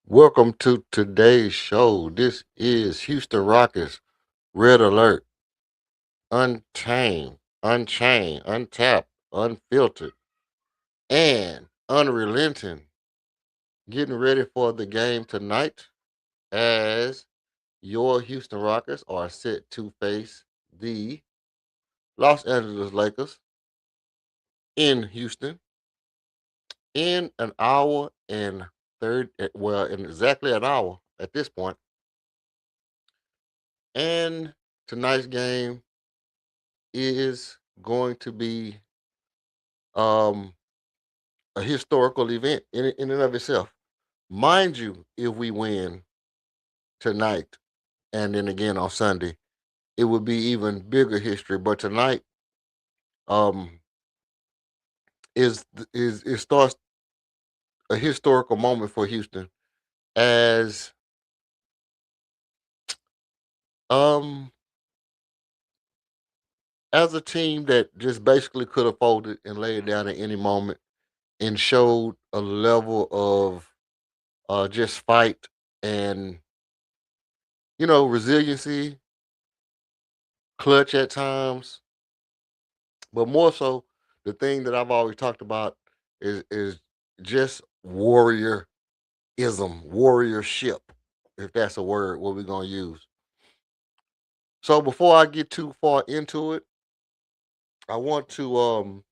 Welcome to today's show. This is Houston Rockets Red Alert, Untamed, Unchained, Untapped, Unfiltered, and Unrelenting. Getting ready for the game tonight as your Houston Rockets are set to face the Los Angeles Lakers in Houston in an hour and in exactly an hour at this point. And tonight's game is going to be um, a historical event in and of itself. Mind you, if we win tonight and then again on Sunday, it would be even bigger history. But tonight um, is it starts a historical moment for Houston as um as a team that just basically could have folded and laid down at any moment and showed a level of just fight and resiliency, clutch at times, but more so the thing that I've always talked about is just warriorism, warriorship, if that's a word what we're gonna use. So before I get too far into it, I want to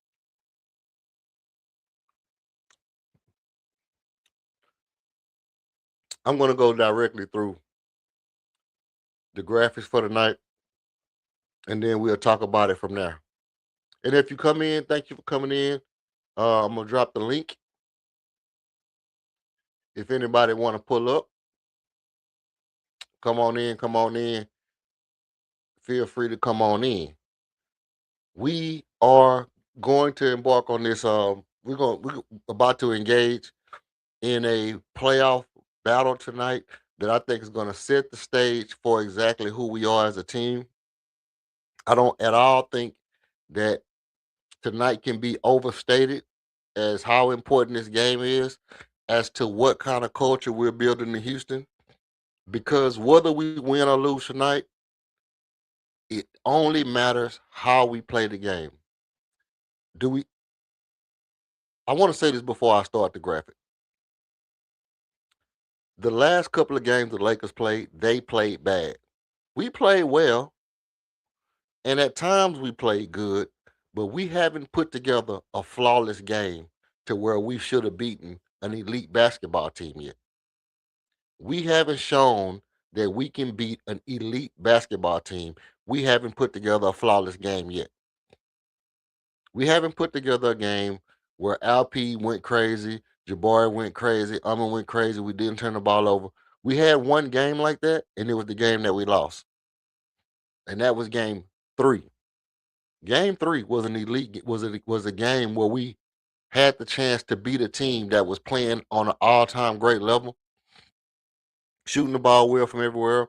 I'm gonna go directly through the graphics for tonight and then we'll talk about it from there. And if you come in, thank you for coming in. I'm gonna drop the link. If anybody wanna pull up, come on in, feel free to come on in. We are going to embark on this. We're about to engage in a playoff battle tonight that I think is going to set the stage for exactly who we are as a team. I don't at all think that tonight can be overstated as how important this game is as to what kind of culture we're building in Houston. Because whether we win or lose tonight, it only matters how we play the game. Do we I want to say this before I start the graphic. The last couple of games the Lakers played, they played bad. We played well, and at times we played good, but we haven't put together a flawless game to where we should have beaten an elite basketball team yet. We haven't shown that we can beat an elite basketball team. We haven't put together a flawless game yet. We haven't put together a game where Alp went crazy, Jabari went crazy, Umar went crazy. We didn't turn the ball over. We had one game like that, and it was the game that we lost, and that was game 3. Game 3 was an elite was a game where we had the chance to beat a team that was playing on an all-time great level, shooting the ball well from everywhere,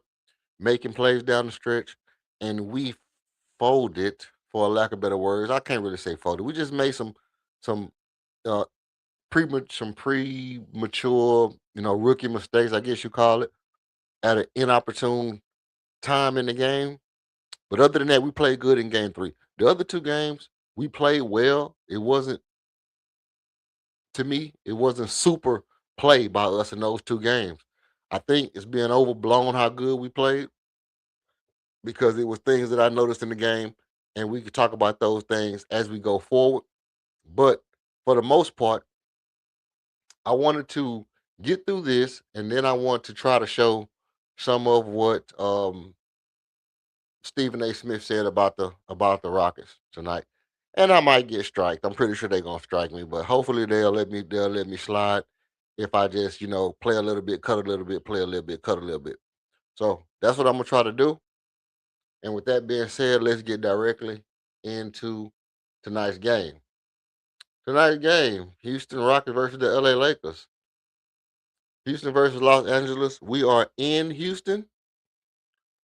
making plays down the stretch, and we folded, for a lack of better words. I can't really say folded. We just made some uh, premature, rookie mistakes, I guess you call it, at an inopportune time in the game. But other than that, we played good in game 3. The other two games, we played well. It wasn't to me, it wasn't super play by us in those two games. I think it's being overblown how good we played because it was things that I noticed in the game, and we could talk about those things as we go forward. But for the most part, I wanted to get through this, and then I want to try to show some of what Stephen A. Smith said about the Rockets tonight. And I might get striked. I'm pretty sure they're gonna strike me, but hopefully they'll let me slide if I just play a little bit, cut a little bit, play a little bit, cut a little bit. So that's what I'm gonna try to do. And with that being said, let's get directly into tonight's game. Tonight's game: Houston Rockets versus the LA Lakers. Houston versus Los Angeles. We are in Houston.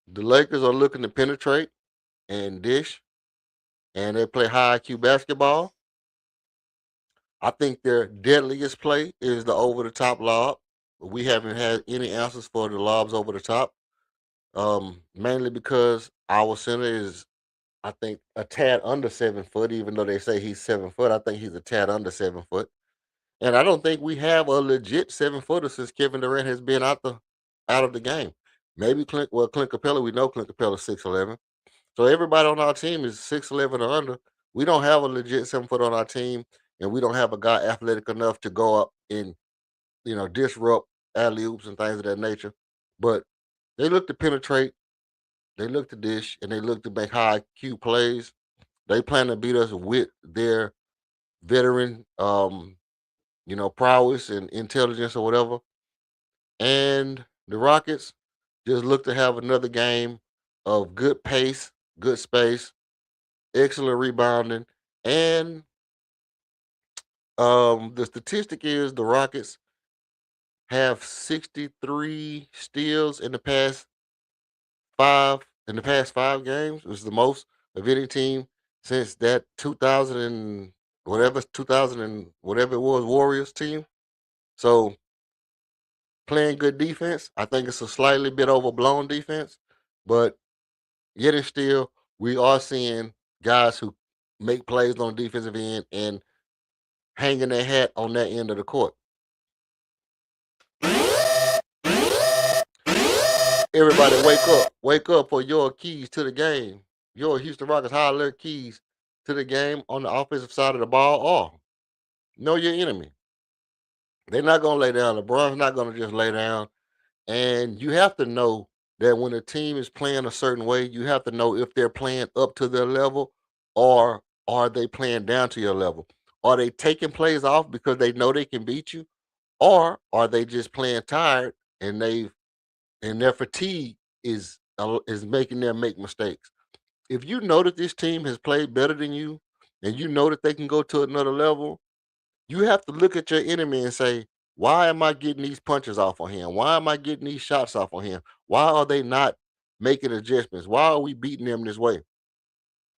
The Lakers are looking to penetrate and dish, and they play high IQ basketball. I think their deadliest play is the over the top lob. we haven't had any answers for the lobs over the top. Mainly because our center is, I think, a tad under 7 foot, even though they say he's 7 foot. I think he's a tad under 7 foot. And I don't think we have a legit 7 footer since Kevin Durant has been out of the game. Maybe Clint Capella, we know Clint Capella's 6'11". So everybody on our team is 6'11" or under. We don't have a legit 7 foot on our team, and we don't have a guy athletic enough to go up and, disrupt alley oops and things of that nature. But they look to penetrate, they look to dish, and they look to make high IQ plays. They plan to beat us with their veteran, prowess and intelligence or whatever. And the Rockets just look to have another game of good pace, good space, excellent rebounding, and the statistic is the Rockets have 63 steals in the past 5 games. It was the most of any team since that 2000 and whatever 2000 and whatever it was Warriors team. So playing good defense. I think it's a slightly bit overblown defense, but yet and still, we are seeing guys who make plays on the defensive end and hanging their hat on that end of the court. Everybody wake up for your keys to the game. Your Houston Rockets high keys to the game on the offensive side of the ball are know your enemy. They're not gonna lay down. LeBron's not gonna just lay down. And you have to know that when a team is playing a certain way, you have to know if they're playing up to their level or are they playing down to your level. Are they taking plays off because they know they can beat you? Or are they just playing tired and their fatigue is making them make mistakes? If you know that this team has played better than you and you know that they can go to another level, you have to look at your enemy and say, why am I getting these punches off on him? Why am I getting these shots off on him? Why are they not making adjustments? Why are we beating them this way?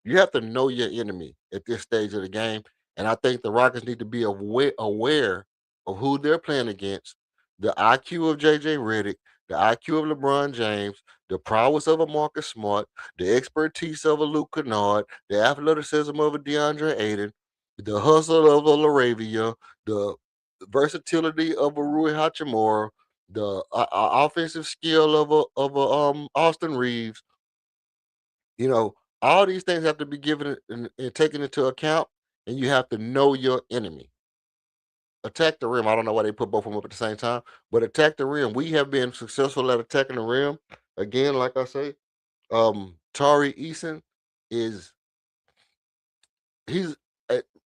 You have to know your enemy at this stage of the game. And I think the Rockets need to be aware of who they're playing against, the IQ of JJ Redick, the IQ of LeBron James, the prowess of a Marcus Smart, the expertise of a Luke Kennard, the athleticism of a DeAndre Ayton, the hustle of a Laravia, the versatility of a Rui Hachimura, the offensive skill of a Austin Reeves. All these things have to be given and taken into account, and you have to know your enemy. Attack the rim. I don't know why they put both of them up at the same time, but attack the rim. We have been successful at attacking the rim. Again, like I say, Tari Eason is he's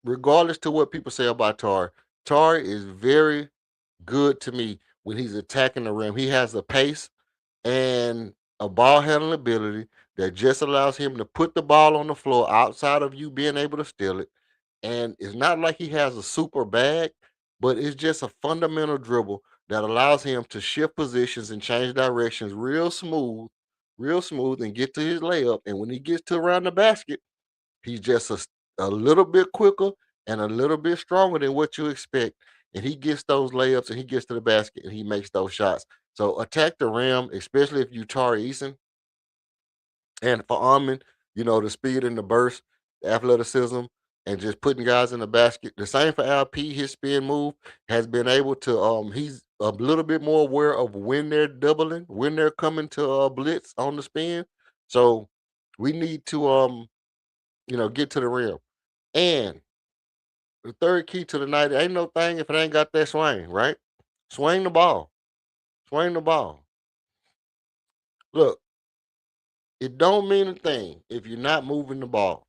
regardless to what people say about Tari is very good to me when he's attacking the rim. He has the pace and a ball handling ability that just allows him to put the ball on the floor outside of you being able to steal it. And it's not like he has a super bag, but it's just a fundamental dribble that allows him to shift positions and change directions real smooth, and get to his layup. And when he gets to around the basket, he's just a little bit quicker and a little bit stronger than what you expect. And he gets those layups and he gets to the basket and he makes those shots. So attack the rim, especially if you Tari Eason. And for Armin, the speed and the burst, the athleticism, and just putting guys in the basket. The same for LP. His spin move has been able to. He's a little bit more aware of when they're doubling, when they're coming to blitz on the spin. So we need to get to the rim. And the third key to the night ain't no thing if it ain't got that swing, right? Swing the ball. Swing the ball. Look, it don't mean a thing if you're not moving the ball.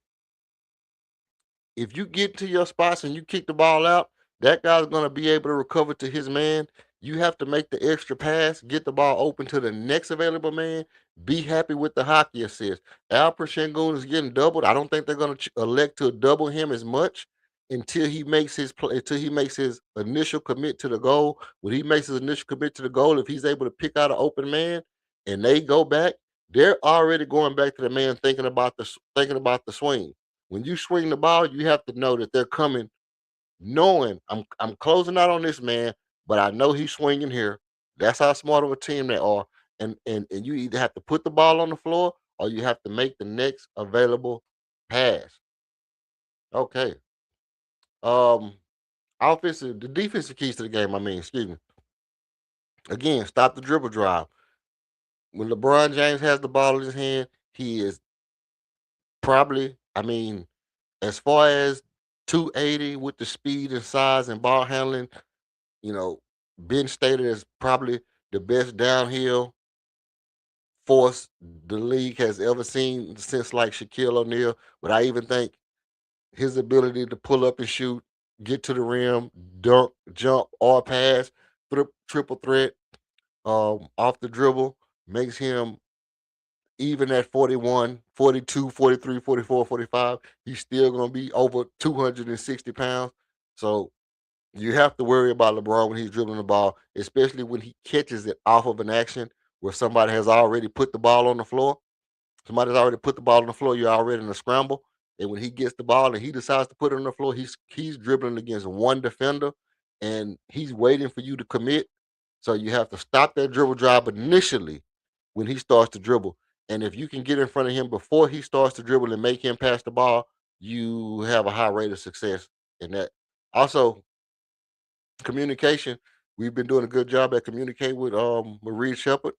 If you get to your spots and you kick the ball out, that guy's going to be able to recover to his man. You have to make the extra pass, get the ball open to the next available man. Be happy with the hockey assist. Alper Şengün is getting doubled. I don't think they're going to elect to double him as much until he makes his play, until he makes his initial commit to the goal. When he makes his initial commit to the goal, if he's able to pick out an open man and they go back, they're already going back to the man thinking about the swing. When you swing the ball, you have to know that they're coming, knowing I'm closing out on this man, but I know he's swinging here. That's how smart of a team they are. And you either have to put the ball on the floor or you have to make the next available pass. Okay. Um, the defensive keys to the game. I mean, excuse me. Again, stop the dribble drive. When LeBron James has the ball in his hand, he is probably, I mean, as far as 280 with the speed and size and ball handling, you know, been stated as probably the best downhill force the league has ever seen since like Shaquille O'Neal. But I even think his ability to pull up and shoot, get to the rim, dunk, jump, or pass, triple threat off the dribble makes him even at 41, 42, 43, 44, 45. He's still going to be over 260 pounds. So you have to worry about LeBron when he's dribbling the ball, especially when he catches it off of an action where somebody has already put the ball on the floor. Somebody's already put the ball on the floor. You're already in a scramble. And when he gets the ball and he decides to put it on the floor, he's dribbling against one defender and he's waiting for you to commit. So you have to stop that dribble drive initially when he starts to dribble. And if you can get in front of him before he starts to dribble and make him pass the ball, you have a high rate of success in that. Also, communication. We've been doing a good job at communicating with Marie Shepard,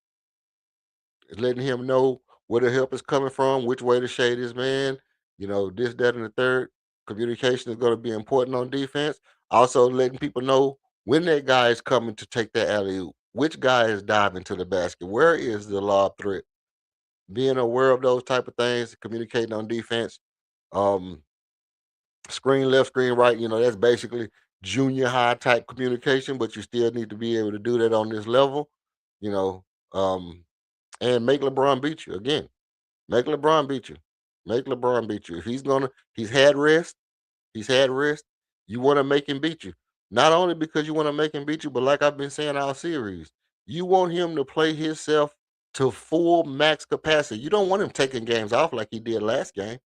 letting him know where the help is coming from, which way to shade his man, this, that, and the third. Communication is going to be important on defense. Also, letting people know when that guy is coming to take that alley oop, which guy is diving to the basket, where is the lob threat. Being aware of those type of things, communicating on defense. Um, Screen left, screen right, that's basically junior high type communication, but you still need to be able to do that on this level, you know, um, and make LeBron beat you again. Make LeBron beat you. Make LeBron beat you. If he's had rest. He's had rest. You want to make him beat you. Not only because you want to make him beat you, but like I've been saying all series, you want him to play himself to full max capacity. You don't want him taking games off like he did last game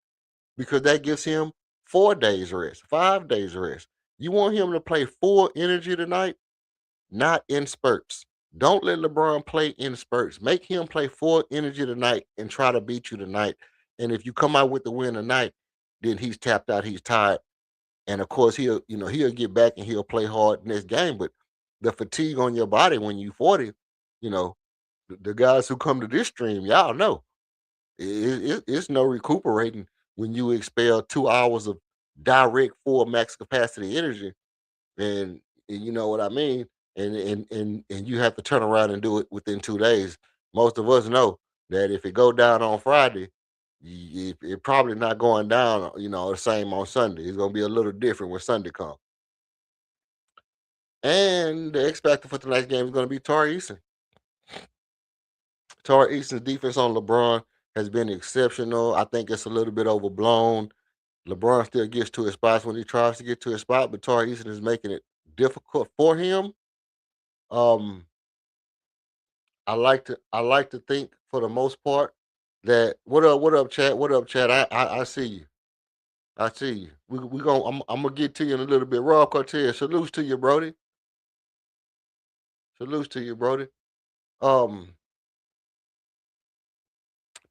because that gives him 4 days rest, 5 days rest. You want him to play full energy tonight, not in spurts. Don't let LeBron play in spurts. Make him play full energy tonight and try to beat you tonight. And if you come out with the win tonight, then he's tapped out, he's tired. And of course, he'll get back and he'll play hard next game. But the fatigue on your body when you 40, you know, the guys who come to this stream, y'all know it's no recuperating when you expel 2 hours of direct full max capacity energy, and you know what I mean. And you have to turn around and do it within 2 days. Most of us know that if it go down on Friday, it probably not going down, the same on Sunday. It's gonna be a little different when Sunday comes. And the X factor for tonight's game is gonna be Tari Eason. Tari Eason's defense on LeBron has been exceptional. I think it's a little bit overblown. LeBron still gets to his spots when he tries to get to his spot, but Tari Eason is making it difficult for him. Um, I like to think for the most part that what up, chat? What up, chat? I see you. I see you. We gonna I'm gonna get to you in a little bit. Rob Cortez, salutes to you, Brody. Salutes to you, Brody. Um,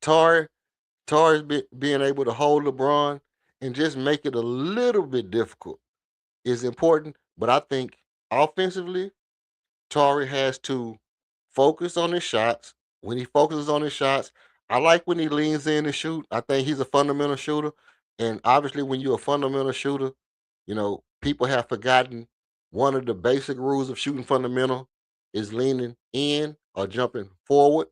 Tari Tari's being able to hold LeBron and just make it a little bit difficult is important. But I think offensively, Tari has to focus on his shots. When he focuses on his shots, I like when he leans in and shoot. I think he's a fundamental shooter. And obviously, when you're a fundamental shooter, people have forgotten one of the basic rules of shooting fundamental is leaning in or jumping forward.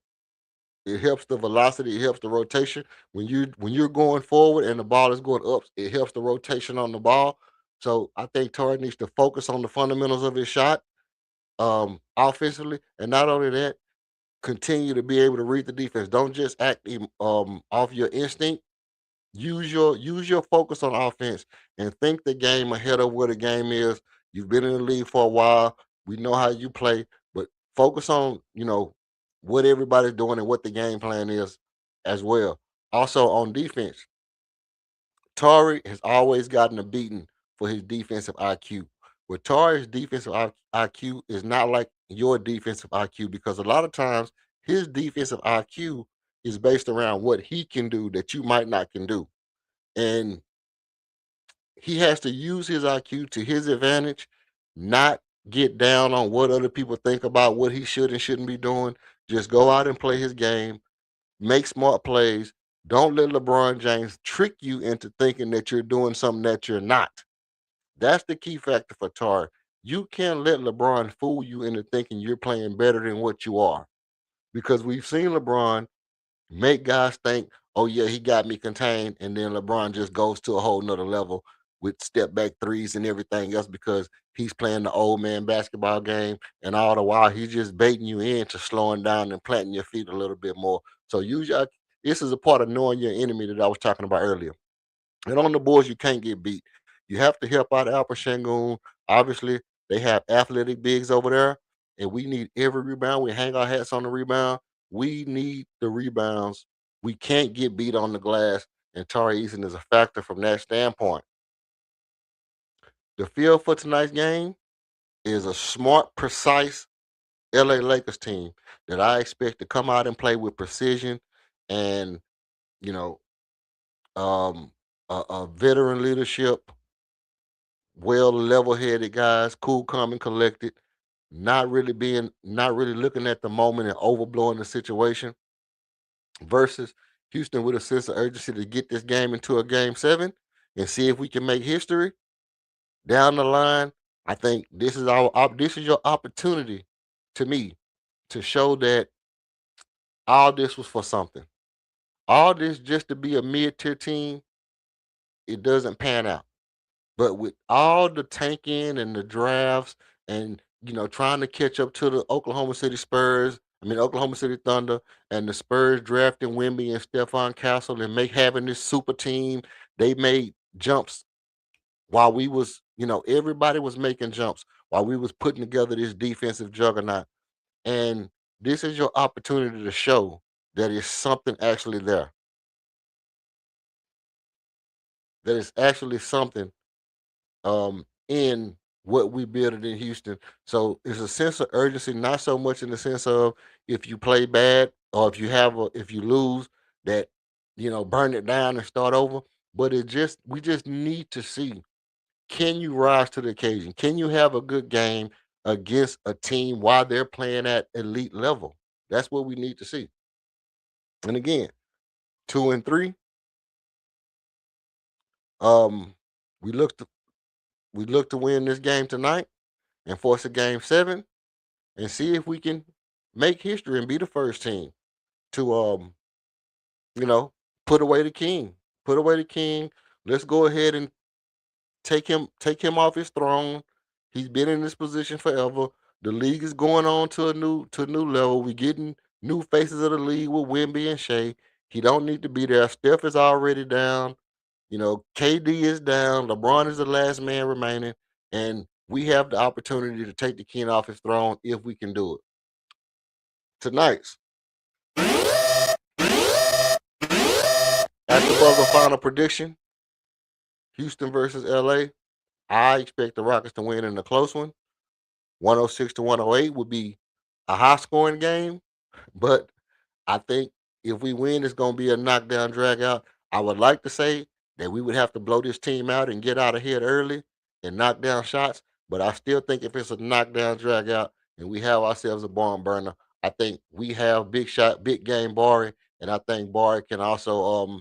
It helps the velocity, it helps the rotation. When you're going forward and the ball is going up, it helps the rotation on the ball. So I think Tari needs to focus on the fundamentals of his shot offensively, and not only that, continue to be able to read the defense. Don't just act off your instinct. Use your focus on offense and think the game ahead of where the game is. You've been in the league for a while. We know how you play, but focus on what everybody's doing and what the game plan is as well. Also on defense, Tari has always gotten a beating for his defensive IQ. With Tari's defensive IQ is not like your defensive IQ because a lot of times his defensive IQ is based around what he can do that you might not can do. And he has to use his IQ to his advantage, not get down on what other people think about what he should and shouldn't be doing. Just go out and play his game, make smart plays. Don't let LeBron James trick you into thinking that you're doing something that you're not. That's the key factor for Tar. You can't let LeBron fool you into thinking you're playing better than what you are. Because we've seen LeBron make guys think, oh yeah, he got me contained, and then LeBron just goes to a whole nother level with step back threes and everything else because he's playing the old man basketball game, and all the while he's just baiting you into slowing down and planting your feet a little bit more. So this is a part of knowing your enemy that I was talking about earlier. And on the boards, you can't get beat. You have to help out Alpha Shangoon. Obviously, they have athletic bigs over there, and we need every rebound. We hang our hats on the rebound. We need the rebounds. We can't get beat on the glass, and Tari Eason is a factor from that standpoint. The field for tonight's game is a smart, precise LA Lakers team that I expect to come out and play with precision and, you know, a veteran leadership, well level-headed guys, cool, calm, and collected, not really looking at the moment and overblowing the situation versus Houston with a sense of urgency to get this game into a game seven and see if we can make history down the line. I think this is your opportunity to me to show that all this was for something. All this just to be a mid-tier team, it doesn't pan out. But with all the tanking and the drafts and trying to catch up to the Oklahoma City Thunder and the Spurs drafting Wemby and Stephon Castle and having this super team, they made jumps while everybody was making jumps while we was putting together this defensive juggernaut. And this is your opportunity to show that it's something actually there. That it's actually something in what we built in Houston. So it's a sense of urgency, not so much in the sense of if you play bad or if you lose that burn it down and start over. But we just need to see, can you rise to the occasion? Can you have a good game against a team while they're playing at elite level? That's what we need to see. And again, 2-3. Um, we look to win this game tonight and force a game seven and see if we can make history and be the first team to you know, put away the king. Put away the king. Let's go ahead and take him off his throne. He's been in this position forever. The league is going on to a new level. We're getting new faces of the league with Wemby and Shea. He don't need to be there. Steph is already down. KD is down. LeBron is the last man remaining, and we have the opportunity to take the king off his throne if we can do it. Tonight's at the buzzer final prediction: Houston versus LA. I expect the Rockets to win in a close one. 106-108 would be a high scoring game, but I think if we win, it's going to be a knockdown drag out. I would like to say that we would have to blow this team out and get out ahead early and knock down shots, but I still think if it's a knockdown drag out and we have ourselves a barn burner, I think we have big game Barry, and I think Barry can also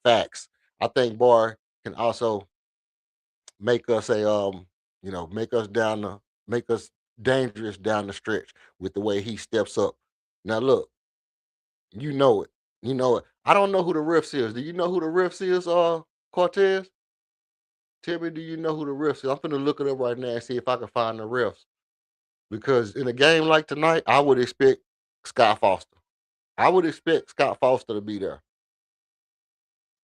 facts. I think Barry can also make us make us make us dangerous down the stretch with the way he steps up. Now look, you know it. You know it. I don't know who the refs is. Do you know who the refs is, Cortez? Tell me, do you know who the refs is? I'm gonna look it up right now and see if I can find the refs. Because in a game like tonight, I would expect Scott Foster. I would expect Scott Foster to be there.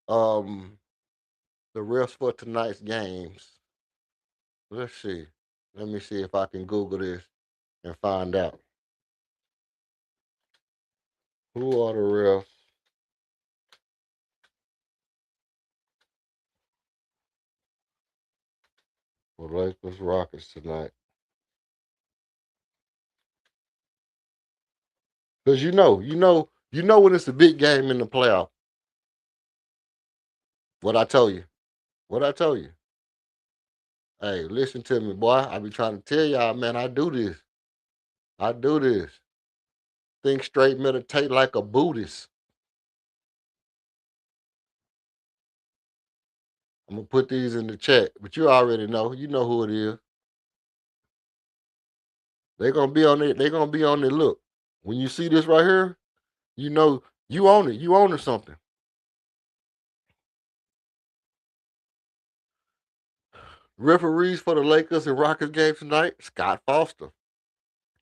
Um, the refs for tonight's games. Let's see. Let me see if I can Google this and find out. Who are the refs for Lakers Rockets tonight. Because you know when it's a big game in the playoff. What I told you. What I told you. Hey, listen to me, boy. I be trying to tell y'all, man, I do this. I do this. Think straight, meditate like a Buddhist. I'm gonna put these in the chat, but you already know. You know who it is. They're gonna be on it. They're gonna be on it. Look, when you see this right here, you know you own it. You own it something. Referees for the Lakers and Rockets game tonight: Scott Foster,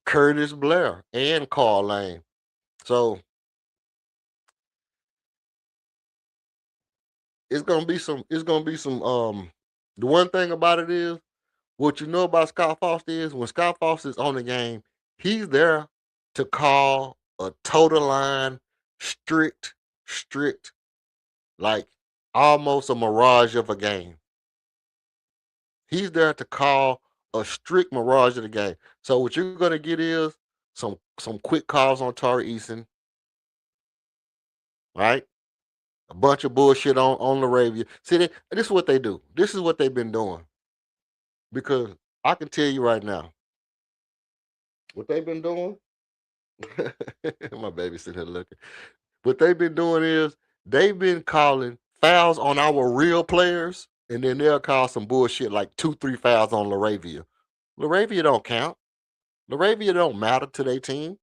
Curtis Blair, and Carl Lane. So it's gonna be some. It's gonna be some. The one thing about it is, what you know about Scott Foster is when Scott Foster is on the game, he's there to call a total line, strict, like almost a mirage of a game. He's there to call a strict mirage of the game. So what you're gonna get is some quick calls on Tari Eason, right? A bunch of bullshit on Laravia. See, this is what they do. This is what they've been doing. Because I can tell you right now, what they've been doing. My baby's sitting here looking. What they've been doing is they've been calling fouls on our real players, and then they'll call some bullshit like 2, 3 fouls on Laravia. Laravia don't count. Laravia don't matter to their team.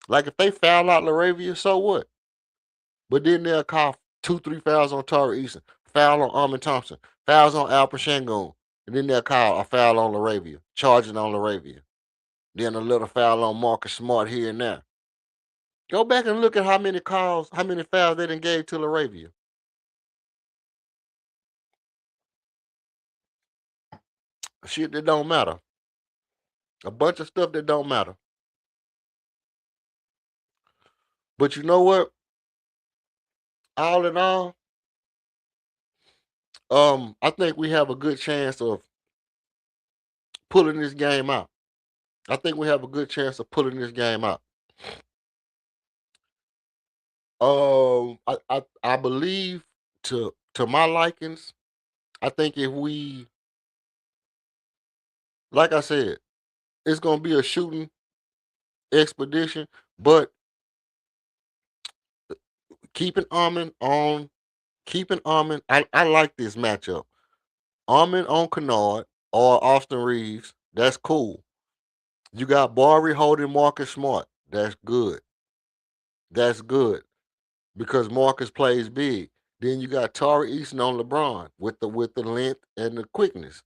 Like if they foul out Laravia, so what? But then they'll call 2, 3 fouls on Tari Eason, foul on Armin Thompson, fouls on Al Shangoon, and then they'll call a foul on Laravia, charging on Laravia. Then a little foul on Marcus Smart here and there. Go back and look at how many calls, how many fouls they done gave to Laravia. Shit that don't matter. A bunch of stuff that don't matter. But you know what? All in all, I think we have a good chance of pulling this game out. I think we have a good chance of pulling this game out. I believe to my likings, I think if we, like I said, it's gonna be a shooting expedition, but keeping Armin on, keeping Armin. I like this matchup. Armin on Kennard or Austin Reeves. That's cool. You got Barry holding Marcus Smart. That's good. That's good because Marcus plays big. Then you got Tari Eason on LeBron with the length and the quickness.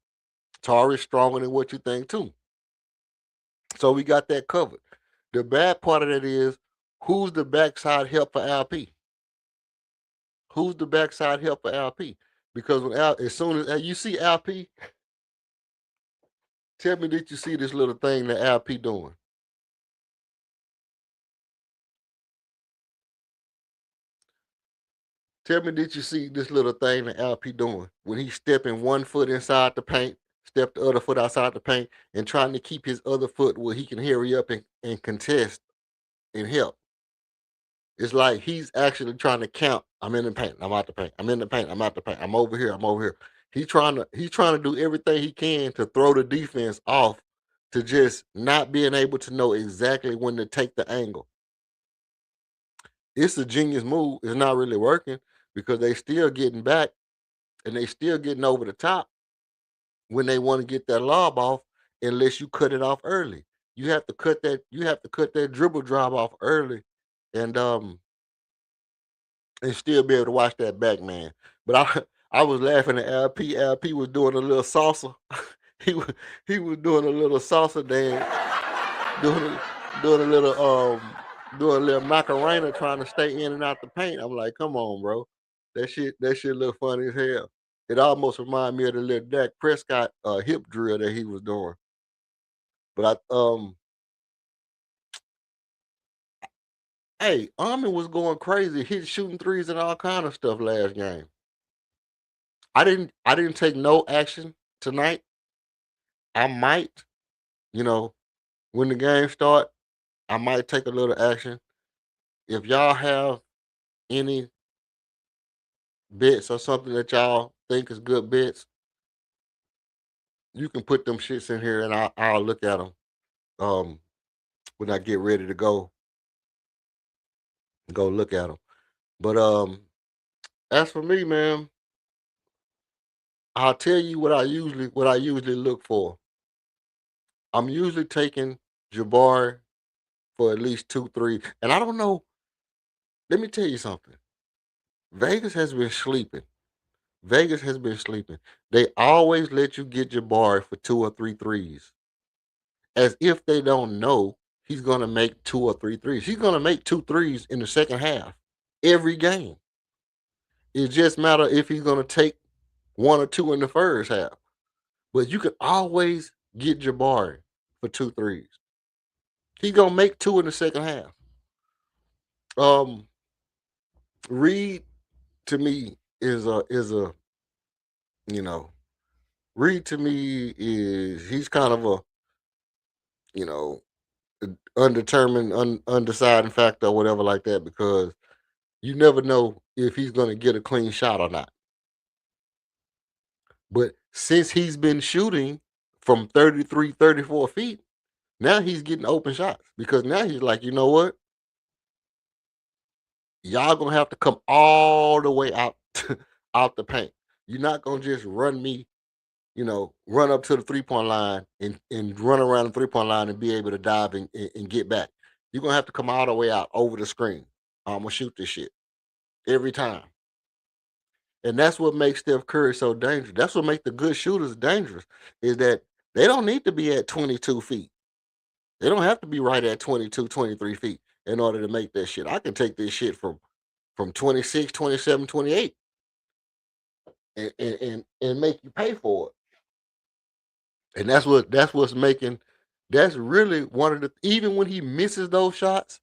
Tari's stronger than what you think too. So we got that covered. The bad part of that is who's the backside help for LP? Who's the backside help for LP? Because when as soon as you see LP, tell me did you see this little thing that LP doing? Tell me did you see this little thing that LP doing when he's stepping one foot inside the paint, step the other foot outside the paint, and trying to keep his other foot where he can hurry up and contest and help. It's like he's actually trying to count. I'm in the paint. I'm out the paint. I'm in the paint. I'm out the paint. I'm over here. I'm over here. He's trying to do everything he can to throw the defense off to just not being able to know exactly when to take the angle. It's a genius move. It's not really working because they still getting back and they still getting over the top when they want to get that lob off unless you cut it off early. You have to cut that dribble drive off early and still be able to watch that back man. But I was laughing at LP. LP was doing a little salsa. he was he was doing a little salsa dance, doing doing a little doing a little macarena trying to stay in and out the paint. I'm like, come on, bro. That shit look funny as hell. It almost reminded me of the little Dak Prescott hip drill that he was doing. But hey, Armin was going crazy, hit shooting threes and all kind of stuff last game. I didn't take no action tonight I might, you know, when the game start, I might take a little action. If y'all have any bets or something that y'all think is good bets, you can put them shits in here and I'll look at them um when I get ready to go look at them. But as for me, man, I'll tell you what I usually look for. I'm usually taking Jabari for at least 2 3. And I don't know, let me tell you something. Vegas has been sleeping. Vegas has been sleeping. They always let you get Jabari for two or three threes, as if they don't know he's gonna make two or three threes. He's gonna make two threes in the second half every game. It just matter if he's gonna take one or two in the first half. But you can always get Jabari for two threes. He's gonna make two in the second half. Um, Reed to me is a you know Reed to me is he's kind of a you know undetermined, undeciding factor or whatever like that because you never know if he's gonna get a clean shot or not. But since he's been shooting from 33, 34 feet, now he's getting open shots because now he's like, you know what? Y'all gonna have to come all the way out out the paint. You're not gonna just run me, run up to the 3 point line and run around the 3 point line and be able to dive and get back. You're gonna have to come all the way out over the screen. I'm gonna shoot this shit every time. And that's what makes Steph Curry so dangerous. That's what makes the good shooters dangerous, is that they don't need to be at 22 feet. They don't have to be right at 22, 23 feet in order to make that shit. I can take this shit from 26, 27, 28, and make you pay for it. And that's really one of the, even when he misses those shots,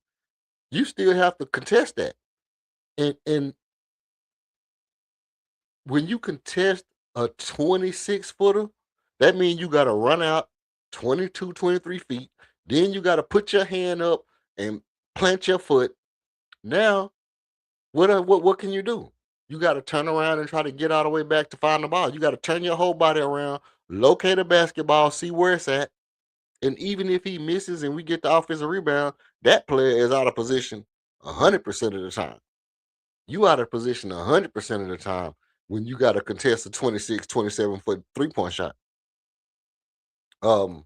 you still have to contest that. And when you contest a 26 footer, that means you got to run out 22, 23 feet. Then you got to put your hand up and plant your foot. Now, what can you do? You got to turn around and try to get all the way back to find the ball. You got to turn your whole body around, locate a basketball, see where it's at. And even if he misses and we get the offensive rebound, that player is out of position 100% of the time. You out of position 100% of the time when you got to contest a 26, 27-foot 3 point shot. Um,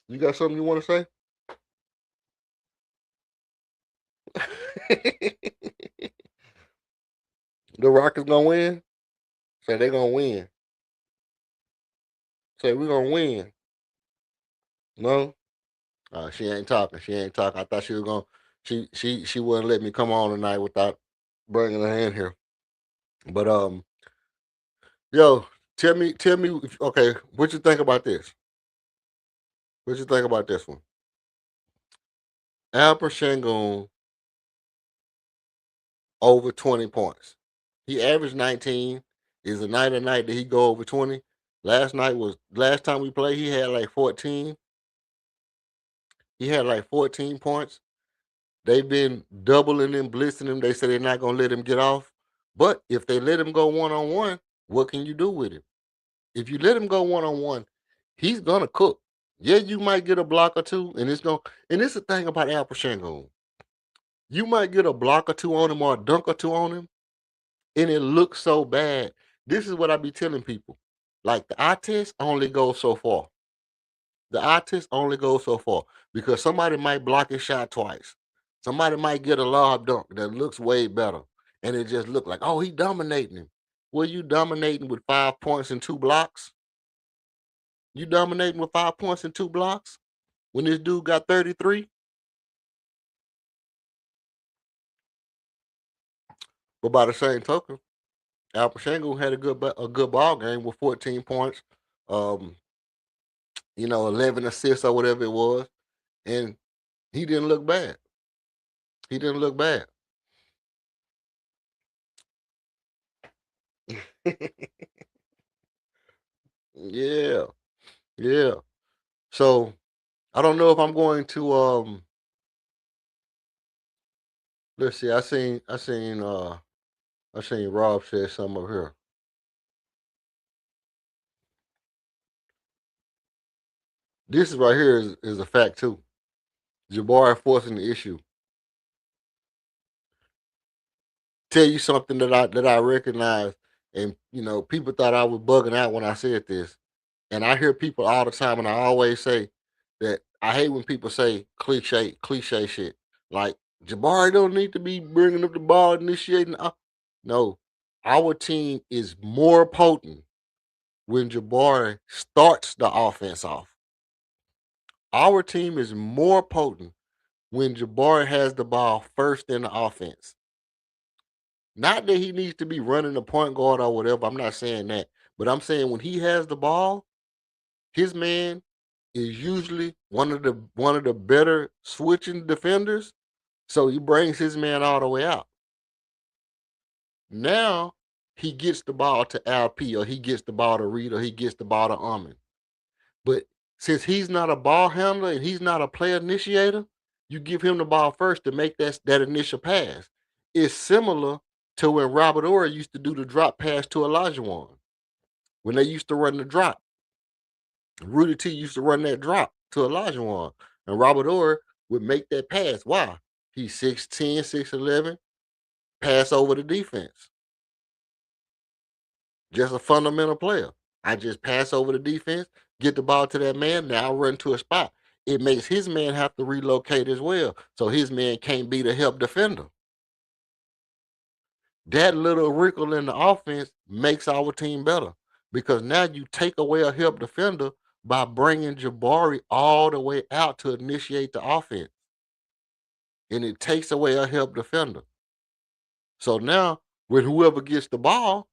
you got something you want to say? The Rockets gonna win? Say they gonna win. Say we gonna win. No? She ain't talking. She ain't talking. I thought she was gonna. She wouldn't let me come on tonight without bringing her in here. But yo, tell me. Okay, what you think about this? What you think about this one? Alper Shangoon over 20 points. He averaged 19. Is a night that he go over 20. Last time we played, he had like 14. He had like 14 points. They've been doubling him, blitzing him. They say they're not gonna let him get off. But if they let him go one on one, what can you do with him? If you let him go one on one, he's gonna cook. Yeah, you might get a block or two, and it's gonna. And it's the thing about Alper Shangoon. You might get a block or two on him or a dunk or two on him, and it looks so bad. This is what I be telling people. Like the eye test only goes so far. The eye test only goes so far because somebody might block his shot twice. Somebody might get a lob dunk that looks way better, and it just look like, oh, he dominating him. Well, you dominating with 5 points and two blocks? You dominating with 5 points and two blocks when this dude got 33? But by the same token, Al Pacino had a good ball game with 14 points, um, 11 assists or whatever it was, and he didn't look bad. He didn't look bad. Yeah, yeah. So I don't know if I'm going to let's see, I seen Rob said something over here. This is right here is a fact too. Jabari forcing the issue. Tell you something that I recognize, and people thought I was bugging out when I said this. And I hear people all the time, and I always say that I hate when people say cliche shit. Like Jabari don't need to be bringing up the ball, initiating. No, our team is more potent when Jabari starts the offense off. Our team is more potent when Jabari has the ball first in the offense. Not that he needs to be running the point guard or whatever. I'm not saying that, but I'm saying when he has the ball, his man is usually one of the better switching defenders. So he brings his man all the way out. Now he gets the ball to LP, or he gets the ball to Reed, or he gets the ball to Armin. But since he's not a ball handler and he's not a play initiator, you give him the ball first to make that initial pass. It's similar to when Robert Orr used to do the drop pass to Elijah Wan. When they used to run the drop, Rudy T used to run that drop to Elijah Wan. And Robert Orr would make that pass. Why? He's 6'10, 6'11, pass over the defense. Just a fundamental player. I just pass over the defense, get the ball to that man, now I run to a spot. It makes his man have to relocate as well. So his man can't be the help defender. That little wrinkle in the offense makes our team better because now you take away a help defender by bringing Jabari all the way out to initiate the offense. And it takes away a help defender. So now when whoever gets the ball,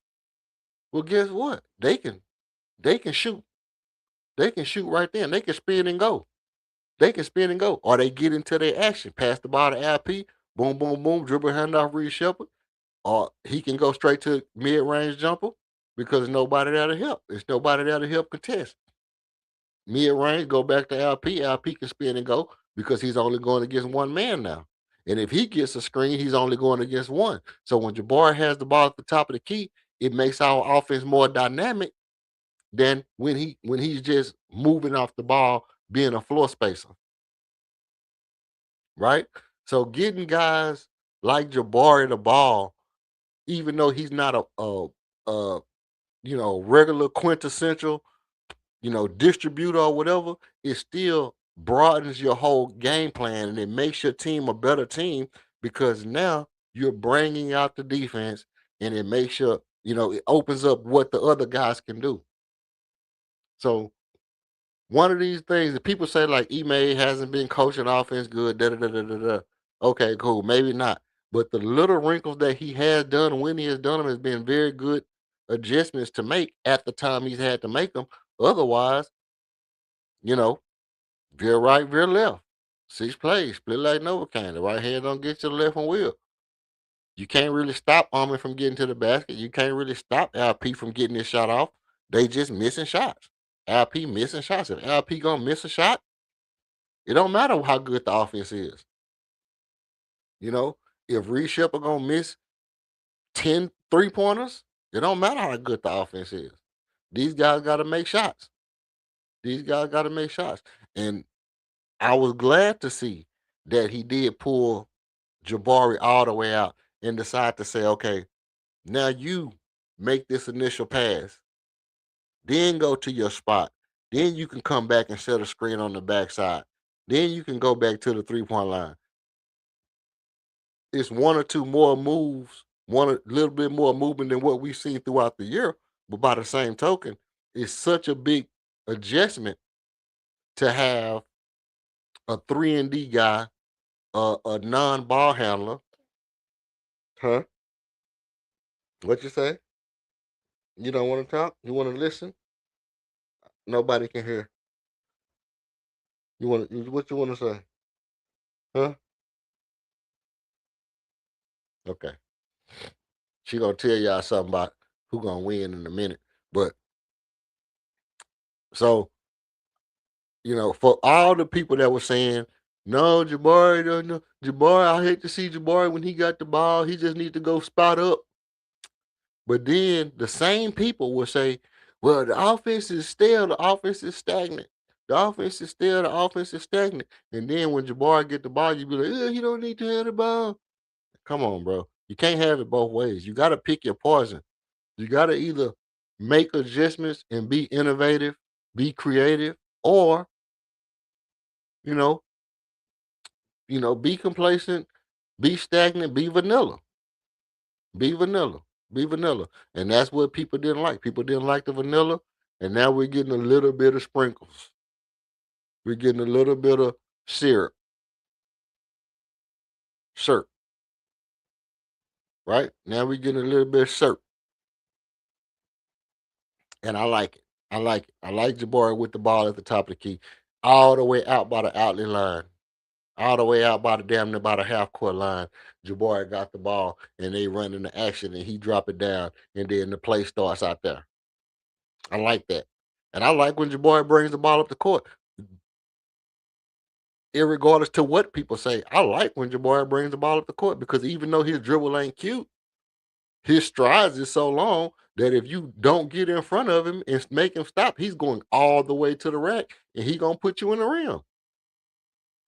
well, guess what? They can shoot. They can shoot right there. And they can spin and go. They can spin and go. Or they get into their action. Pass the ball to LP. Boom, boom, boom. Dribble handoff, Reed Shepard. Or he can go straight to mid-range jumper because there's nobody there to help. There's nobody there to help contest. Mid-range, go back to LP. LP can spin and go because he's only going against one man now. And if he gets a screen, he's only going against one. So when Jabari has the ball at the top of the key, it makes our offense more dynamic than when he's just moving off the ball, being a floor spacer, right? So getting guys like Jabari the ball, even though he's not a regular quintessential, distributor or whatever, it still broadens your whole game plan and it makes your team a better team because now you're bringing out the defense and it makes it opens up what the other guys can do. So one of these things that people say like Ime hasn't been coaching offense good, da da da da da da. Okay, cool, maybe not. But the little wrinkles that he has done when he has done them has been very good adjustments to make at the time he's had to make them. Otherwise, you know, veer right, veer left. 6 plays, split like Novocaine. The right hand don't get to the left one will. You can't really stop Armin from getting to the basket. You can't really stop LP from getting his shot off. They just missing shots. LP missing shots. If LP gonna miss a shot, it don't matter how good the offense is. You know, if Reed Shepard gonna miss 10 3-pointers, it don't matter how good the offense is. These guys gotta make shots. These guys gotta make shots. And I was glad to see that he did pull Jabari all the way out and decide to say, okay, now you make this initial pass, then go to your spot. Then you can come back and set a screen on the backside. Then you can go back to the 3-point line. It's one or two more moves, a little bit more movement than what we've seen throughout the year. But by the same token, it's such a big adjustment to have a 3 and D guy, a non-ball handler. Huh? What you say? You don't want to talk? You want to listen? Nobody can hear. What you want to say? Huh? Okay. She gonna tell y'all something about who gonna win in a minute. But so for all the people that were saying, no, Jabari, no, Jabari, I hate to see Jabari when he got the ball. He just need to go spot up. But then the same people will say, well, the offense is stale, the offense is stagnant. The offense is stale, the offense is stagnant. And then when Jabari get the ball, you be like, he don't need to have the ball. Come on, bro. You can't have it both ways. You got to pick your poison. You got to either make adjustments and be innovative, be creative, or, you know, be complacent, be stagnant, be vanilla. Be vanilla. Be vanilla. And that's what people didn't like. People didn't like the vanilla. And now we're getting a little bit of sprinkles. We're getting a little bit of syrup, right? Now we're getting a little bit of syrup. And I like it. I like it. I like Jabari with the ball at the top of the key, all the way out by the outlet line, all the way out by the damn near by the half court line. Jabari got the ball and they run into action and he drop it down and then the play starts out there. I like that. And I like when Jabari brings the ball up the court. Irregardless to what people say, I like when Jabari brings the ball up the court because even though his dribble ain't cute, his strides is so long that if you don't get in front of him and make him stop, he's going all the way to the rack and he gonna put you in the rim.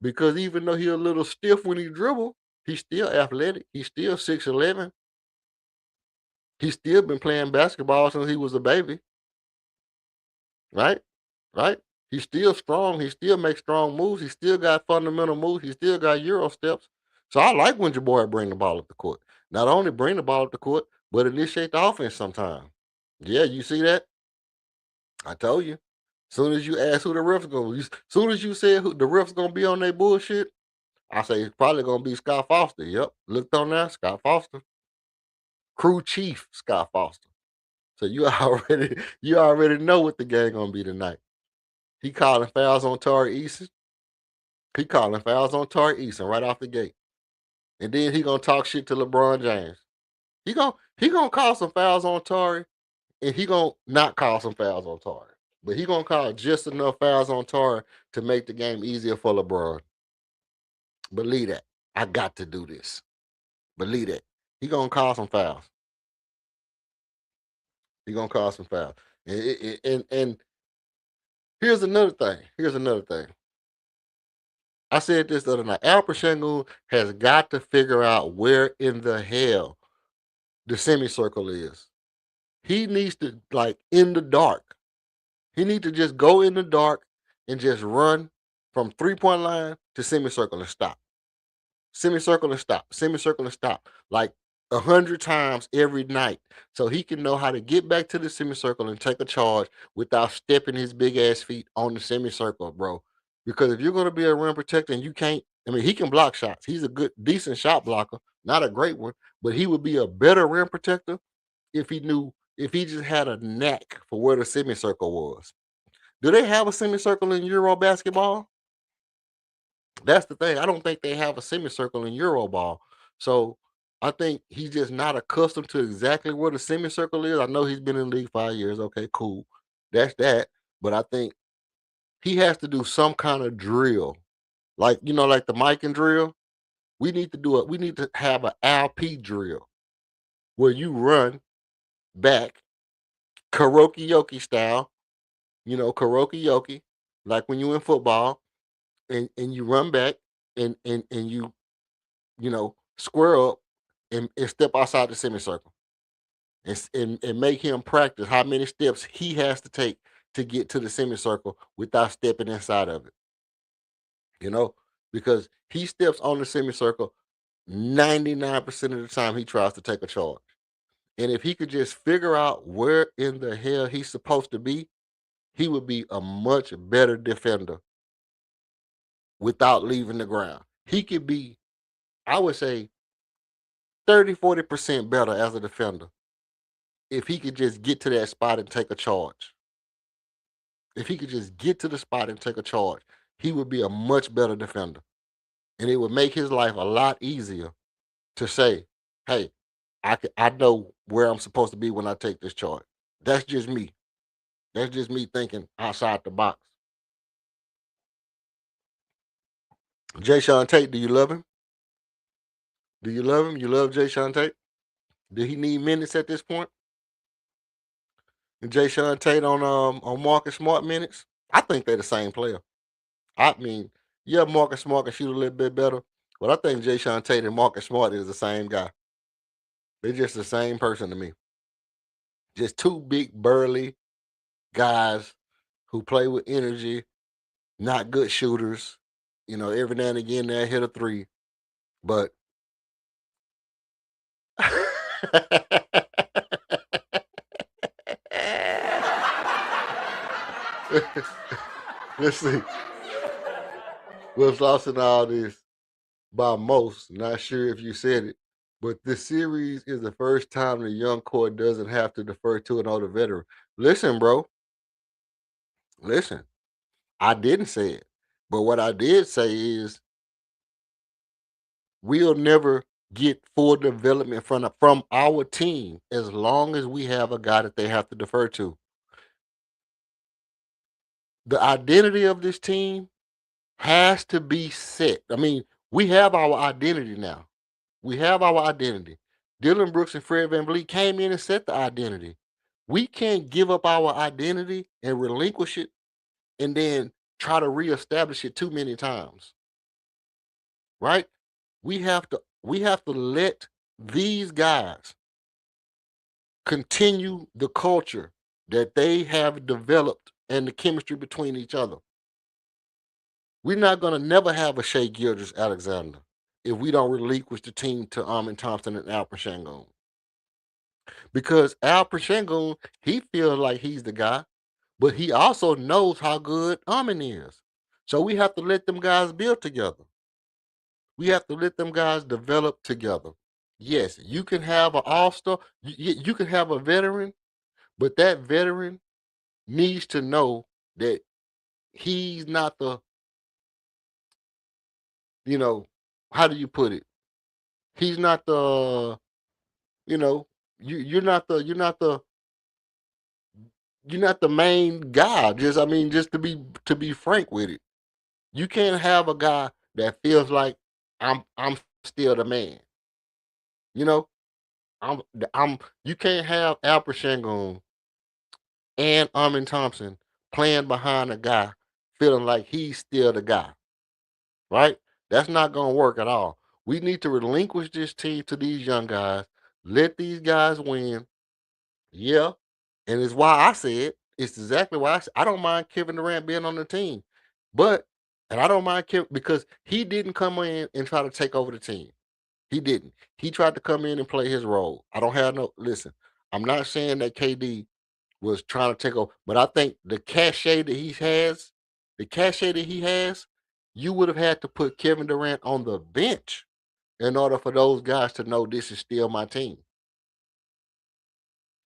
Because even though he's a little stiff when he dribble, he's still athletic. He's still 6'11". He's still been playing basketball since he was a baby, right? Right? He's still strong. He still makes strong moves. He still got fundamental moves. He still got Euro steps. So I like when your boy bring the ball up the court. Not only bring the ball up the court, but initiate the offense sometime. Yeah, you see that? I told you. Soon as you ask who the refs going, soon as you said who the refs gonna be on their bullshit, I say it's probably gonna be Scott Foster. Yep, looked on there, Scott Foster, crew chief Scott Foster. So you already know what the game gonna be tonight. He calling fouls on Tari Eason. He calling fouls on Tari Eason right off the gate. And then he gonna talk shit to LeBron James. He gonna call some fouls on Tari, and he gonna not call some fouls on Tari. But he gonna call just enough fouls on Tari to make the game easier for LeBron. Believe that. I got to do this. Believe that. He gonna call some fouls. He gonna call some fouls. And here's another thing. I said this the other night. Al Pachenko has got to figure out where in the hell the semicircle is. He needs to, like, in the dark. He needs to just go in the dark and just run from 3-point line to semicircle and stop. Semicircle and stop. Semicircle and stop. Like 100 times every night. So he can know how to get back to the semicircle and take a charge without stepping his big ass feet on the semicircle, bro. Because if you're going to be a rim protector and you can't, I mean, he can block shots. He's a good, decent shot blocker, not a great one, but he would be a better rim protector if he just had a knack for where the semicircle was. Do they have a semicircle in Euro basketball? That's the thing. I don't think they have a semicircle in Euro ball. So I think he's just not accustomed to exactly where the semicircle is. I know he's been in the league 5 years. Okay, cool. That's that. But I think he has to do some kind of drill. Like, like the Mike and drill. We need to have an LP drill where you run back karaoke style, karaoke, like when you in football, and you run back and you square up and step outside the semicircle and make him practice how many steps he has to take to get to the semicircle without stepping inside of it. You know, because he steps on the semicircle 99% of the time he tries to take a charge. And if he could just figure out where in the hell he's supposed to be, he would be a much better defender without leaving the ground. He could be, I would say, 30-40% better as a defender if he could just get to that spot and take a charge. If he could just get to the spot and take a charge, he would be a much better defender. And it would make his life a lot easier to say, hey, I know where I'm supposed to be when I take this chart. That's just me. That's just me thinking outside the box. Jay Sean Tate, do you love him? Do you love him? You love Jay Sean Tate? Do he need minutes at this point? And Jay Sean Tate on Marcus Smart minutes? I think they're the same player. I mean, yeah, Marcus Smart can shoot a little bit better, but I think Jay Sean Tate and Marcus Smart is the same guy. They're just the same person to me. Just two big burly guys who play with energy, not good shooters. You know, every now and again they hit a three, but let's see. What's lost in all this by most, not sure if you said it, but this series is the first time the young core doesn't have to defer to an older veteran. Listen, bro, listen. I didn't say it, but what I did say is we'll never get full development from our team as long as we have a guy that they have to defer to. The identity of this team has to be set. I mean, we have our identity now. We have our identity. Dylan Brooks and Fred VanVleet came in and set the identity. We can't give up our identity and relinquish it and then try to reestablish it too many times. Right? We have to let these guys continue the culture that they have developed and the chemistry between each other. We're not gonna never have a Shea Gilders Alexander if we don't relinquish the team to Armin Thompson and Al Pachengo. Because Al Pachengo, he feels like he's the guy, but he also knows how good Armin is. So we have to let them guys build together. We have to let them guys develop together. Yes, you can have an all-star, you can have a veteran, but that veteran needs to know that he's not the, you know, how do you put it? He's not the, you know, you're not the main guy. Just I mean, just to be frank with it. You can't have a guy that feels like I'm still the man. You know, I'm you can't have Al Pachengo and Armin Thompson playing behind a guy feeling like he's still the guy, right? That's not going to work at all. We need to relinquish this team to these young guys, let these guys win. Yeah. And it's why I said, it's exactly why I don't mind Kevin Durant being on the team. But, and I don't mind Kevin because he didn't come in and try to take over the team. He didn't. He tried to come in and play his role. I don't have no, listen, I'm not saying that KD was trying to take over. But I think the cachet that he has, you would have had to put Kevin Durant on the bench in order for those guys to know this is still my team.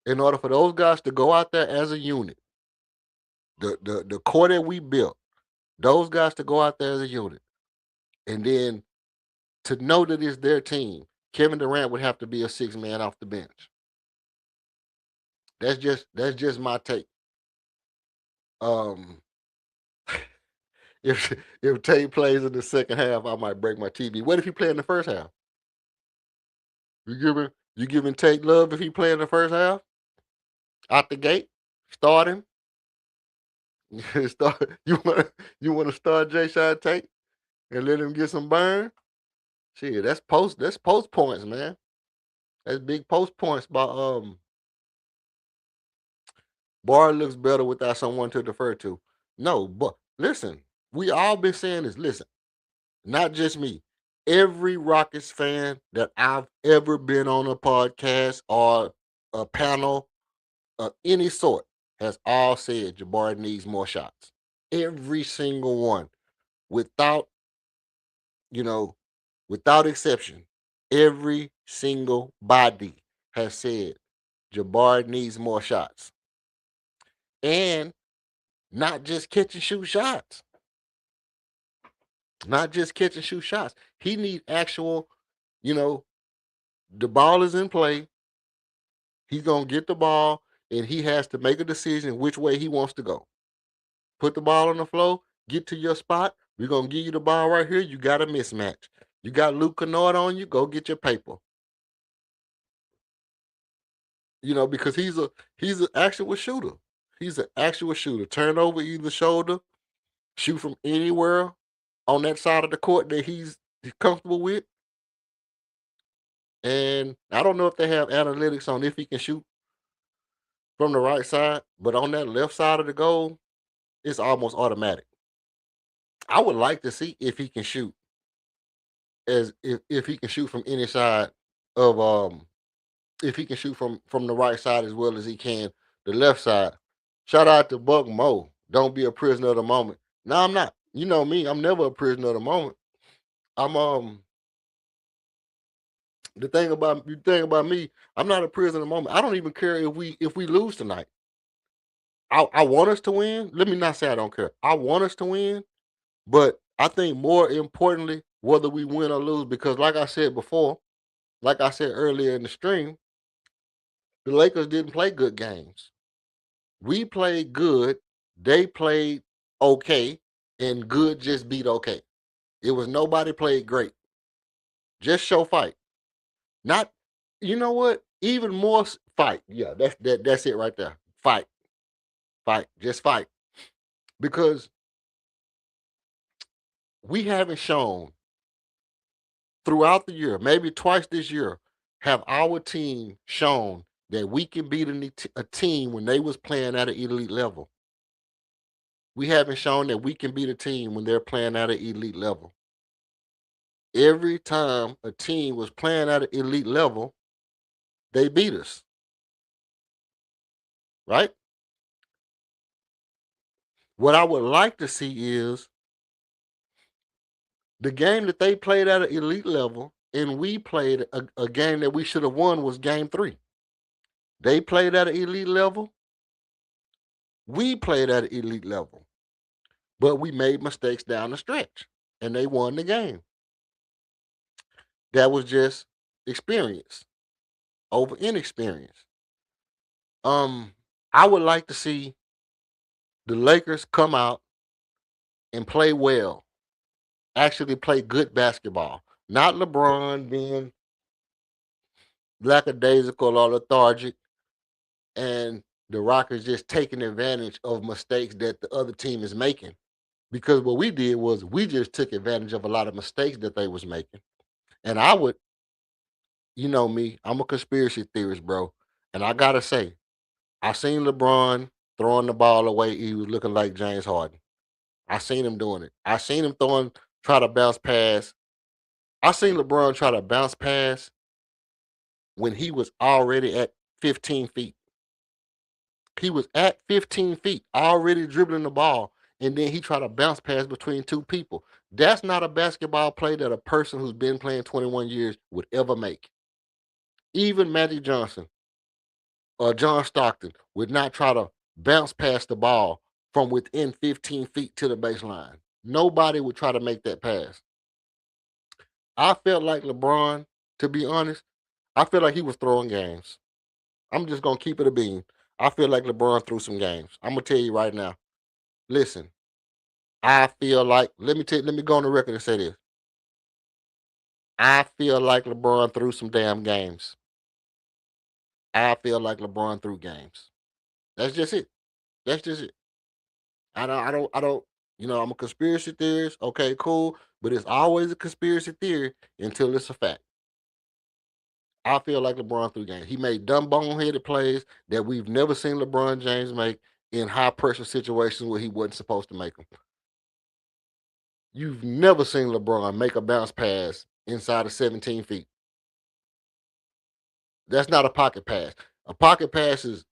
In order for those guys to go out there as a unit, the core that we built, those guys to go out there as a unit, and then to know that it's their team, Kevin Durant would have to be a six man off the bench. That's just my take. Um, if Tate plays in the second half, I might break my TV. What if he play in the first half? You giving Tate love if he play in the first half? Out the gate? Start him? start you wanna start Jay Sean Tate and let him get some burn? Shit, that's post points, man. That's big post points by Bar looks better without someone to defer to. No, but listen, we all been saying this. Listen, not just me. Every Rockets fan that I've ever been on a podcast or a panel of any sort has all said Jabari needs more shots. Every single one, without you know, without exception, every single body has said Jabari needs more shots, and not just catch and shoot shots. Not just catch and shoot shots. He need actual, you know, The ball is in play. He's gonna get the ball, and he has to make a decision which way he wants to go. Put the ball on the floor. Get to your spot. We're gonna give you the ball right here. You got a mismatch. You got Luke Kennard on you. Go get your paper. Because he's an actual shooter. He's an actual shooter. Turn over either shoulder, shoot from anywhere on that side of the court that he's comfortable with. And I don't know if they have analytics on if he can shoot from the right side, but on that left side of the goal, it's almost automatic. I would like to see if he can shoot as if he can shoot from any side of if he can shoot from the right side as well as he can the left side. Shout out to Buck Mo. Don't be a prisoner of the moment. No, I'm not. You know me. I'm never a prisoner of the moment. I'm the thing about me. I'm not a prisoner of the moment. I don't even care if we lose tonight. I want us to win. Let me not say I don't care. I want us to win, but I think more importantly, whether we win or lose, because like I said before, like I said earlier in the stream, the Lakers didn't play good games. We played good, they played okay, and good just beat okay. It was nobody played great. Just show fight. Not, you know what? Even more fight. Yeah, that's it right there. Fight, fight, just fight. Because we haven't shown throughout the year, maybe twice this year, have our team shown that we can beat a team when they was playing at an elite level. We haven't shown that we can beat a team when they're playing at an elite level. Every time a team was playing at an elite level, they beat us, right? What I would like to see is the game that they played at an elite level and we played a game that we should have won was game 3. They played at an elite level. We played at an elite level, but we made mistakes down the stretch and they won the game. That was just experience over inexperience. Um, I would like to see the Lakers come out and play well, actually play good basketball. Not LeBron being lackadaisical or lethargic and the Rockets just taking advantage of mistakes that the other team is making. Because what we did was we just took advantage of a lot of mistakes that they was making. And I would, you know me, I'm a conspiracy theorist, bro. And I gotta say, I seen LeBron throwing the ball away. He was looking like James Harden. I seen him doing it. I seen him try to bounce pass. I seen LeBron try to bounce pass when he was already at 15 feet. He was at 15 feet, already dribbling the ball, and then he tried to bounce pass between two people. That's not a basketball play that a person who's been playing 21 years would ever make. Even Magic Johnson or John Stockton would not try to bounce past the ball from within 15 feet to the baseline. Nobody would try to make that pass. I felt like LeBron, to be honest, I feel like he was throwing games. I'm just gonna keep it a bean. I feel like LeBron threw some games. I'm gonna tell you right now. Listen, I feel like let me go on the record and say this. I feel like LeBron threw some damn games. I feel like LeBron threw games. That's just it. That's just it. I don't. I'm a conspiracy theorist. Okay, cool. But it's always a conspiracy theory until it's a fact. I feel like LeBron threw games. He made dumb boneheaded plays that we've never seen LeBron James make in high pressure situations where he wasn't supposed to make them. You've never seen LeBron make a bounce pass inside of 17 feet. That's not a pocket pass. A pocket pass is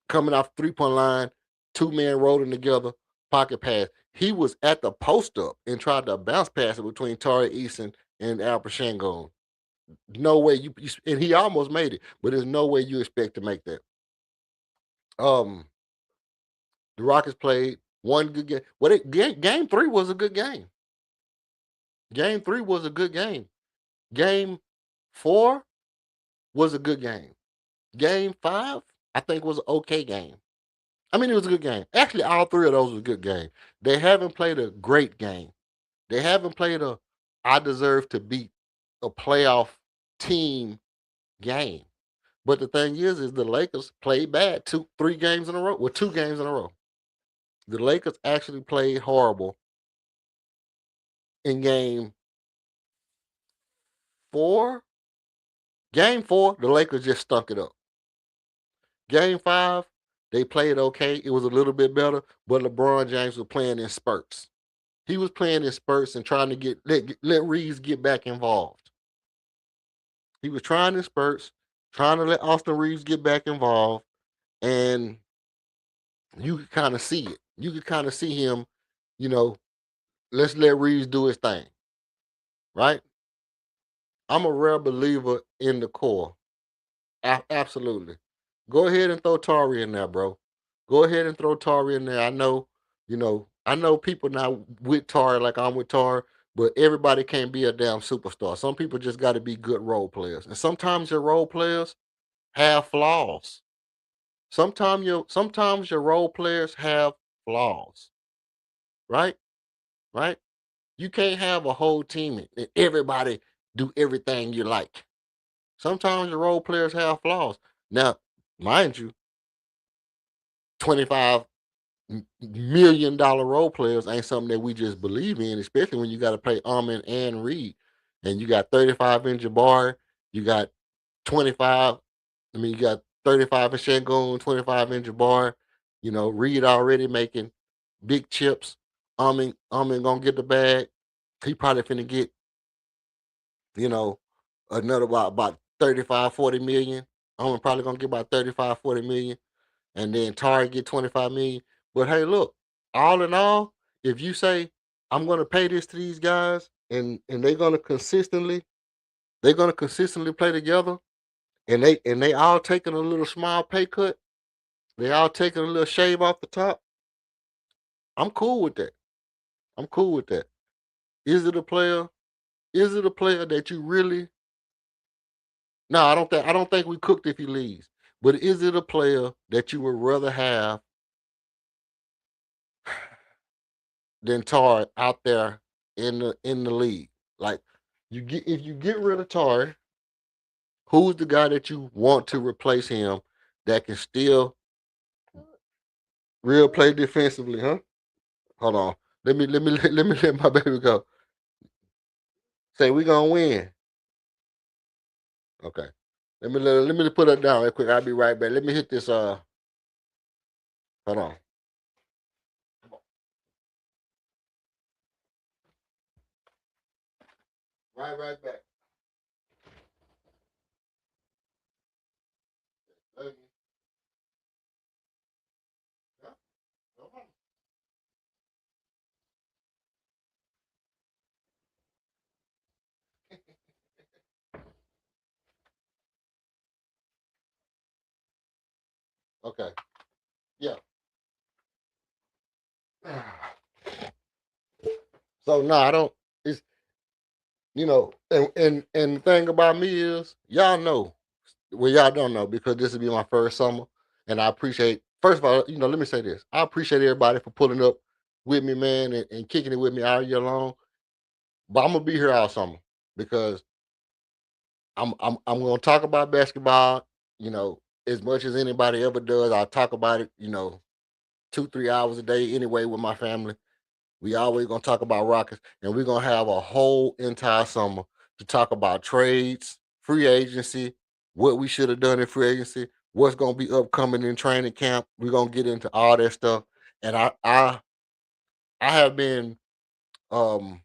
coming off 3-point line, two men rolling together, pocket pass. He was at the post up and tried to bounce pass it between Tari Eason and Alper Shangon. No way and he almost made it, but there's no way you expect to make that. Um, the Rockets played one good game. Game 3 was a good game. Game 3 was a good game. Game 4 was a good game. Game 5, I think, was an okay game. I mean, it was a good game. Actually, all three of those were good games. They haven't played a great game. They haven't played a I deserve to beat a playoff team game. But the thing is the Lakers played bad 3 games in a row. Well, 2 games in a row. The Lakers actually played horrible in game 4. Game 4, the Lakers just stunk it up. Game 5, they played okay. It was a little bit better, but LeBron James was playing in spurts. He was playing in spurts and trying to let Reeves get back involved. He was trying in spurts, trying to let Austin Reeves get back involved, and you could kind of see it. You could kind of see him, you know, let's let Reeves do his thing, right? I'm a rare believer in the core. Absolutely. Go ahead and throw Tari in there, bro. Go ahead and throw Tari in there. I know people not with Tari like I'm with Tari, but everybody can't be a damn superstar. Some people just got to be good role players. And sometimes your role players have flaws. Sometimes your role players have flaws, right? Right? You can't have a whole team and everybody do everything you like. Sometimes your role players have flaws. Now, mind you, 25 million-dollar role players ain't something that we just believe in, especially when you got to play Armin and Reed. And you got 35 in Jabari, you got 25, you got 35 in Shangoon, 25 in Jabari. Reed already making big chips. Armin gonna get the bag. He probably finna get, you know, another about 35, 40 million. I'm probably gonna get about 35, 40 million. And then Target get 25 million. But hey, look, all in all, if you say I'm gonna pay this to these guys and they're gonna consistently play together and they all taking a little small pay cut, they all taking a little shave off the top, I'm cool with that. I'm cool with that. Is it a player? Is it a player that you really No, I don't think we cooked if he leaves. But is it a player that you would rather have than Tar out there in the league? Like if you get rid of Tar, who's the guy that you want to replace him that can still real play defensively, huh? Hold on. Let me let my baby go. Say we gonna win. Okay. Let me put it down real quick. I'll be right back. Let me hit this hold on. Right back. Thank you. Yeah, no problem. Okay. Yeah. So no, I don't. It's and the thing about me is y'all know. Well, y'all don't know because this will be my first summer, and I appreciate. First of all, let me say this: I appreciate everybody for pulling up with me, man, and kicking it with me all year long. But I'm gonna be here all summer because I'm gonna talk about basketball. As much as anybody ever does, I'll talk about it. 2-3 hours a day anyway with my family. We always gonna talk about Rockets, and we're gonna have a whole entire summer to talk about trades, free agency, what we should have done in free agency, what's gonna be upcoming in training camp. We're gonna get into all that stuff. And I have been um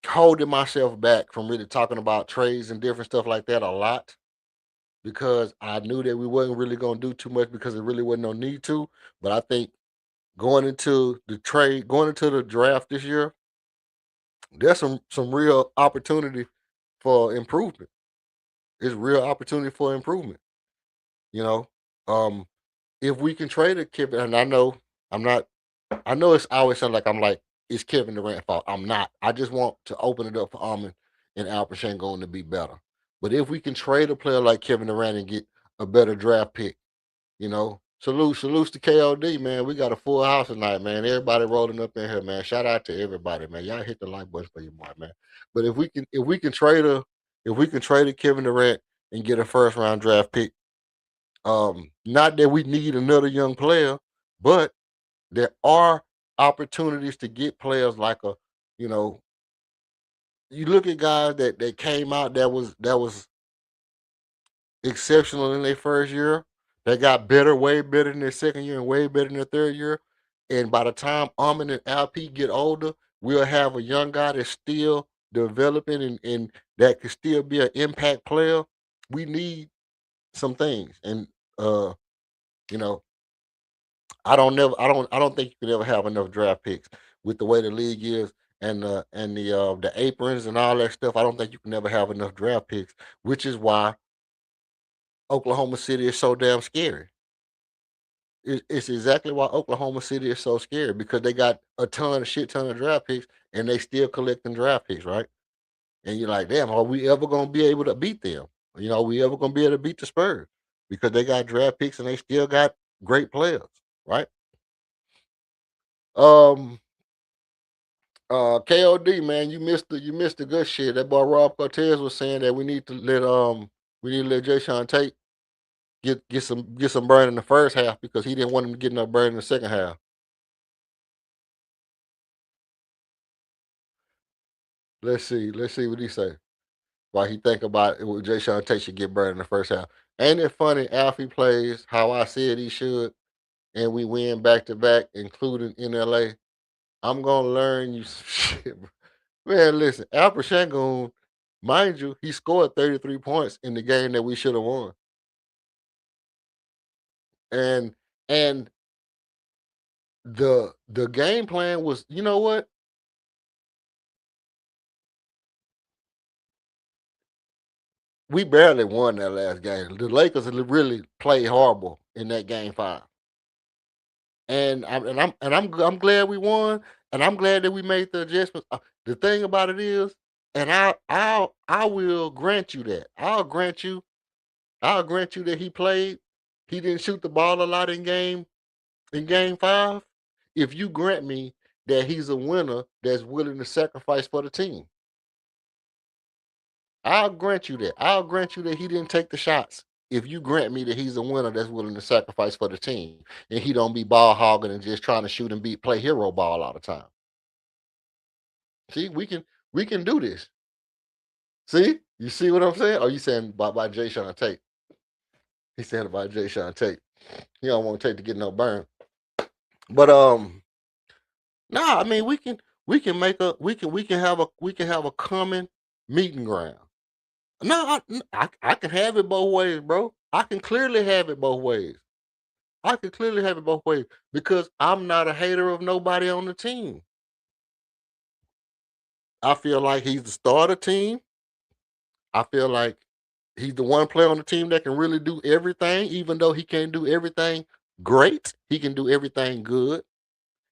holding myself back from really talking about trades and different stuff like that a lot because I knew that we wasn't really gonna do too much because there really wasn't no need to. But I think going into the draft this year, there's some real opportunity for improvement. It's real opportunity for improvement. You know, um, if we can trade a Kevin, and I know I'm not. I know it's always sound like I'm like it's Kevin Durant fault. I'm not. I just want to open it up for Armin and Alperen Sengun to be better. But if we can trade a player like Kevin Durant and get a better draft pick, salutes to KOD, man. We got a full house tonight, man. Everybody rolling up in here, man. Shout out to everybody, man. Y'all hit the like button for your boy, man. But if we can trade a Kevin Durant and get a first round draft pick, not that we need another young player, but there are opportunities to get players like you know, you look at guys that came out that was exceptional in their first year. They got better, way better in their second year, and way better in their third year. And by the time Armin and LP get older, we'll have a young guy that's still developing and that can still be an impact player. We need some things, and uh, you know, I don't think you can ever have enough draft picks with the way the league is and the aprons and all that stuff. I don't think you can ever have enough draft picks, which is why Oklahoma City is so damn scary. It's exactly why Oklahoma City is so scary because they got a shit ton of draft picks and they still collecting draft picks, right? And you're like, damn, are we ever gonna be able to beat them? Are we ever gonna be able to beat the Spurs because they got draft picks and they still got great players, right? Um, KOD, man, you missed the good shit. That boy Rob Cortez was saying that we need to let Jay Sean Tate get some burn in the first half because he didn't want him to get no burn in the second half. Let's see what he say. Why he think about it, Jay Sean Tate should get burned in the first half. Ain't it funny? Alfie plays how I said he should, and we win back to back, including in LA. I'm gonna learn you some shit, bro. Man. Listen, Alfred Shangoon, mind you, he scored 33 points in the game that we should have won, and and the game plan was, you know what? We barely won that last game. The Lakers really played horrible in that game 5. And I'm glad we won, and I'm glad that we made the adjustments. The thing about it is, and I will grant you that. I'll grant you that he played. He didn't shoot the ball a lot in game 5. If you grant me that he's a winner that's willing to sacrifice for the team, I'll grant you that. I'll grant you that he didn't take the shots. If you grant me that he's a winner that's willing to sacrifice for the team, and he don't be ball hogging and just trying to shoot and play hero ball all the time. See, we can do this. See, you see what I'm saying? Or you saying about Jay Sean Tate? He said about Jay Sean Tate. He don't want Tate to get no burn. But nah, I mean we can have a common meeting ground. No, I can have it both ways, bro. I can clearly have it both ways. I can clearly have it both ways because I'm not a hater of nobody on the team. I feel like he's the star of the team. I feel like he's the one player on the team that can really do everything, even though he can't do everything great. He can do everything good.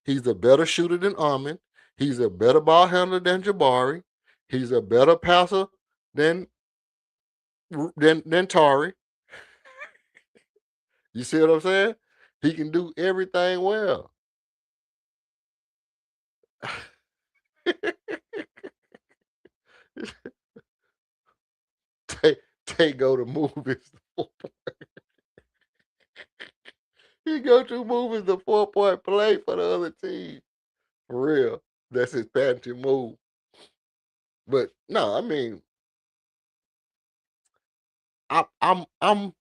He's a better shooter than Armin. He's a better ball handler than Jabari. He's a better passer than than Tari. You see what I'm saying? He can do everything well. Tay, Tay go to movies. He go to movies the 4-point play for the other team. For real. That's his patented move. But no, I mean, I'm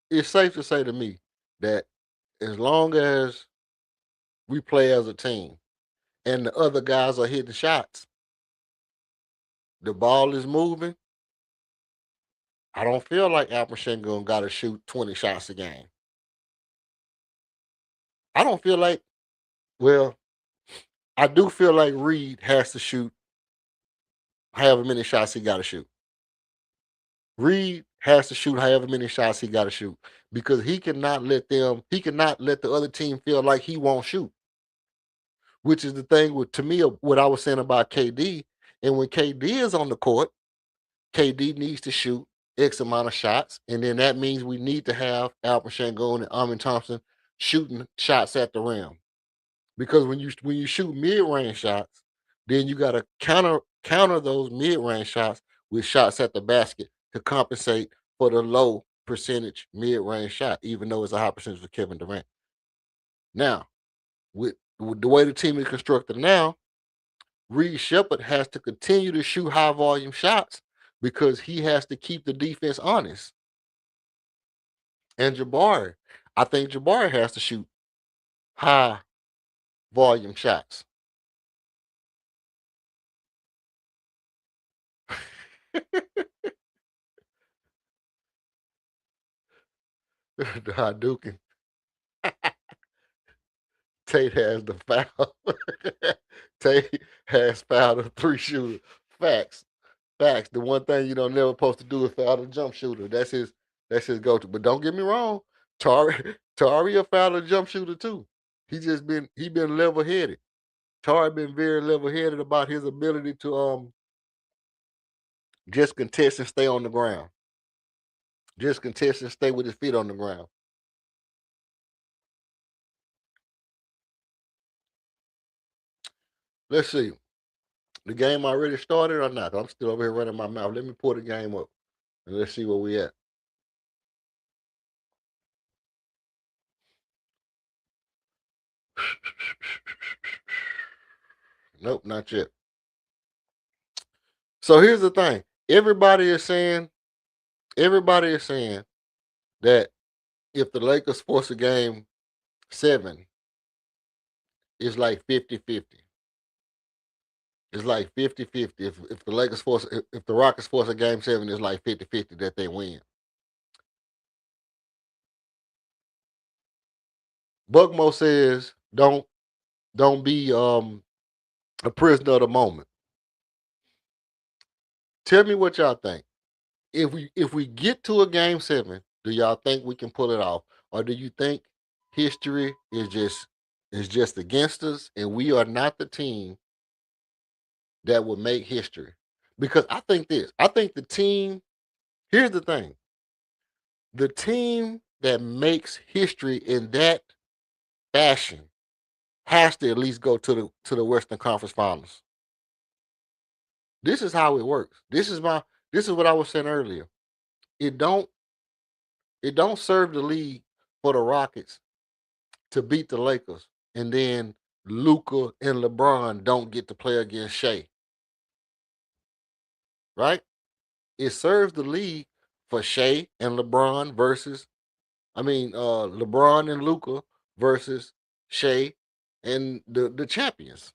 it's safe to say to me that as long as we play as a team and the other guys are hitting shots, the ball is moving. I don't feel like Alperen Sengun got to shoot 20 shots a game. I don't feel like, well, I do feel like Reed has to shoot however many shots he got to shoot. Reed has to shoot however many shots he got to shoot because he cannot let the other team feel like he won't shoot, which is the thing with to me of what I was saying about KD. And when KD is on the court, KD needs to shoot X amount of shots, and then that means we need to have Alperen Sengun and Amin Thompson shooting shots at the rim. Because when you shoot mid-range shots, then you gotta counter those mid-range shots with shots at the basket to compensate for the low percentage mid-range shot, even though it's a high percentage for Kevin Durant. Now, with the way the team is constructed now, Reed Shepard has to continue to shoot high volume shots because he has to keep the defense honest. And Jabari, I think Jabari has to shoot high volume shots. The Hadouken. Tate has the foul. Tate has fouled a three shooter. Facts. Facts. The one thing you don't never supposed to do is foul a jump shooter. That's his go-to. But don't get me wrong, Tari a foul a jump shooter too. He been level headed. Tari been very level headed about his ability to just contest and stay on the ground. Just contest and stay with his feet on the ground. Let's see. The game already started or not? I'm still over here running my mouth. Let me pull the game up and let's see where we at. Nope, not yet. So here's the thing. Everybody is saying that if the Lakers force a game 7, it's like 50-50. It's like 50-50. If the Lakers force if the Rockets force a game 7, it's like 50-50 that they win. Buckmo says don't be a prisoner of the moment. Tell me what y'all think. If we get to a game 7, do y'all think we can pull it off, or do you think history is just against us, and we are not the team that will make history? Because I think this. I think the team. Here's the thing. The team that makes history in that fashion has to at least go to the Western Conference Finals. This is how it works. This is what I was saying earlier. It don't it don't serve the league for the Rockets to beat the Lakers, and then Luca and LeBron don't get to play against Shea, right? It serves the league for Shea and LeBron versus, LeBron and Luca versus Shea and the champions.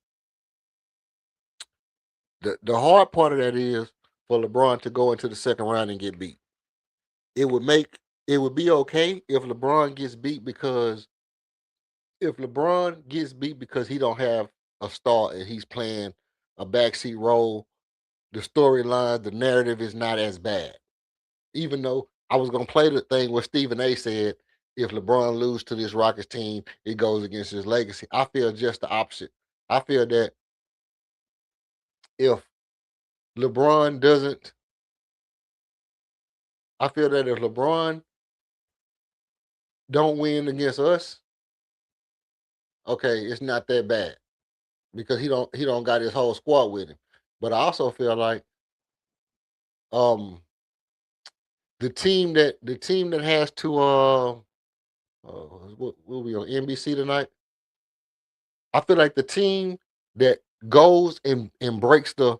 The hard part of that is for LeBron to go into the second round and get beat. It would make it would be okay if LeBron gets beat because if LeBron gets beat because he don't have a star and he's playing a backseat role, the storyline, the narrative is not as bad. Even though I was gonna play the thing where Stephen A said if LeBron loses to this Rockets team, it goes against his legacy. I feel just the opposite. I feel that if LeBron doesn't, I feel that if LeBron don't win against us, okay, it's not that bad because he don't got his whole squad with him. But I also feel like um the team that has to what will be on NBC tonight. I feel like the team that goes and breaks the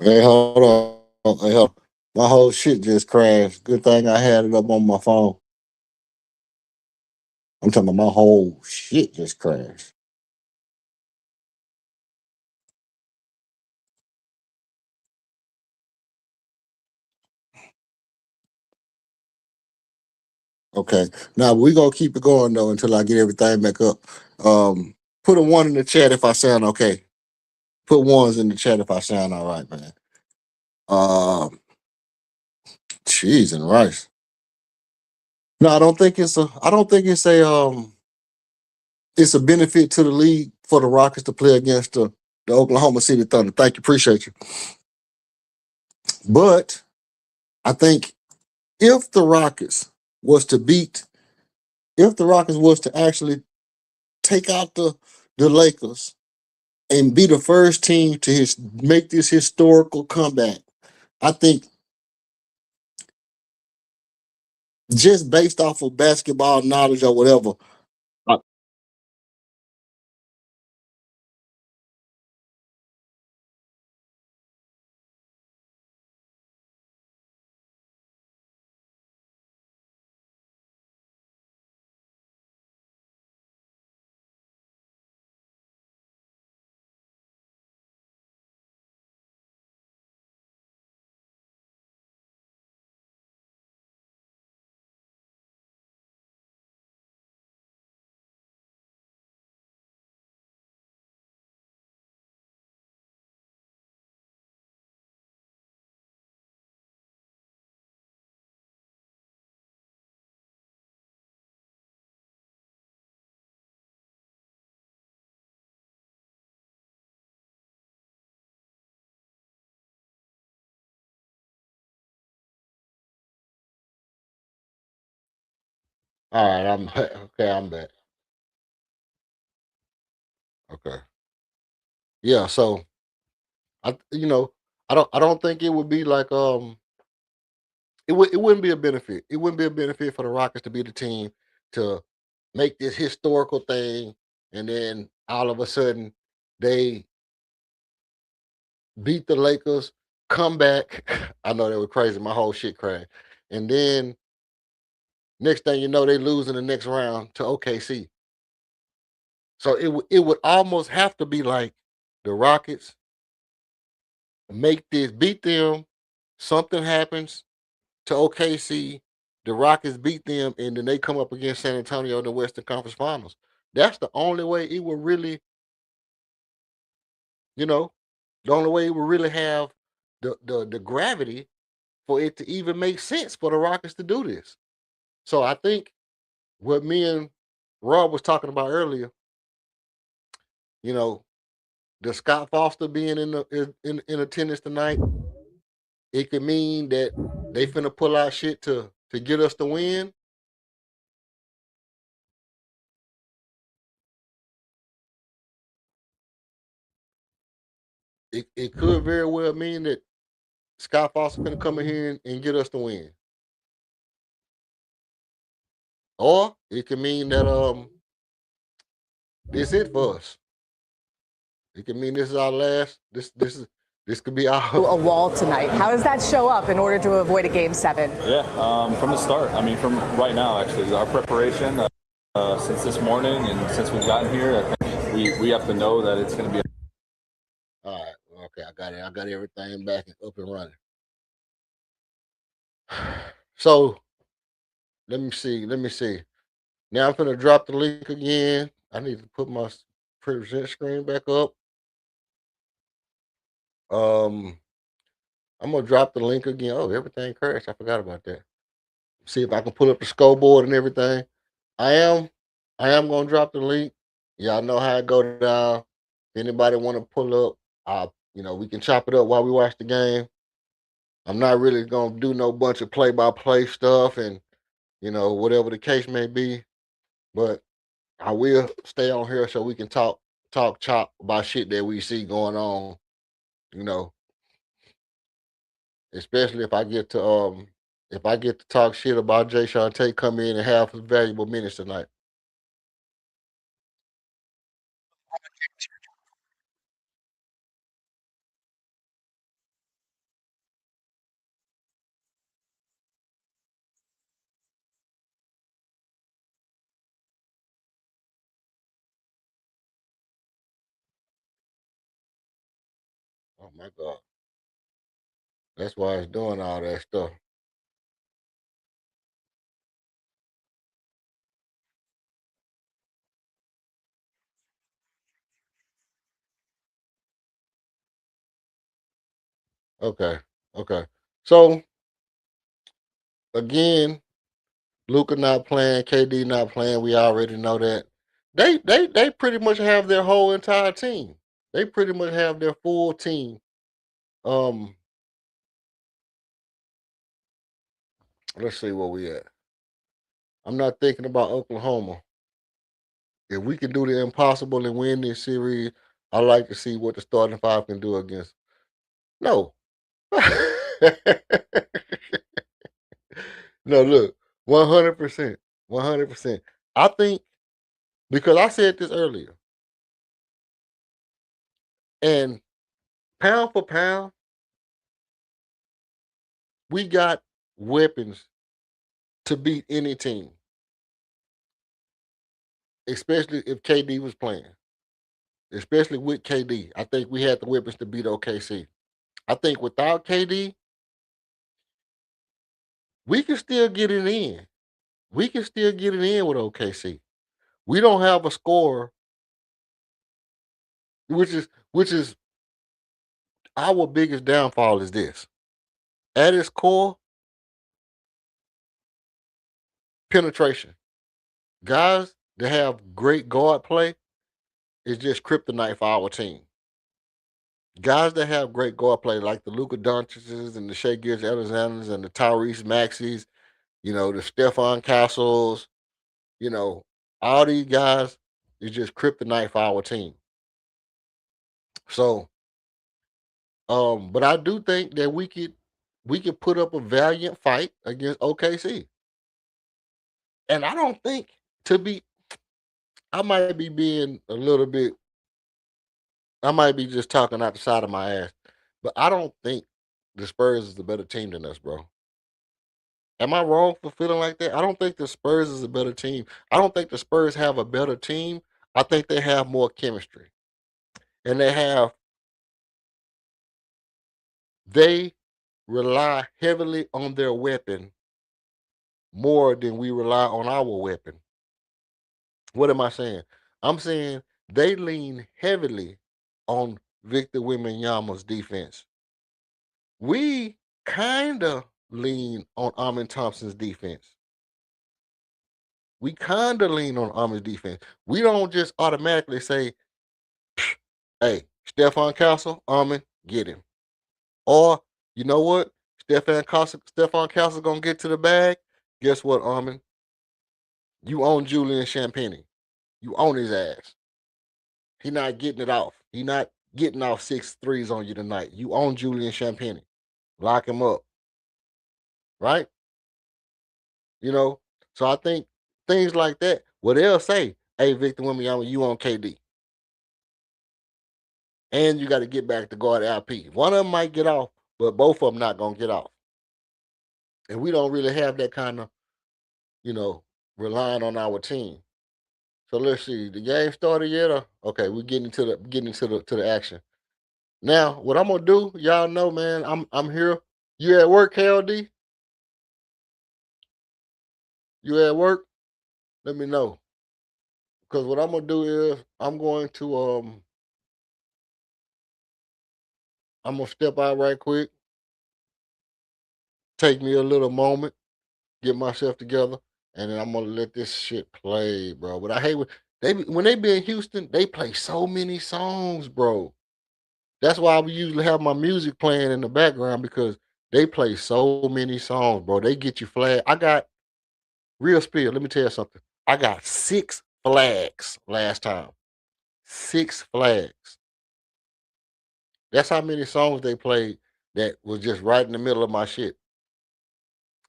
Hey, hold on. Hey, hold on. My whole shit just crashed. Good thing I had it up on my phone. I'm talking about my whole shit just crashed. Okay. Now we're gonna keep it going though until I get everything back up. Put a one in the chat if I sound okay. Put ones in the chat if I sound all right, man. Um, cheese and rice. No, I don't think it's a. I don't think it's a. It's a benefit to the league for the Rockets to play against the Oklahoma City Thunder. Thank you, appreciate you. But I think if the Rockets was to beat, if the Rockets was to actually take out the Lakers and be the first team to make this historical comeback, I think just based off of basketball knowledge or whatever. uh, all right, I'm okay. I'm back. Okay. Yeah. So I don't think it would be like it wouldn't be a benefit. It wouldn't be a benefit for the Rockets to be the team to make this historical thing, and then all of a sudden they beat the Lakers, come back. I know they were crazy. My whole shit crashed, and then next thing you know, they lose in the next round to OKC. So it would almost have to be like the Rockets beat them, something happens to OKC, the Rockets beat them, and then they come up against San Antonio in the Western Conference Finals. That's the only way it would really, you know, the only way it would really have the gravity for it to even make sense for the Rockets to do this. So I think what me and Rob was talking about earlier, you know, the Scott Foster being in attendance tonight, it could mean that they finna pull out shit to get us to win. It could very well mean that Scott Foster finna come in here and get us to win. Or it could mean that this it for us. It could mean this is our last. This could be our A wall tonight. How does that show up in order to avoid a game 7? Yeah, from the start. I mean, from right now, actually, our preparation since this morning and since we've gotten here, I think we have to know that it's going to be. All right. Okay, I got it. I got everything back and up and running. So let me see. Let me see. Now I'm gonna drop the link again. I need to put my present screen back up. Um, I'm gonna drop the link again. Oh, everything crashed. I forgot about that. See if I can pull up the scoreboard and everything. I am, I am gonna drop the link. Y'all know how it go down. If anybody want to pull up, we can chop it up while we watch the game. I'm not really gonna do no bunch of play-by-play stuff and whatever the case may be, but I will stay on here so we can talk chop about shit that we see going on. You know, especially if I get to talk shit about Jay Sean Tate come in and have some valuable minutes tonight. Oh my God. That's why it's doing all that stuff. Okay. Okay. So again, Luca not playing, KD not playing. We already know that. They pretty much have their whole entire team. They pretty much have their full team. Um, let's see where we at. I'm not thinking about Oklahoma. If we can do the impossible and win this series, I like to see what the starting five can do against. No. No, look, 100%. 100%. I think because I said this earlier, and pound for pound, we got weapons to beat any team, especially if KD was playing. Especially with KD, I think we had the weapons to beat OKC. I think without KD, we can still get it in. We can still get it in with OKC. We don't have a scorer, which is our biggest downfall is this. At its core, penetration. Guys that have great guard play is just kryptonite for our team. Guys that have great guard play, like the Luka Doncic's and the Shea Gilgeous Alexanders and the Tyrese Maxey's, the Stephon Castles, you know, all these guys is just kryptonite for our team. So, but I do think that we could put up a valiant fight against OKC. And I don't think to be I might be being a little bit I might be just talking out the side of my ass, but I don't think the Spurs is a better team than us, bro. Am I wrong for feeling like that? I don't think the Spurs is a better team. I don't think the Spurs have a better team. I think they have more chemistry. And they rely heavily on their weapon more than we rely on our weapon. What am I saying? I'm saying they lean heavily on Victor Wembanyama's defense. We kind of lean on Amin Thompson's defense. We kind of lean on Amin's defense. We don't just automatically say, hey, Stephon Castle, Amin, get him. Or, you know what? Stephon Castle going to get to the bag. Guess what, Amin? You own Julian Champagny. You own his ass. He not getting it off. He not getting off 6 threes on you tonight. You own Julian Champagny. Lock him up. Right? So I think things like that, well, they'll say, hey, Victor Wembanyama, you on KD. And you got to get back to guard LP. One of them might get off, but both of them not going to get off. And we don't really have that kind of, relying on our team. So let's see. The game started yet? Okay, we're getting to the action. Now, what I'm gonna do, y'all know, man, I'm here. You at work, KLD? You at work? Let me know. Because what I'm gonna do is I'm gonna step out right quick, take me a little moment, get myself together, and then I'm gonna let this shit play, bro. But I hate when they be in Houston, they play so many songs, bro. That's why we usually have my music playing in the background because they play so many songs, bro. They get you flagged. I got real spill. Let me tell you something. I got 6 flags last time. 6 flags. That's how many songs they played that was just right in the middle of my shit.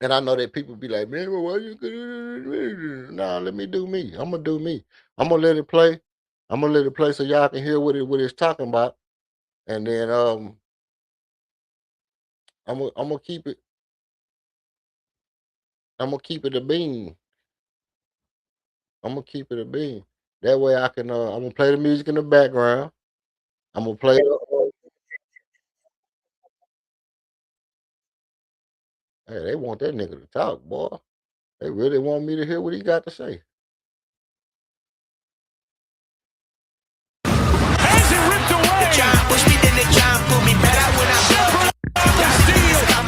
And I know that people be like, man, well, why you? Nah, let me do me. I'm gonna do me. I'm gonna let it play. I'm gonna let it play so y'all can hear what it's talking about. And then I'm gonna keep it. I'm gonna keep it a bean. I'm gonna keep it a bean. That way I can. I'm gonna play the music in the background. I'm gonna play. Hey, they want that nigga to talk, boy. They really want me to hear what he got to say. Has it ripped away?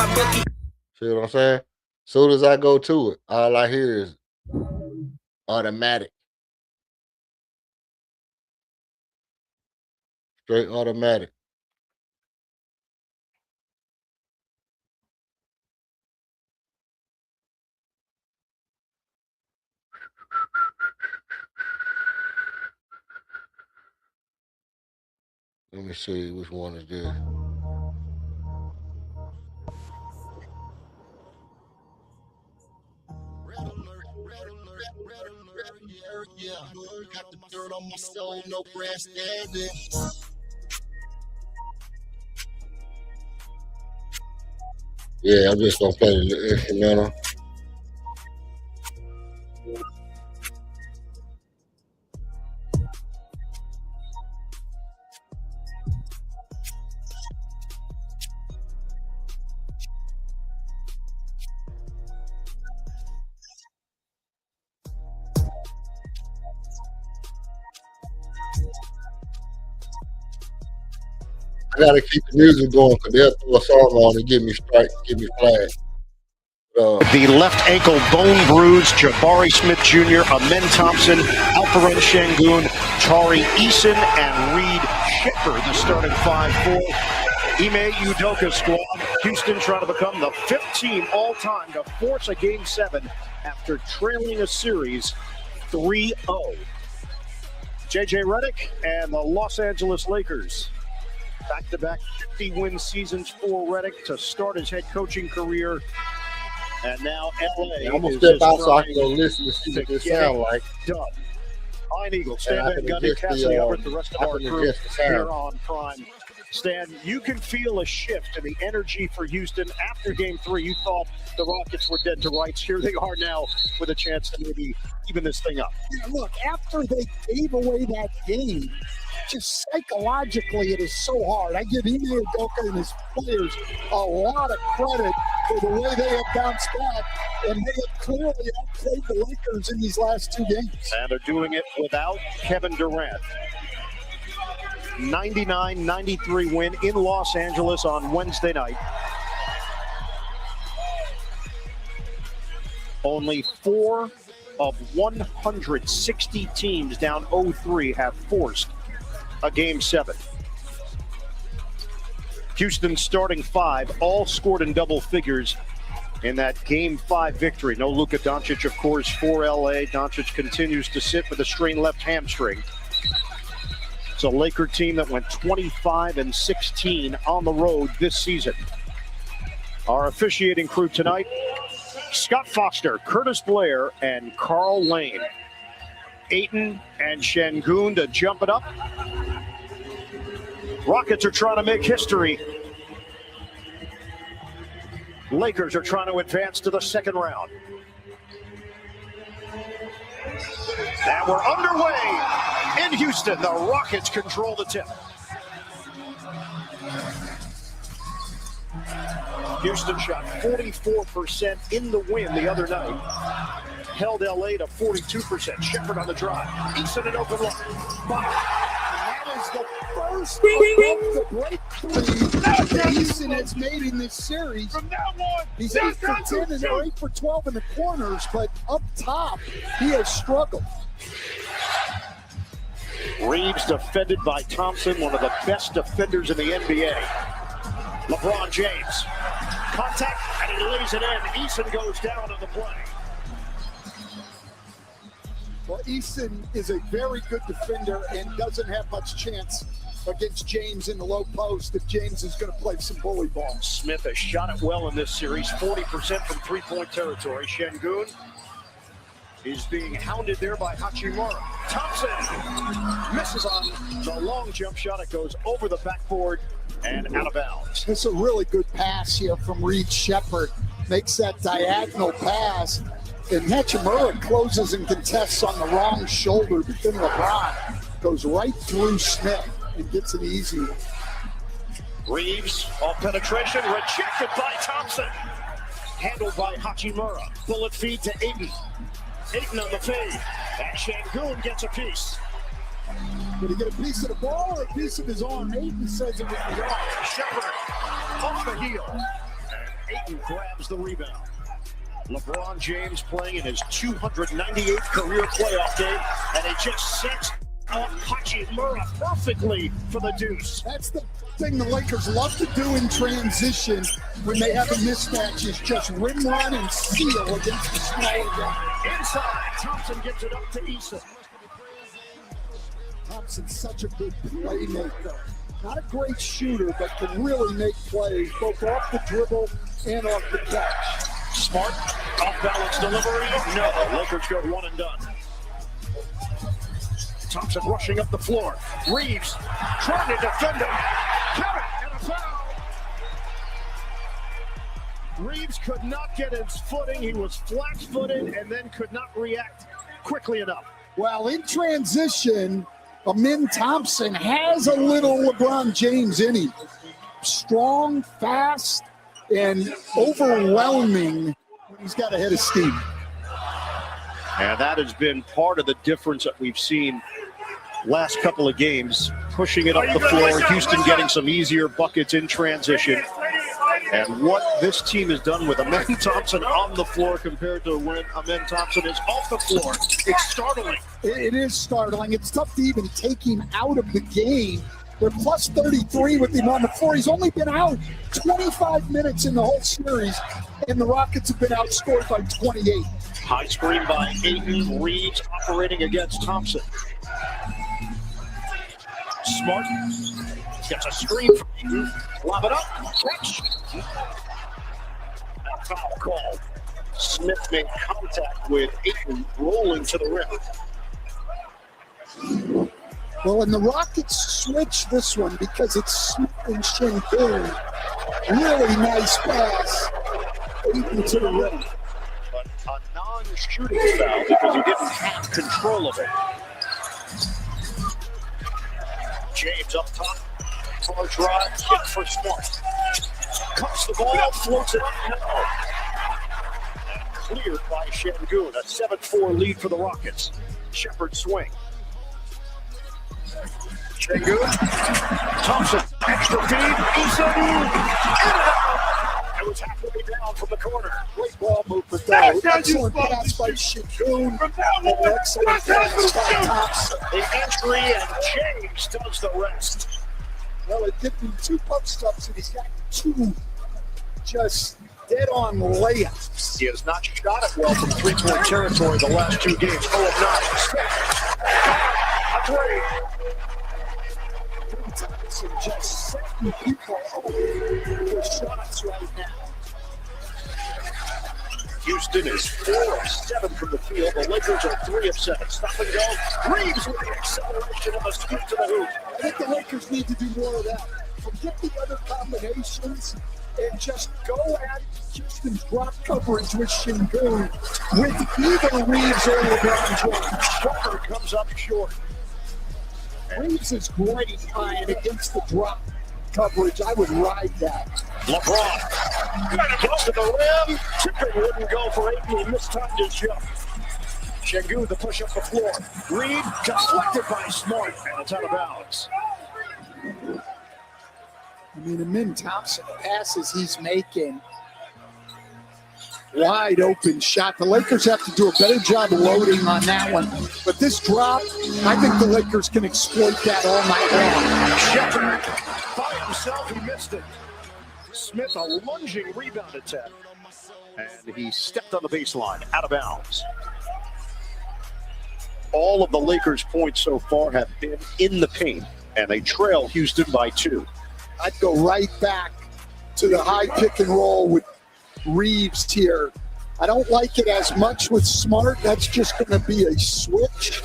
See what I'm saying? Soon as I go to it, all I hear is automatic. Straight automatic. Let me see which one is this. Yeah, got the dirt on my soul, no grandstanding. Yeah, I'm just gonna play the instrumental. I gotta keep the music going because they'll throw a song on and give me strike, give me flag. The left ankle bone bruise, Jabari Smith Jr., Amen Thompson, Alperen Şengün, Tari Eason, and Reed Shipper, the starting 5-4. Ime Udoka squad. Houston trying to become the 5th team all-time to force a Game 7 after trailing a series 3-0. J.J. Redick and the Los Angeles Lakers. Back-to-back 50-win seasons for Redick to start his head coaching career. And now LA I'm going to step out so I can go listen to see what this sound like. Done. Iron Eagle, Stan Van Gundy, Cassidy Albert, the rest of our crew here on Prime. Stan, you can feel a shift in the energy for Houston. After Game 3, you thought the Rockets were dead to rights. Here they are now with a chance to maybe even this thing up. Yeah, look, after they gave away that game, just psychologically, it is so hard. I give Ime Udoka and his players a lot of credit for the way they have bounced back, and they have clearly outplayed the Lakers in these last 2 games. And they're doing it without Kevin Durant. 99-93 win in Los Angeles on Wednesday night. Only 4 of 160 teams down 0-3 have forced a Game 7. Houston's starting 5 all scored in double figures in that Game 5 victory. No Luka Doncic, of course, for LA. Doncic continues to sit with a strained left hamstring. It's a Laker team that went 25-16 on the road this season. Our officiating crew tonight, Scott Foster, Curtis Blair, and Carl Lane. Ayton and Şengün to jump it up. Rockets are trying to make history. Lakers are trying to advance to the second round. And we're underway in Houston. The Rockets control the tip. Houston shot 44% in the win the other night. Held LA to 42%. Shepard on the drive. Eason an open look. That is the first of the breakthrough that Eason has made in this series. From now on, he's 8 for 10 and 8 for 12 in the corners, but up top, he has struggled. Reeves defended by Thompson, one of the best defenders in the NBA. LeBron James. Contact, and he lays it in. Eason goes down on the play. Well, Eason is a very good defender and doesn't have much chance against James in the low post if James is going to play some bully ball. Smith has shot it well in this series, 40% from three-point territory. Şengün is being hounded there by Hachimura. Thompson misses on the long jump shot. It goes over the backboard and out of bounds. It's a really good pass here from Reed Shepard. Makes that diagonal pass. And Hachimura closes and contests on the wrong shoulder, but then LeBron goes right through Smith and gets an easy one. Reeves, off penetration, rejected by Thompson. Handled by Hachimura. Bullet feed to Ayton. Ayton on the fade. And Şengün gets a piece. Did he get a piece of the ball or a piece of his arm? Ayton says it was the arm. Shepard off the heel. Ayton grabs the rebound. LeBron James playing in his 298th career playoff game, and he just sets up Hachimura perfectly for the deuce. That's the thing the Lakers love to do in transition when they have a mismatch, is just rim run and seal against the smaller guy. Inside, Thompson gives it up to Issa. Thompson's such a good playmaker. Not a great shooter, but can really make plays, both off the dribble and off the catch. Smart, off-balance delivery. No, Lakers go one and done. Thompson rushing up the floor. Reeves trying to defend him. Count it, and a foul. Reeves could not get his footing. He was flat-footed and then could not react quickly enough. Well, in transition, Amin Thompson has a little LeBron James in him. Strong, fast, and overwhelming when he's got a head of steam. And that has been part of the difference that we've seen last couple of games, pushing it up the floor. Houston getting some easier buckets in transition. And what this team has done with Amin Thompson on the floor compared to when Amin Thompson is off the floor, it's startling. It is startling. It's tough to even take him out of the game. They're plus 33 with him on the floor. He's only been out 25 minutes in the whole series, and the Rockets have been outscored by 28. High screen by Ayton. Reeves operating against Thompson. Smart gets a screen from Ayton. Lob it up. Catch. A foul call. Smith made contact with Ayton, rolling to the rim. Well, and the Rockets switch this one because it's Smith and Şengün. Really nice pass. Ayton to the rim. But a non-shooting foul because he didn't have control of it. James up top. Far drive, kick for Smart. Cuts the ball, floats it up. No. And cleared by Şengün. A 7-4 lead for the Rockets. Shepard swing. Şengün. Thompson. Extra feed. Issa. It was halfway down from the corner. Great ball movement, though. Excellent pass by Şengün. Excellent pass by Thompson. The entry, and James does the rest. Well, it did him two post-ups, and he's got two just dead-on layups. He has not shot it well from three-point territory the last two games. 0 of 9. A three. Thompson just setting people up for shots right now. Houston is 4 of 7 from the field. The Lakers are 3 of 7. Stop and go. Reeves with the acceleration of a scoop to the hoop. I think the Lakers need to do more of that. Forget the other combinations and just go at Houston's drop coverage with Şengün, with either Reeves or LeBron James. Shepard comes up short. Reeves is great flying against the drop coverage. I would ride that. LeBron gets to the rim. Tipping wouldn't go for Ayton. He mistimed his jump. Şengün the push up the floor. Reed deflected by Smart, and it's out of bounds. I mean, Amin Thompson, the passes he's making, wide open shot. The Lakers have to do a better job loading on that one. But this drop, I think the Lakers can exploit that all night long. Shepard by himself, he missed it. Smith, a lunging rebound attempt. And he stepped on the baseline, out of bounds. All of the Lakers' points so far have been in the paint, and they trail Houston by 2. I'd go right back to the high pick and roll with Reeves here. I don't like it as much with Smart. That's just going to be a switch.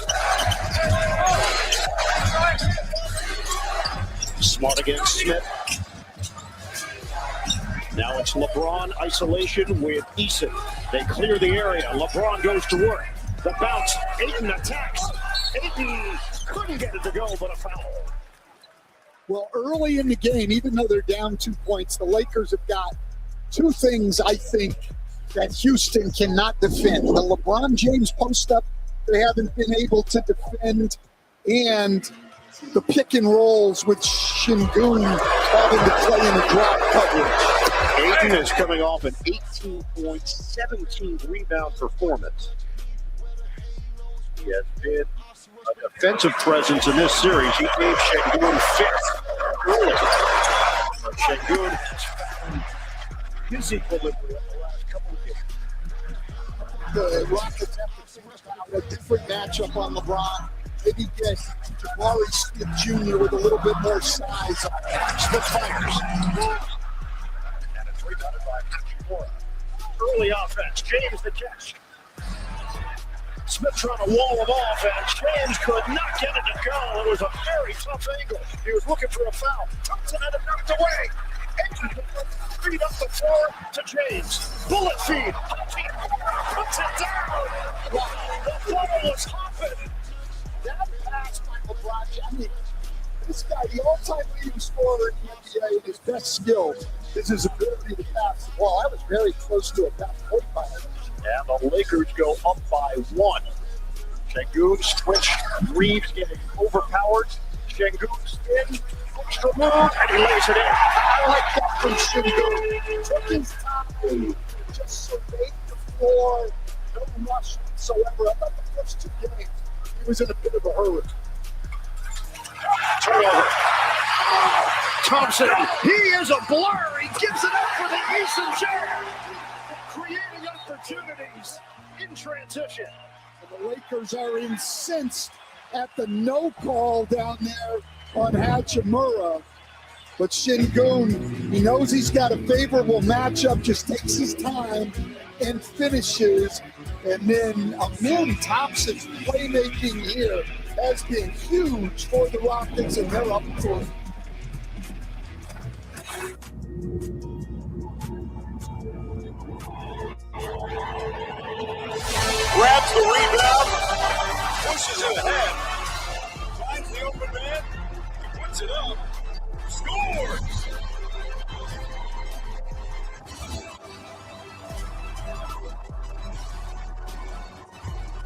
Smart against Smith. Now it's LeBron isolation with Issa. They clear the area. LeBron goes to work. The bounce. Ayton attacks. Ayton couldn't get it to go, but a foul. Well, early in the game, even though they're down 2 points, the Lakers have got two things, I think, that Houston cannot defend. The LeBron James post-up they haven't been able to defend, and the pick and rolls with Şengün having to play in the drop coverage. Ayton is coming off an 18-point, 17-rebound performance. He has been a defensive presence in this series. He gave Şengün fifth early. Şengün his equilibrium the last couple of games. The Rockets have to figure out a different matchup on LeBron. Maybe get Jabari Smith Jr. with a little bit more size. The Fighters. And it's rebounded by Hachimura. Early offense. James the catch. Smith trying to wall him off, and James could not get it to go. It was a very tough angle. He was looking for a foul. Thompson had it knocked away. Ayton feed up the floor to James. Bullet feed. Puts it down. The ball was hopping. That pass by LeBron, I mean, this guy, the all-time leading scorer in the NBA, and his best skill is his ability to pass the ball. I was very close to it, about 45 minutes. And the Lakers go up by 1. Şengün switch. Reeves getting overpowered. Şengün spin. Push the move, and he lays it in. I like that from Şengün. Took his time, just surveyed the floor, no rush whatsoever. I thought the first 2 games, he was in a bit of a hurry. Turnover. Thompson, he is a blur. He gives it up for the Eastern Jam. Creating opportunities in transition. And the Lakers are incensed at the no call down there on Hachimura. But Şengün, he knows he's got a favorable matchup, just takes his time and finishes. And then Amin Thompson's playmaking here has been huge for the Rockets, and they're up for it. Grabs the rebound, pushes it ahead, finds the open man, puts it up, scores!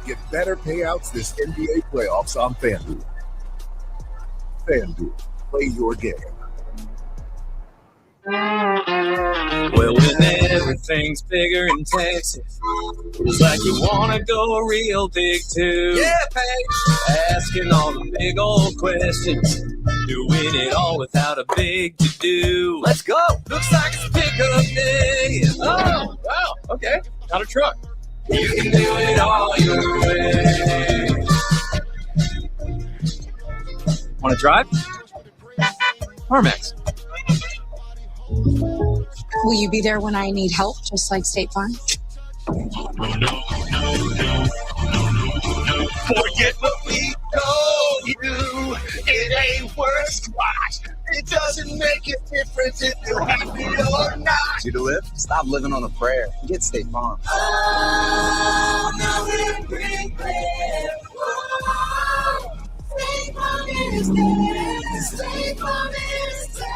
Get better payouts this NBA playoffs on FanDuel. FanDuel, play your game. Well, when everything's bigger in Texas, it's like you want to go real big too. Yeah, babe. Asking all the big old questions, doing it all without a big to-do. Let's go. Looks like it's pickup day. Oh, wow. Okay. Got a truck. You can do it all your way. Want to drive? CarMax. Will you be there when I need help, just like State Farm? Forget what we told you, it ain't worth squash. It doesn't make a difference if you're happy or not. Need to live? Stop living on a prayer. Get State Farm. Oh, now we're pretty clear. Whoa, State Farm is there. State Farm is there.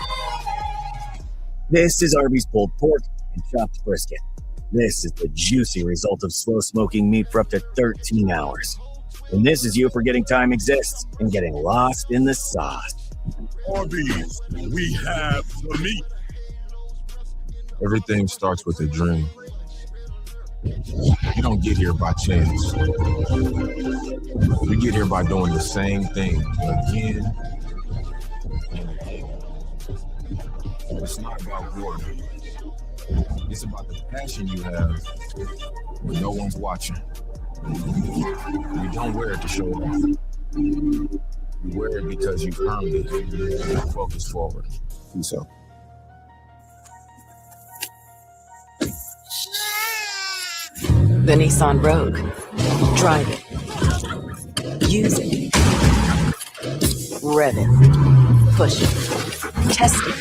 This is Arby's pulled pork and chopped brisket. This is the juicy result of slow smoking meat for up to 13 hours. And this is you forgetting time exists and getting lost in the sauce. Arby's, we have the meat. Everything starts with a dream. You don't get here by chance. You get here by doing the same thing again and again. It's not about glory. It's about the passion you have when no one's watching. You don't wear it to show off. You wear it because you've earned it. You focus forward. Peace out. The Nissan Rogue. Drive it. Use it. Rev it. Push it. Test it.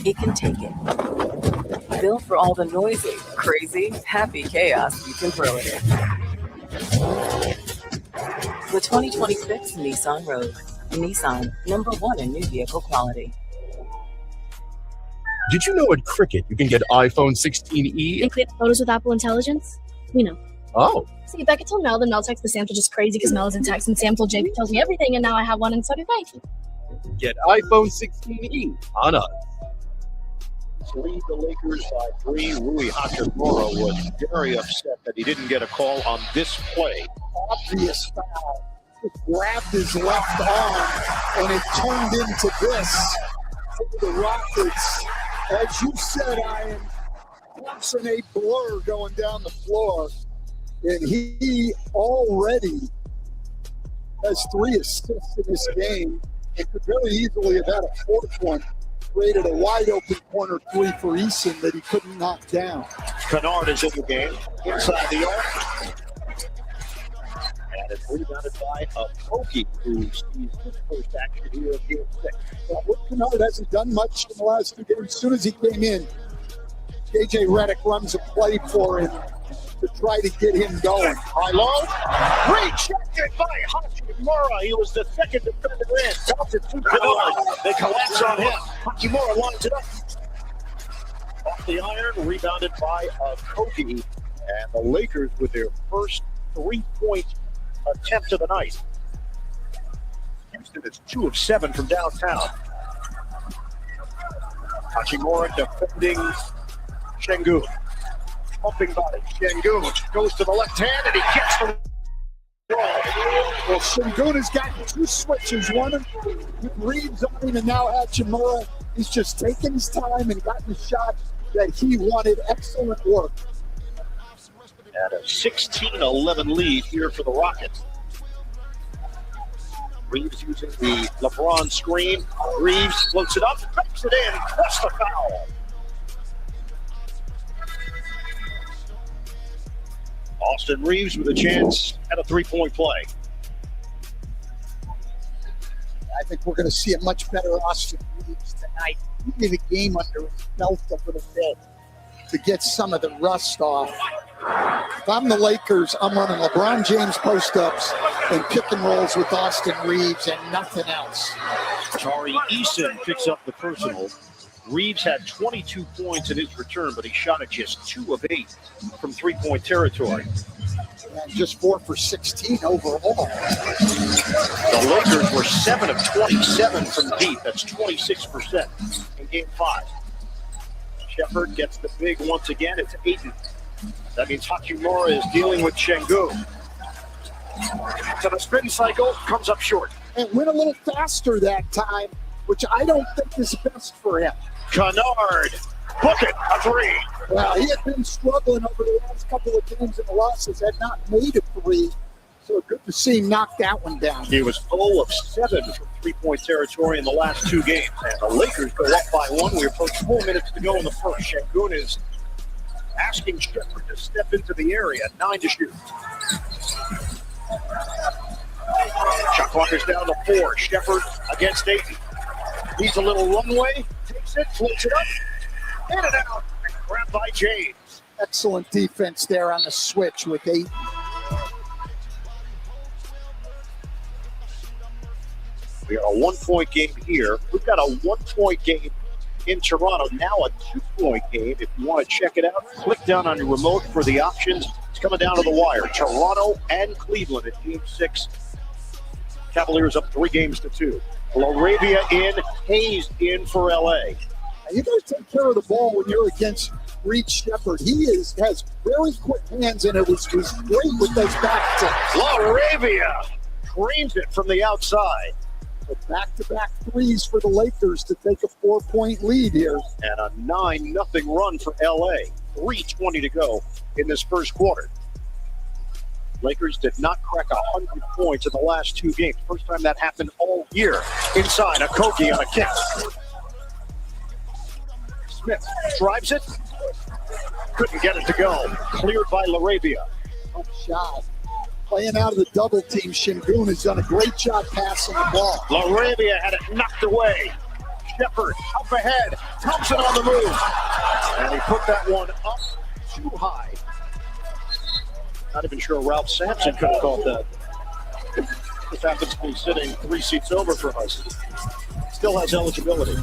It can take it. Built for all the noisy, crazy, happy chaos you can throw it in. The 2026 Nissan Rogue. Nissan, #1 in new vehicle quality. Did you know at Cricket you can get iPhone 16e? And clip photos with Apple Intelligence? We know. Oh. See, Becca told Mel, then Mel texted the Sam, just crazy because Mel is in text, and Sam told Jake, tells me everything, and now I have one, and so did Nike. Get iPhone 16e on us. Rockets lead the Lakers by 3. Rui Hachimura was very upset that he didn't get a call on this play. Obvious foul. Just grabbed his left arm, and it turned into this for the Rockets. As you said, Ian, Thompson a blur going down the floor, and he already has 3 assists in this game and could very easily have had a 4th one. Created a wide-open corner 3 for Eason that he couldn't knock down. Kennard is in the game, inside the arc. And it's rebounded by Akoki, who sees his first action here in Game 6. Well, Kennard hasn't done much in the last 2 games. As soon as he came in, J.J. Redick runs a play for him to try to get him going. High low, rejected by Hachimura. He was the second defender in. Bounce it to Kennard. They collapse on him. Hachimura lines it up. Off the iron, rebounded by Akoki. And the Lakers with their first 3-point attempt of the night. Houston is 2 of 7 from downtown. Hachimura defending Şengün. Pumping body. Şengün goes to the left hand and he gets the ball. Well, Şengün has gotten 2 switches. One with Reeves on him, and now Hachimura. He's just taken his time and gotten the shot that he wanted. Excellent work. At a 16-11 lead here for the Rockets. Reeves using the LeBron screen. Reeves floats it up, puts it in. What's the foul? Austin Reeves with a chance at a 3-point play. I think we're going to see a much better Austin Reeves tonight. Maybe the game under his belt a little bit to get some of the rust off. If I'm the Lakers, I'm running LeBron James post-ups and pick and rolls with Austin Reeves and nothing else. Tari Eason picks up the personal. Reeves had 22 points in his return, but he shot at just 2 of 8 from 3-point territory. And just 4 for 16 overall. The Lakers were 7 of 27 from deep. That's 26% in Game 5. Shepherd gets the big once again. It's Ayton. That means Hachimura is dealing with Şengün. To the spin cycle, comes up short. And went a little faster that time, which I don't think is best for him. Kennard, book it, a 3. Well, he had been struggling over the last couple of games, and the losses had not made a 3. So good to see him knock that one down. He was 0 of 7 from 3-point territory in the last 2 games. And the Lakers go up by 1. We approach 4 minutes to go in the first. Şengün is asking Shepherd to step into the area. 9 to shoot. Shot clock is down to 4. Shepherd against Ayton. Needs a little runway. Takes it, floats it up. In and out. Grabbed by James. Excellent defense there on the switch with Ayton. We got a 1-point game here. We've got a 1-point game in Toronto. Now a 2-point game. If you want to check it out, click down on your remote for the options. It's coming down to the wire. Toronto and Cleveland at Game 6. Cavaliers up 3 games to 2. LaRavia in, Hayes in for LA. You guys take care of the ball when you're against Reed Shepherd. He has very quick hands, and it was great with those back tips. LaRavia drains it from the outside. But back-to-back 3s for the Lakers to take a 4-point lead here. And a 9-0 run for LA. 3:20 to go in this first quarter. Lakers did not crack 100 points in the last 2 games. First time that happened all year. Inside, Akoki on a kick. Smith drives it. Couldn't get it to go. Cleared by LaRavia. Good shot. Playing out of the double team, Şengün has done a great job passing the ball. LaRavia had it knocked away. Shepherd up ahead. Thompson on the move. And he put that one up too high. Not even sure Ralph Sampson could have caught that. This happens to be sitting 3 seats over from us. Still has eligibility.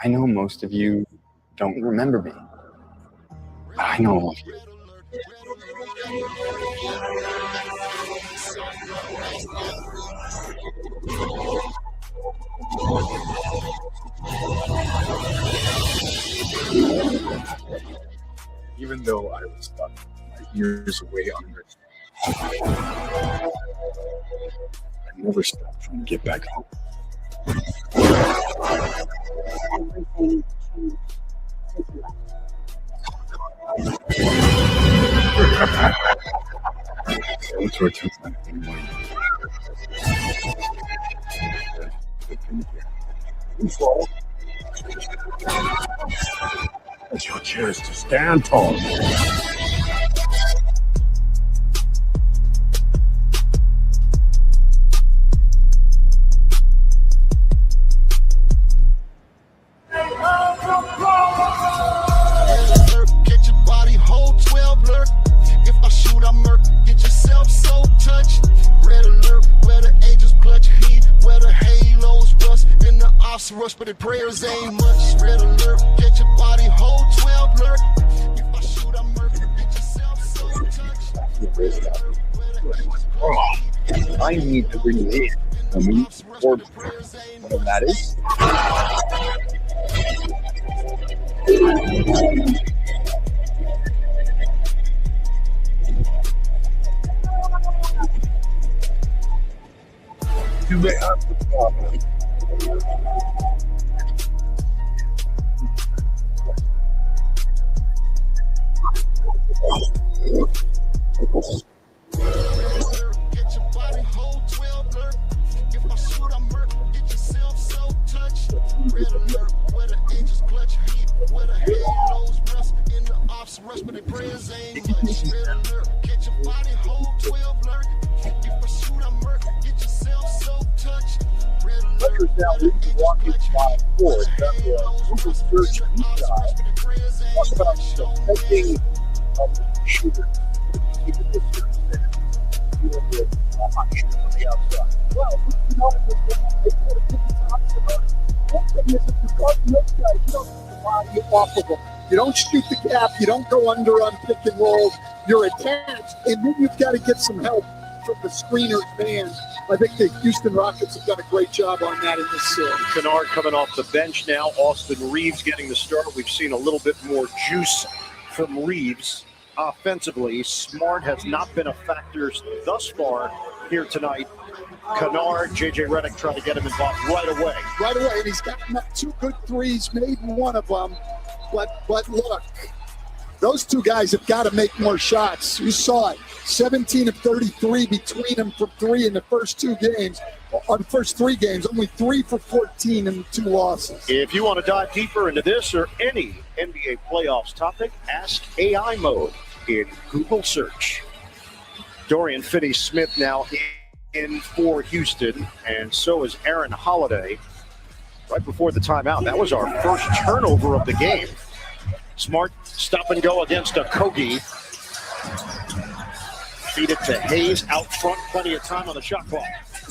I know most of you don't remember me, but I know all of you. Even though I was stuck my years away on Earth, I never stopped trying to get back home. Everything changed since you left. That's what took my anyway. It's your chance to stand tall. Get your body hold 12 lurk. If I shoot, I murk. Get yourself so touched. Red alert, where the angels clutch heat, where the halos rust, and the ops rush, but the prayers ain't much. Red alert, get your body hold 12 lurk. If I shoot, I murk. Get yourself so touched. I need to bring you in. I mean, or whatever that is. You may have the problem. Get your body hold 12 lurk. If I shoot, I murk. Get yourself so touched. Red alert, where the angels clutch heat, where the halos rust, and the ops rush, but the prayers ain't much. Red alert, get your body hold 12 lurk. If I shoot, I murk. Get yourself so touched. Red alert, Lakers now leading walking 5-4. That's a super search shot. Talk about the taking of the shooter. Keeping this search there. Dealing with a hot shooter on the outside. Well, you know, they put a different option on it. One thing is, if you're guarding those guys, you don't get the body off of them. You don't shoot the gap. You don't go under on pick and rolls. You're attached, and then you've got to get some help from the screener's man. I think the Houston Rockets have done a great job on that in this series. Kennard coming off the bench now. Austin Reeves getting the start. We've seen a little bit more juice from Reeves offensively. Smart has not been a factor thus far here tonight. Kennard, J.J. Redick trying to get him involved right away. Right away, and he's got 2 good threes, made one of them. But look, those 2 guys have got to make more shots. You saw it. 17 of 33 between them from 3 in the first 2 games. On the first 3 games, only 3 for 14 in 2 losses. If you want to dive deeper into this or any NBA playoffs topic, ask AI mode in Google search. Dorian Finney-Smith now in for Houston, and so is Aaron Holiday. Right before the timeout, that was our first turnover of the game. Smart stop and go against a Kogi. Feed it to Hayes out front, plenty of time on the shot clock.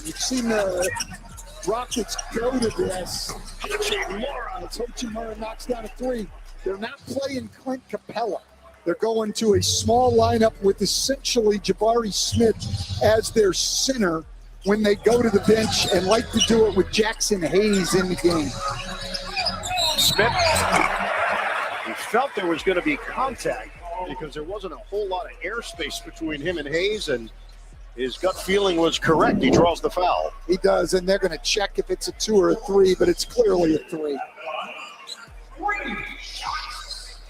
You've seen the Rockets go to this. Hachimura knocks down a 3. They're not playing Clint Capella. They're going to a small lineup with essentially Jabari Smith as their center when they go to the bench, and like to do it with Jackson Hayes in the game. Smith, he felt there was going to be contact because there wasn't a whole lot of airspace between him and Hayes, and his gut feeling was correct. He draws the foul. He does, and they're going to check if it's a 2 or a 3, but it's clearly a 3.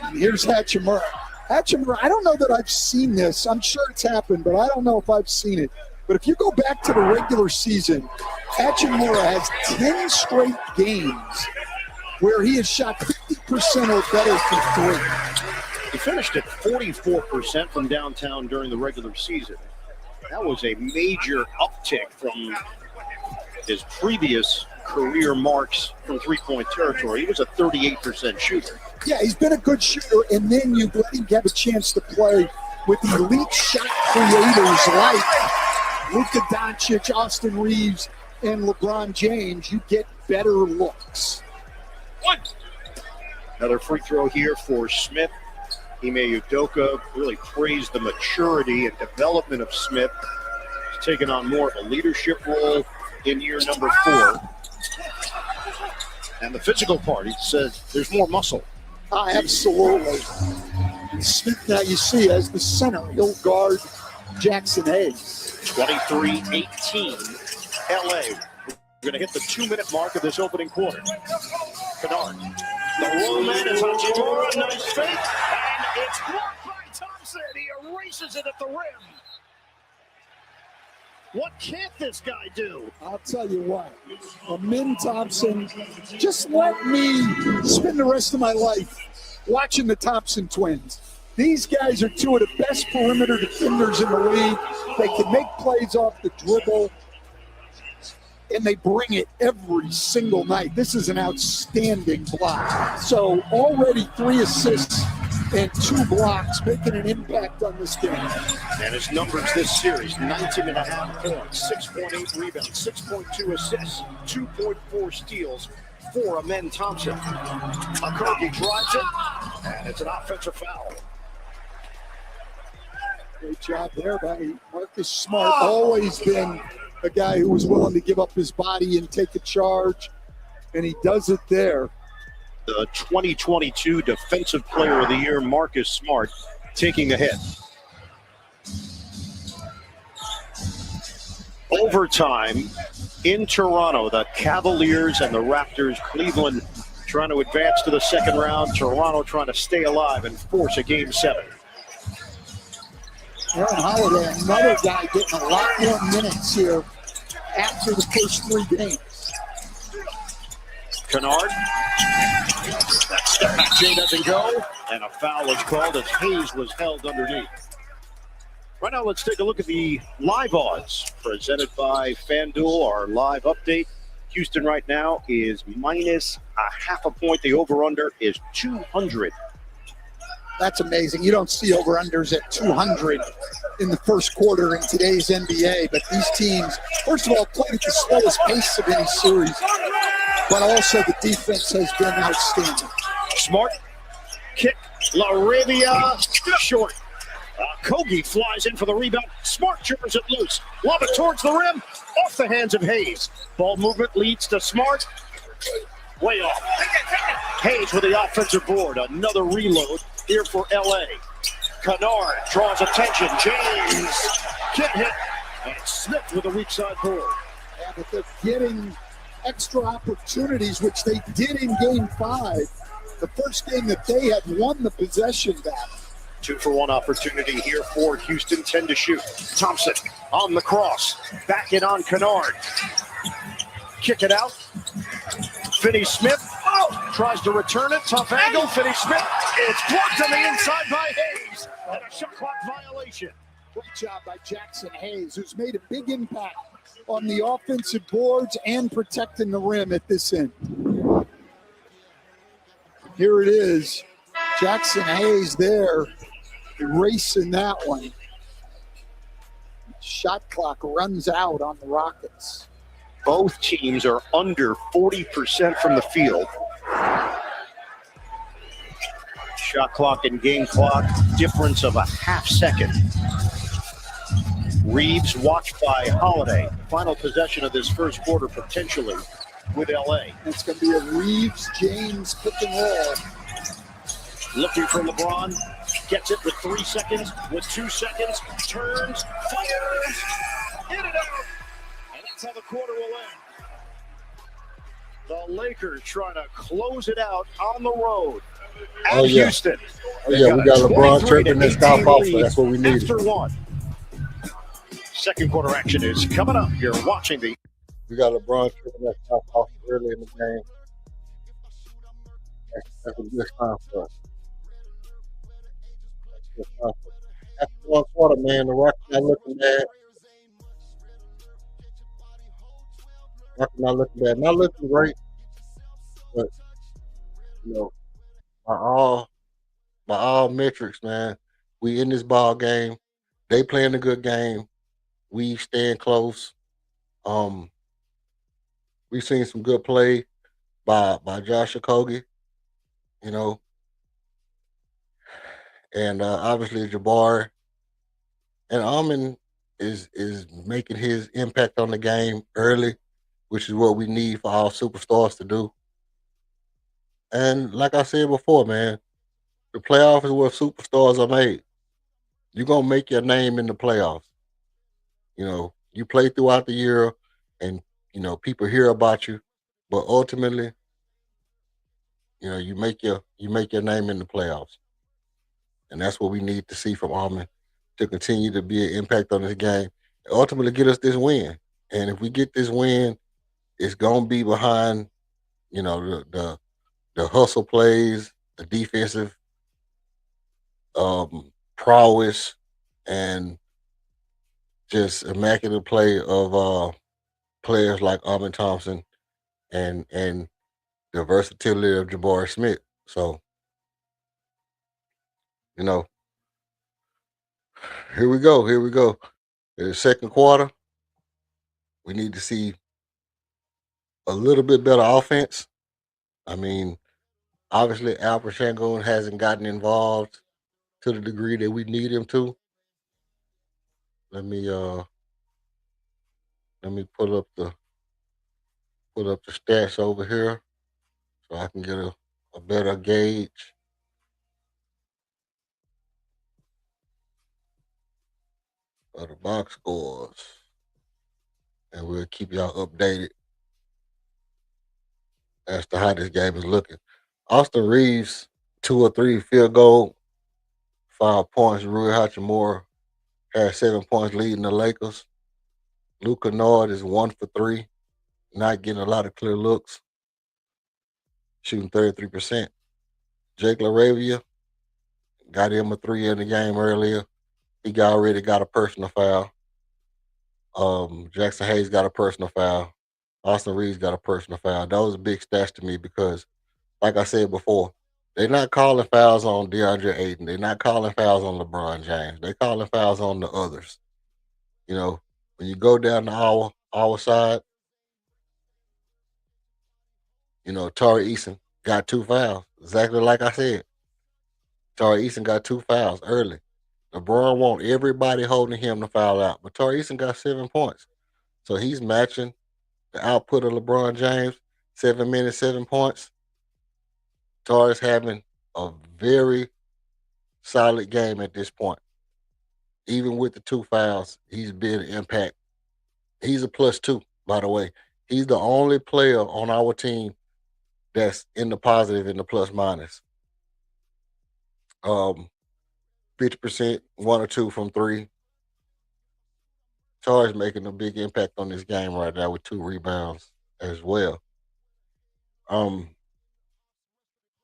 And here's Hachimura. Hachimura, I don't know that I've seen this. I'm sure it's happened, but I don't know if I've seen it. But if you go back to the regular season, Hachimura has 10 straight games where he has shot 50% or better from 3. He finished at 44% from downtown during the regular season. That was a major uptick from his previous career marks from three-point territory. He was a 38% shooter. Yeah, he's been a good shooter, and then you let him have a chance to play with elite shot creators like Luka Doncic, Austin Reeves, and LeBron James. You get better looks. Another free throw here for Smith. Ime Udoka really praised the maturity and development of Smith. He's taken on more of a leadership role in year number 4. And the physical part, he says there's more muscle. Absolutely. Smith, now you see, as the center, he'll guard Jackson Hayes. 23-18, LA. We're going to hit the 2-minute mark of this opening quarter. Kennard. The roll man is Hachimura. Nice fake. And it's blocked by Thompson. He erases it at the rim. What can't this guy do? I'll tell you what. Amin Thompson, just let me spend the rest of my life watching the Thompson twins. These guys are 2 of the best perimeter defenders in the league. They can make plays off the dribble, and they bring it every single night. This is an outstanding block. So already 3 assists and 2 blocks, making an impact on this game. And his numbers this series, 19.5 points, 6.8 rebounds, 6.2 assists, 2.4 steals for Amin Thompson. Okogie drives it, and it's an offensive foul. Great job there by Marcus Smart. Always been a guy who was willing to give up his body and take a charge, and he does it there. The 2022 Defensive Player of the Year, Marcus Smart, taking the hit. Overtime in Toronto. The Cavaliers and the Raptors. Cleveland trying to advance to the second round. Toronto trying to stay alive and force a Game 7. Aaron Holiday, another guy getting a lot more minutes here after the first 3 games. Kennard. That step back Jay doesn't go, and a foul is called as Hayes was held underneath. Right now, let's take a look at the live odds presented by FanDuel, our live update. Houston right now is minus a half a point. The over-under is 200. That's amazing. You don't see over-unders at 200 in the first quarter in today's NBA, but these teams, first of all, played at the slowest pace of any series, but also the defense has been outstanding. Smart, kick, LaRavia, short. Kogi flies in for the rebound. Smart jars it loose. Lob it towards the rim, off the hands of Hayes. Ball movement leads to Smart. Way off. Hayes with the offensive board. Another reload here for LA. Kennard draws attention. James, kid hit. And Smith with a weak side board. Yeah, but they're getting extra opportunities, which they did in Game 5. The first game that they had won the possession back. 2-for-1 opportunity here for Houston, 10 to shoot. Thompson on the cross. Back it on Kennard. Kick it out. Finney Smith tries to return it. Tough angle. Finney Smith. It's blocked on the inside by Hayes. And a shot clock violation. Great job by Jackson Hayes, who's made a big impact on the offensive boards and protecting the rim at this end. Here it is. Jackson Hayes there, erasing that one. Shot clock runs out on the Rockets. Both teams are under 40% from the field. Shot clock and game clock difference of a half second. Reeves watched by Holiday. Final possession of this first quarter potentially with LA. It's going to be a Reeves-James pick and roll. Looking for LeBron. Gets it with 3 seconds, with 2 seconds. Turns, fires, in and out. And that's how the quarter will end. The Lakers trying to close it out on the road at Houston. We got LeBron tripping that stop off, so that's what we need. After 1. Second quarter action is coming up. You're watching the. We got LeBron tripping that stop off early in the game. That's a good time for us. After 1 quarter, man, the Rockets not looking bad. Not looking bad. Not looking great. But, you know, by all metrics, man, we in this ball game. They playing a good game. We staying close. We seen some good play by Josh Okogie. you know, and obviously Jabbar and Almond is making his impact on the game early, which is what we need for our superstars to do. And like I said before, man, the playoffs is where superstars are made. You're gonna make your name in the playoffs. You play throughout the year, and people hear about you, but ultimately, you make your name in the playoffs, and that's what we need to see from Almond to continue to be an impact on this game, and ultimately get us this win. And if we get this win, it's gonna be behind the hustle plays, the defensive prowess, and just immaculate play of players like Almond Thompson and the versatility of Jabari Smith. So, you know, here we go. Here we go. In the second quarter, we need to see a little bit better offense. I mean, obviously, Alfred Shangoon hasn't gotten involved to the degree that we need him to. Let me pull up the stats over here so I can get a better gauge of the box scores, and we'll keep y'all updated as to how this game is looking. Austin Reeves, 2 or 3 field goal, 5 points. Rui Hachimura had 7 points leading the Lakers. Luke Kennard is 1 for 3, not getting a lot of clear looks, shooting 33%. Jake LaRavia got him a 3 in the game earlier. He already got a personal foul. Jackson Hayes got a personal foul. Austin Reeves got a personal foul. Those are big stats to me because, like I said before, they're not calling fouls on DeAndre Ayton. They're not calling fouls on LeBron James. They're calling fouls on the others. When you go down to our side, Tari Eason got 2 fouls. Exactly like I said. Tari Eason got 2 fouls early. LeBron want everybody holding him to foul out, but Tari Eason got 7 points. So he's matching the output of LeBron James, 7 minutes, 7 points. Tari's having a very solid game at this point. Even with the 2 fouls, he's been an impact. He's a +2, by the way. He's the only player on our team that's in the positive in the plus minus. 50%, 1 or 2 from 3. Tari's making a big impact on this game right now with 2 rebounds as well.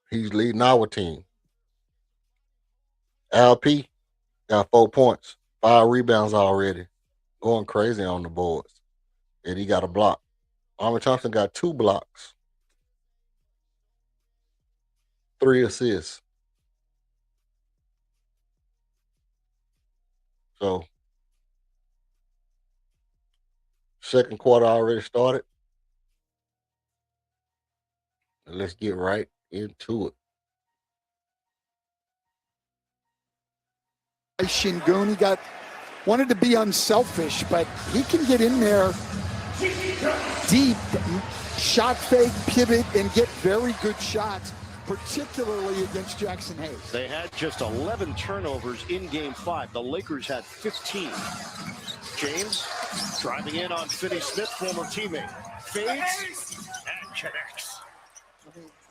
He's leading our team. LP got 4 points, 5 rebounds already, going crazy on the boards, and he got a block. Armin Thompson got 2 blocks, 3 assists. So, second quarter already started. Let's get right into it. Shingun, he wanted to be unselfish, but he can get in there deep, shot fake, pivot, and get very good shots, particularly against Jackson Hayes. They had just 11 turnovers in Game 5. The Lakers had 15. James driving in on Finney-Smith, former teammate. Fades and connects.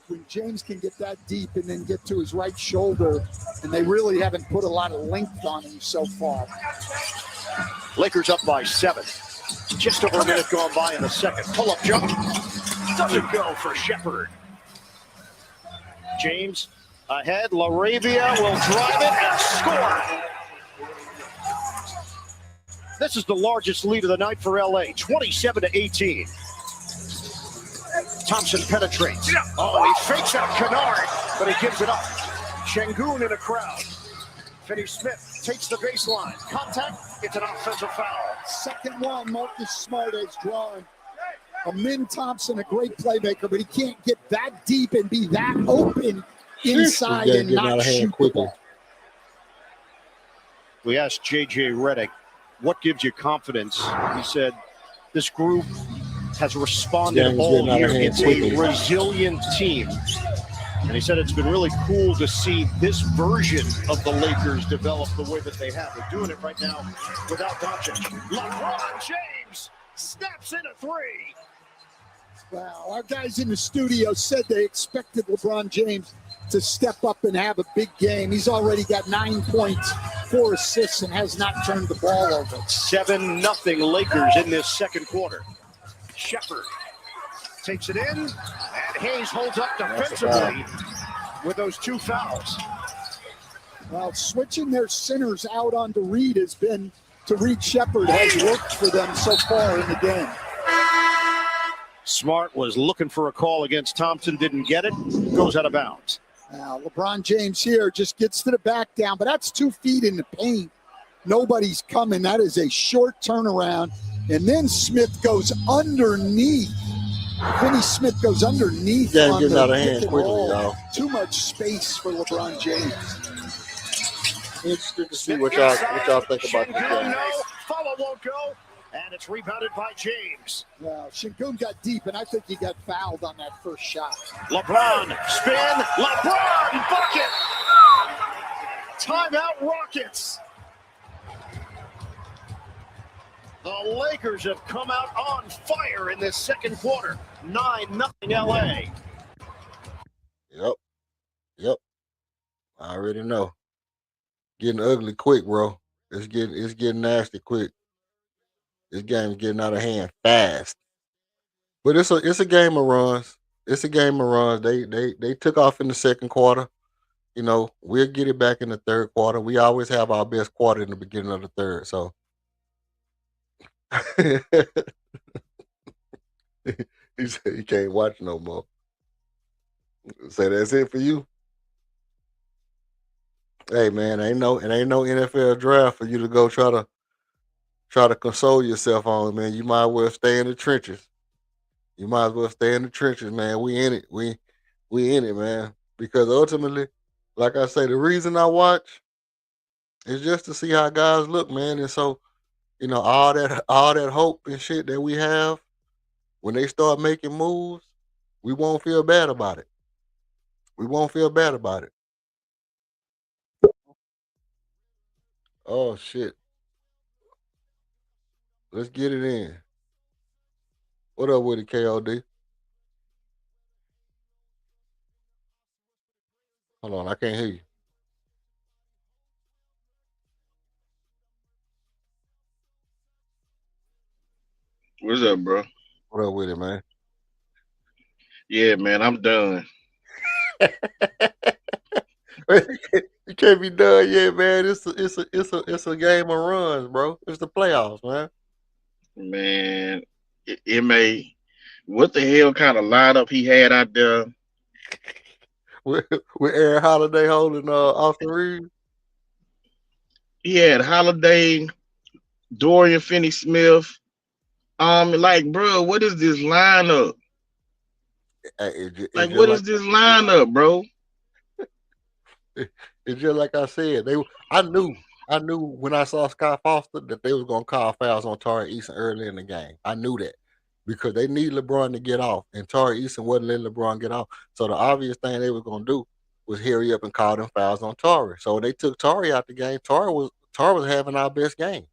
When James can get that deep and then get to his right shoulder, and they really haven't put a lot of length on him so far. Lakers up by 7. Just over a minute gone by in the second. Pull-up jump. Doesn't go for Shepherd. James ahead. LaRavia will drive it and score. This is the largest lead of the night for LA, 27-18. Thompson penetrates. Oh, he fakes out Kennard, but he gives it up. Shangoon in a crowd. Finney-Smith takes the baseline. Contact, it's an offensive foul. Second one, Marcus Smart has drawn. Amin Thompson, a great playmaker, but he can't get that deep and be that open inside and not shoot the ball. We asked J.J. Redick, what gives you confidence? He said, this group has responded all year. It's a resilient team. And he said it's been really cool to see this version of the Lakers develop the way that they have. They're doing it right now without Doncic. LeBron James snaps in a three. Wow, our guys in the studio said they expected LeBron James to step up and have a big game. He's already got 9 points, 4 assists, and has not turned the ball over. 7-0 Lakers in this second quarter. Shepherd takes it in, and Hayes holds up defensively with those 2 fouls. Well, switching their centers out onto Reed has been, to Reed Shepherd, has worked for them so far in the game. Smart was looking for a call against Thompson, didn't get it, goes out of bounds. Now, LeBron James here just gets to the back down, but that's 2 feet in the paint. Nobody's coming. That is a short turnaround. And then Smith goes underneath. Finney Smith goes underneath. Yeah, getting out of hand quickly, y'all. Too much space for LeBron James. Interesting to see what y'all think about this game. Follow won't go, and it's rebounded by James. Well, Şengün got deep, and I think he got fouled on that first shot. LeBron, spin, LeBron, bucket! Timeout Rockets. The Lakers have come out on fire in this second quarter. 9-0 LA. Yep. I already know. Getting ugly quick, bro. It's getting nasty quick. This game is getting out of hand fast. But it's a game of runs. It's a game of runs. They took off in the second quarter. You know, we'll get it back in the third quarter. We always have our best quarter in the beginning of the third. So he said he can't watch no more. Say that's it for you. Hey man, ain't no NFL draft for you to go try to console yourself on, man. You might as well stay in the trenches. You might as well stay in the trenches, man. We in it. We in it, man. Because ultimately, like I say, the reason I watch is just to see how guys look, man. And so, you know, all that hope and shit that we have, when they start making moves, we won't feel bad about it. We won't feel bad about it. Oh shit. Let's get it in. What up with it, KOD? Hold on, I can't hear you. What's up, bro? What up with it, man? Yeah, man, I'm done. You can't be done yet, man. It's a game of runs, bro. It's the playoffs, man. Man, it may. What the hell kind of lineup he had out there? With Aaron Holiday holding Austin Reeves. He had Holiday, Dorian Finney-Smith. Like, bro, what is this lineup? What is this lineup, bro? It's just like I said. I knew when I saw Scott Foster that they was gonna call fouls on Tari Eason early in the game. I knew that because they need LeBron to get off, and Tari Eason wasn't letting LeBron get off. So the obvious thing they were gonna do was hurry up and call them fouls on Tari. So when they took Tari out the game, Tari was having our best game.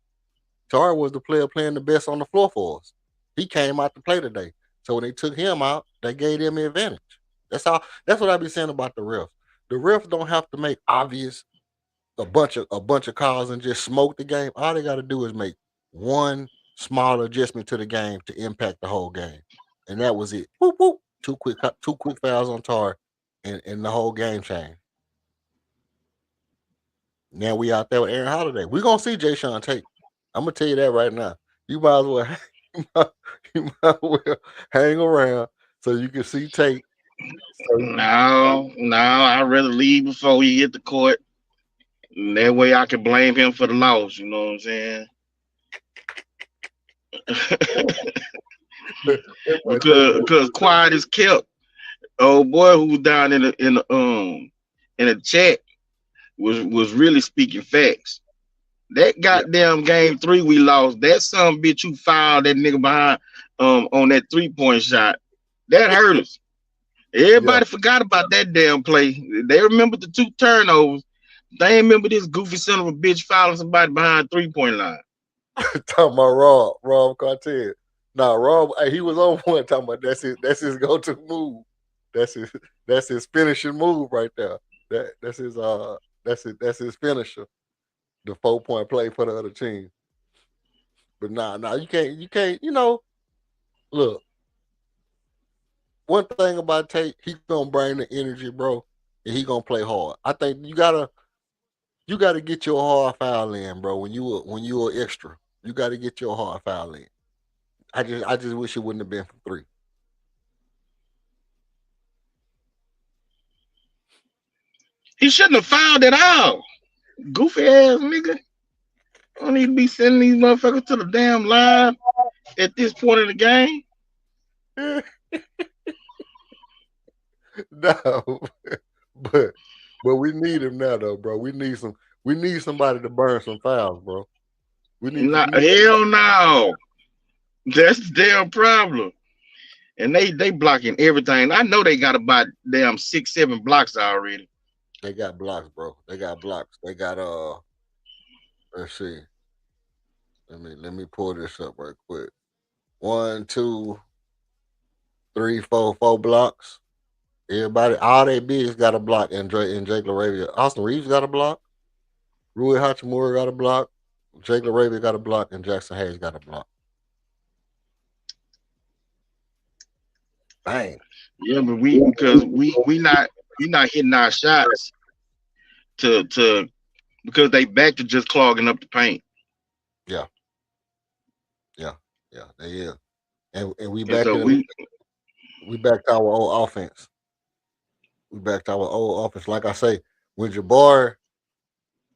Tari was the player playing the best on the floor for us. He came out to play today. So when they took him out, they gave them the advantage. That's what I be saying about the refs. The refs don't have to make obvious a bunch of calls and just smoke the game. All they got to do is make one small adjustment to the game to impact the whole game, and that was it. Whoop, whoop. Two quick fouls on Tar, and the whole game changed. Now we out there with Aaron Holiday. We're gonna see Jay Sean Tate. I'm gonna tell you that right now. You might as well hang around so you can see Tate. No, I'd rather leave before he hit the court. And that way I can blame him for the loss. You know what I'm saying? because quiet is kept. Oh boy, who was down in the in the chat was really speaking facts. That goddamn game 3 we lost. That some bitch who fouled that nigga behind on that 3-point shot. That hurt us. Everybody forgot about that damn play. They remember the 2 turnovers. They ain't remember this goofy son of a bitch fouling somebody behind 3-point line. Talking about Rob Cartel. Nah, Rob, he was on one talking about that's his go-to move. That's his finishing move right there. That's his finisher. The 4-point play for the other team. But nah, you can't, look. One thing about Tate, he's gonna bring the energy, bro, and he gonna play hard. I think you gotta get your hard foul in, bro. When you are extra, you gotta get your hard foul in. I just wish it wouldn't have been for 3. He shouldn't have fouled at all. Goofy ass nigga. I don't need to be sending these motherfuckers to the damn line at this point in the game. No, but we need him now, though, bro. We need somebody to burn some fouls, bro. Hell no. That's the damn problem. And they blocking everything. I know they got about damn 6-7 blocks already. They got blocks, bro. They got blocks. They got let's see. Let me pull this up right quick. 1, 2, 3, 4 blocks. Everybody, all they bigs got a block, and Jake LaRavia. Austin Reeves got a block. Rui Hachimura got a block. Jake LaRavia got a block, and Jackson Hayes got a block. Bang. Yeah, but because we not hitting our shots to because they back to just clogging up the paint. Yeah, they is. And we back to our old offense. We back to our old offense. Like I say, when Jabbar,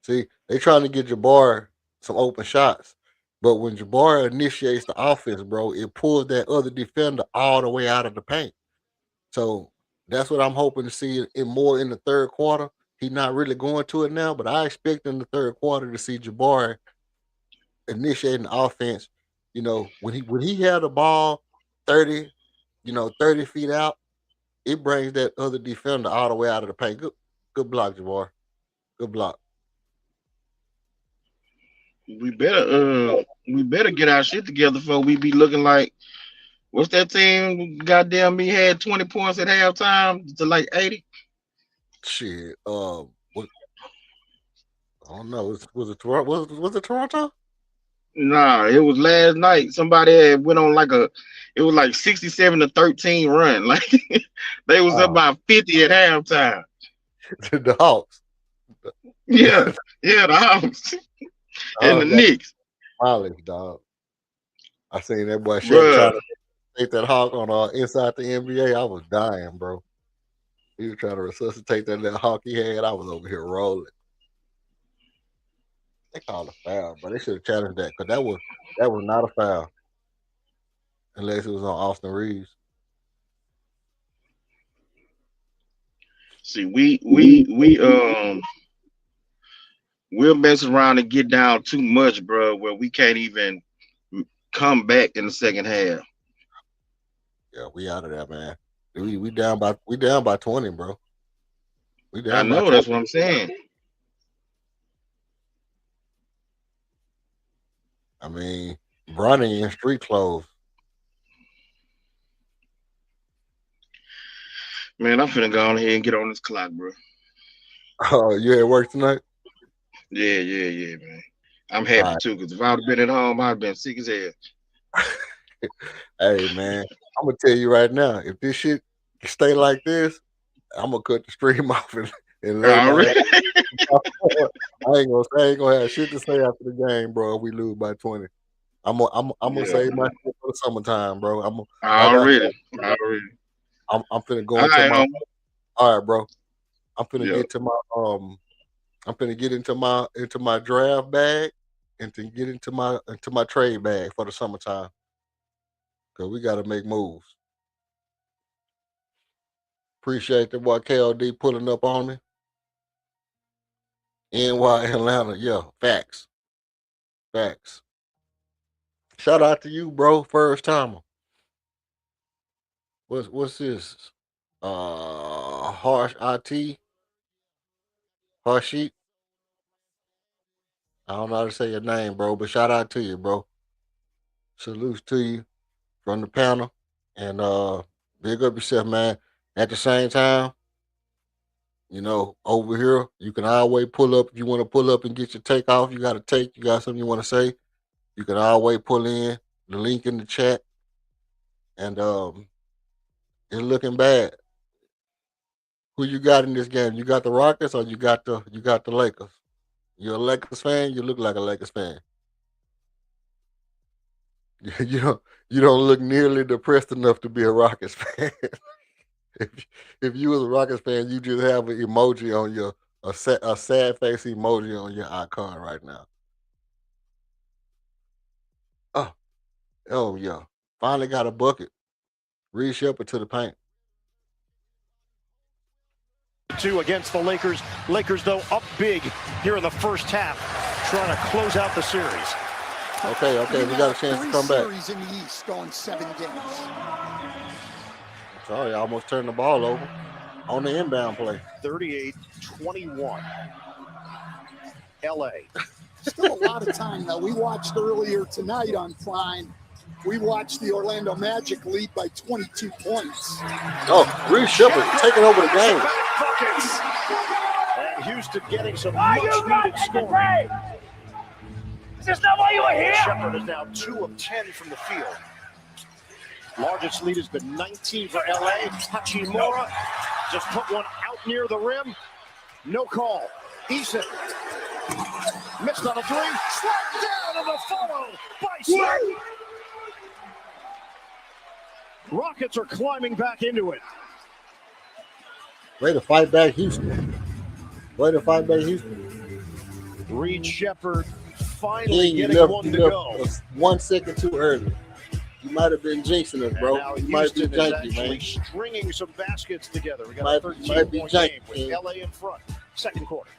see, they trying to get Jabbar some open shots. But when Jabbar initiates the offense, bro, it pulls that other defender all the way out of the paint. So that's what I'm hoping to see in more in the third quarter. He's not really going to it now, but I expect in the third quarter to see Jabbar initiating the offense. When he had the ball 30 feet out, it brings that other defender all the way out of the paint. Good block, Jabbar. Good block. We better get our shit together before we be looking like what's that team? Goddamn me had 20 points at halftime to like 80. Shit. What? I don't know. Was it Toronto? Was it Toronto? Nah, it was last night. Somebody had went on it was like 67-13 run. Like they was up by 50 at halftime. The Hawks. Yeah, the Hawks. And the Knicks. Mileage, dog. I seen that boy Shaq trying to take that Hawk on inside the NBA. I was dying, bro. He was trying to resuscitate that little Hawk he had. I was over here rolling. They called a foul, but they should have challenged that because that was not a foul unless it was on Austin Reeves. See, we'll mess around and get down too much, bro, where we can't even come back in the second half. Yeah, we out of that, man. We down by 20, bro. We down. I know, by that's what I'm saying. I mean, Bronny in street clothes. Man, I'm finna go on ahead and get on this clock, bro. Oh, you at work tonight? Yeah, man. I'm happy too, because if I'd have been at home, I'd have been sick as hell. Hey, man, I'm gonna tell you right now, if this shit stay like this, I'm gonna cut the stream off and let I ain't gonna have shit to say after the game, bro. If we lose by 20, I'm gonna save my shit for the summertime, bro. Already. I'm finna go into my. All right, bro. I'm finna get to my I'm finna get into my draft bag and to get into my trade bag for the summertime. Cause we gotta make moves. Appreciate the boy KLD pulling up on me. NY Atlanta. Yeah, facts. Facts. Shout out to you, bro. First timer. What's this? Harsh IT, Harshit. I don't know how to say your name, bro, but shout out to you, bro. Salutes to you from the panel. And big up yourself, man. At the same time, over here, you can always pull up if you want to pull up and get your take off. You got a take, you got something you want to say. You can always pull in the link in the chat. And it's looking bad. Who you got in this game? You got the Rockets or you got the Lakers? You're a Lakers fan. You look like a Lakers fan. You don't look nearly depressed enough to be a Rockets fan. if if you was a Rockets fan, you just have an emoji on a sad face emoji on your icon right now. Oh, oh yeah. Finally got a bucket. Reed Shepard to the paint. 2 against the Lakers. Lakers, though, up big here in the first half, trying to close out the series. Okay, we got a chance to come back. Series in the East going 7 games. Sorry, I almost turned the ball over on the inbound play. 38-21. LA. Still a lot of time, though. We watched earlier tonight on Prime. We watched the Orlando Magic lead by 22 points. Oh, Reed Shepard taking over the game. Buckets. And Houston getting some much-needed scoring. Is this not why you were here? Shepard is now 2 of 10 from the field. Largest lead has been 19 for LA. Hachimura just put one out near the rim. No call. Eason missed on a 3. Slapped down on the follow by Smith. Rockets are climbing back into it. Way to fight back, Houston. Reed Shepard finally You getting one to go. 1 second too early. You might have been jinxing us, bro. Now You might be Houston is janky, actually man. stringing some baskets together. We got Might- a might be 13-point janky, game with man. LA in front. Second quarter.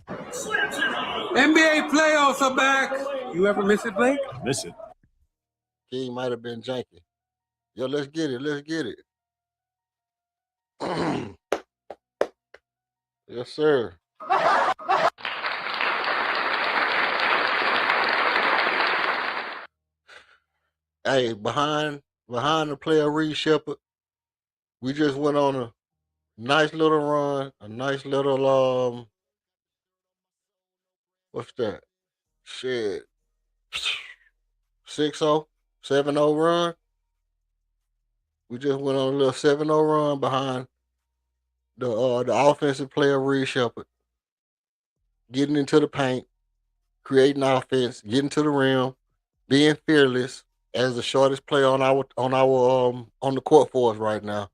NBA playoffs are back. You ever miss it, Blake? Miss it. King might have been janky. Yo, let's get it. Yes, sir. Hey, behind the player Reed Shepard, we just went on a nice little run, a nice little what's that? Shit. 6-0, 7-0 run. We just went on a little 7-0 run behind the offensive player Reed Shepard, getting into the paint, creating offense, getting to the rim, being fearless as the shortest player on the court for us right now.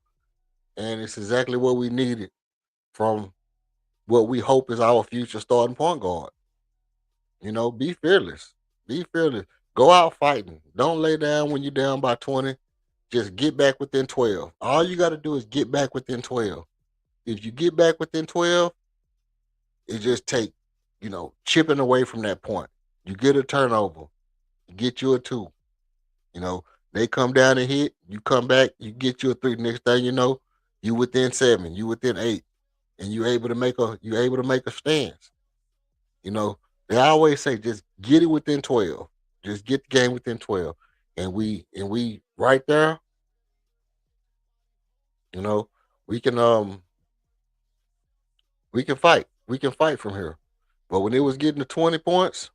And it's exactly what we needed from what we hope is our future starting point guard. Be fearless. Be fearless. Go out fighting. Don't lay down when you're down by 20. Just get back within 12. All you got to do is get back within 12. If you get back within 12, it just take, chipping away from that point. You get a turnover. You get you a 2. They come down and hit. You come back. You get you a 3. Next thing you know, you within 7. You within 8. And you able to make a stance. They always say just get it within 12. Just get the game within 12. And we right there, we can fight. We can fight from here. But when it was getting to 20 points,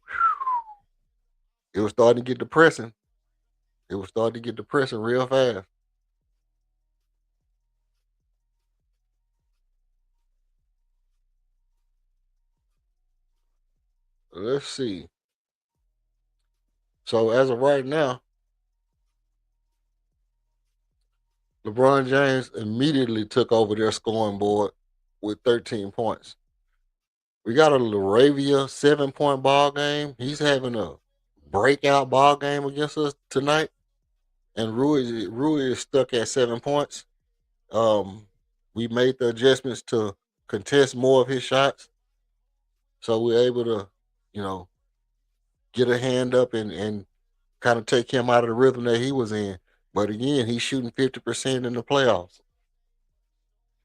it was starting to get depressing. Real fast. Let's see. So as of right now, LeBron James immediately took over their scoring board with 13 points. We got a Laravia 7-point ball game. He's having a breakout ball game against us tonight. And Rui is stuck at 7 points. We made the adjustments to contest more of his shots. So we're able to, get a hand up and kind of take him out of the rhythm that he was in. But again, he's shooting 50% in the playoffs.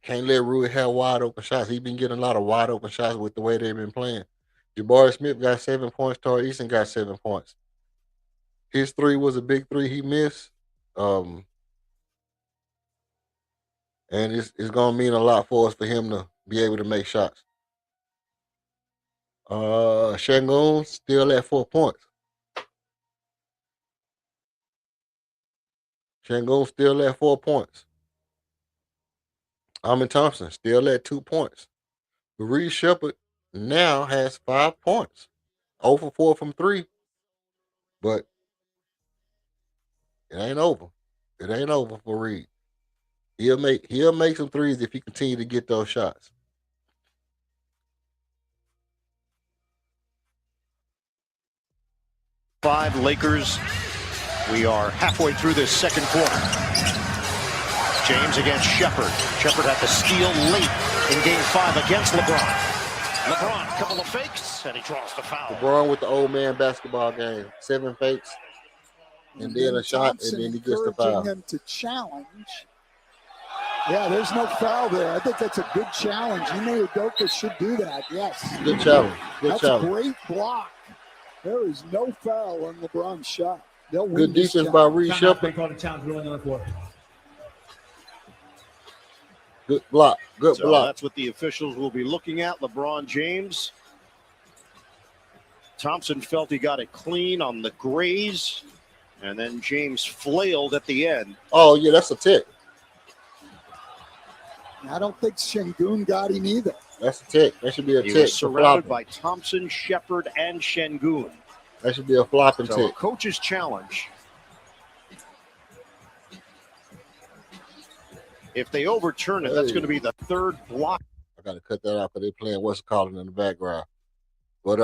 Can't let Rui have wide open shots. He's been getting a lot of wide open shots with the way they've been playing. Jabari Smith got 7 points. Torrey Easton got 7 points. His three was a big three he missed. And it's going to mean a lot for us for him to be able to make shots. Şengün still at 4 points. Şengün still at 4 points. Amin Thompson still at 2 points. Reed Shepard now has 5 points. 0 for 4 from 3. But it ain't over. It ain't over for Reed. He'll make some threes if he continue to get those shots. Five Lakers. We are halfway through this second quarter. James against Shepard. Shepard had to steal late in game 5 against LeBron. LeBron, couple of fakes, and he draws the foul. LeBron with the old man basketball game. 7 fakes, and then a shot, and then he gets the foul. Encouraging him to challenge. Yeah, there's no foul there. I think that's a good challenge. Ime Udoka should do that, yes. Good challenge. That's a great block. There is no foul on LeBron's shot. They'll win. Good defense by Reed Shepard. Good block. Good block. That's what the officials will be looking at. LeBron James. Thompson felt he got it clean on the graze, and then James flailed at the end. Oh, yeah, that's a tick. I don't think Şengün got him either. That's a tick. That should be a He tick. was surrounded by Thompson, Shepard, and Şengün. That should be a flopping So a tick. coach's challenge. If they overturn it, that's going to be the third block. I got to cut that out because they're playing what's calling in the background. But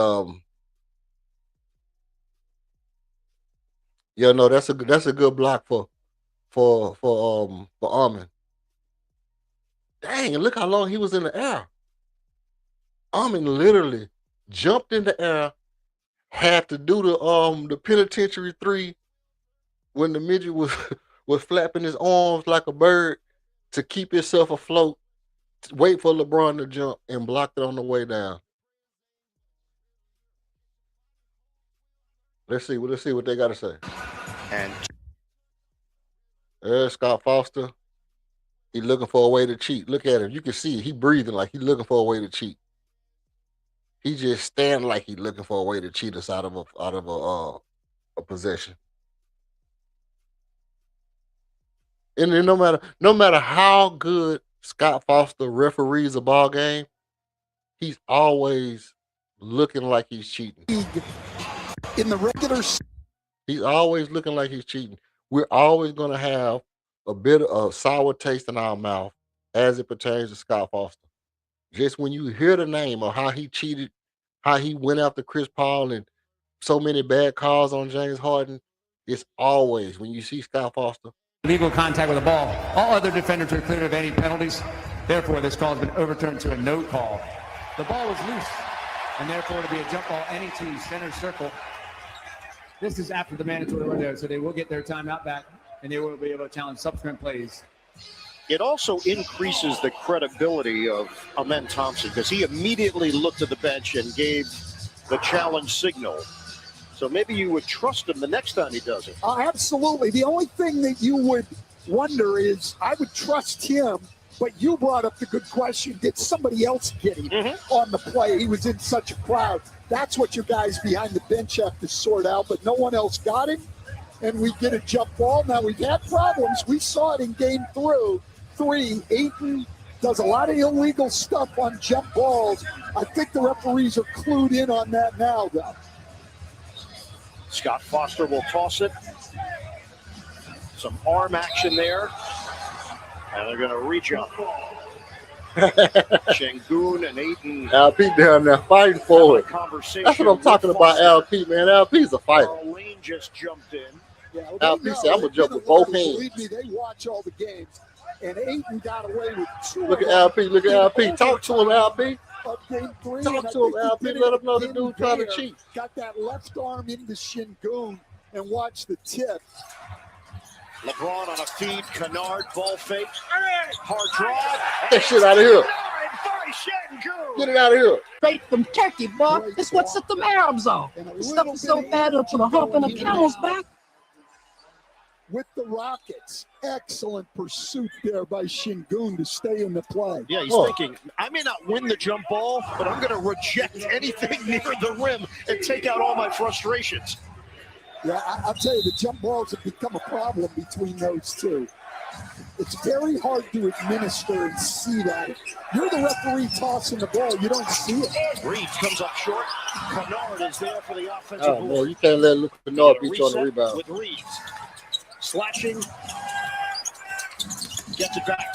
yeah, no, that's a good block for Armin. Dang, and look how long he was in the air. Armin literally jumped in the air, had to do the penitentiary 3 when the midget was flapping his arms like a bird to keep himself afloat, wait for LeBron to jump, and blocked it on the way down. Let's see what they got to say. And there's Scott Foster. He's looking for a way to cheat. Look at him. You can see he breathing like he's looking for a way to cheat. He just standing like he's looking for a way to cheat us out of a possession. And then no matter how good Scott Foster referees a ball game, he's always looking like he's cheating. In the regular, he's always looking like he's cheating. We're always going to have a bit of sour taste in our mouth as it pertains to Scott Foster. Just when you hear the name of how he cheated, how he went after Chris Paul and so many bad calls on James Harden, it's always when you see Scott Foster. Legal contact with the ball. All other defenders are cleared of any penalties. Therefore, this call has been overturned to a no call. The ball was loose, and therefore it'll be a jump ball any team center circle. This is after the mandatory window, so they will get their timeout back, and they will be able to challenge subsequent plays. it also increases the credibility of Amen Thompson because he immediately looked at the bench and gave the challenge signal. So maybe you would trust him the next time he does it. Absolutely. The only thing that you would wonder is I would trust him, but you brought up the good question. Did somebody else get him on the play? He was in such a crowd. That's what you guys behind the bench have to sort out, but no one else got him, and we get a jump ball. Now, we've had problems. We saw it in game 3. Ayton does a lot of illegal stuff on jump balls. I think the referees are clued in on that now, though. Scott Foster will toss it. Some arm action there. And they're going to reach up. Şengün and Ayton. LP down there fighting for it. That's what I'm talking about, LP, man. LP's a fighter. Lane just jumped in. Yeah, LP said, I'm going to jump with both hands. Believe me, they watch all the games. And Ayton got away with 2. Look at LP. Look at LP. Talk to him, LP. Of game 3. Talk to him, LP. Let him know the dude trying to cheat. Got that left arm into Şengün and watch the tip. LeBron on a feed. Kennard ball fake. Hard drive. Get that shit out of here. Get it out of here. Straight from Turkey, boy. That's what set them Arabs off. This stuff is so bad it'll put a hump in a camel's back. With the Rockets, excellent pursuit there by Şengün to stay in the play. Yeah, he's thinking, I may not win the jump ball, but I'm going to reject anything near the rim and take out all my frustrations. Yeah, I'll tell you, the jump balls have become a problem between those two. It's very hard to administer and see that. You're the referee tossing the ball. You don't see it. Reeves comes up short. Kennard is there for the offensive Oh, no, you can't let Luke Kennard beat you on the rebound. With Reeves. Slashing. Gets it back.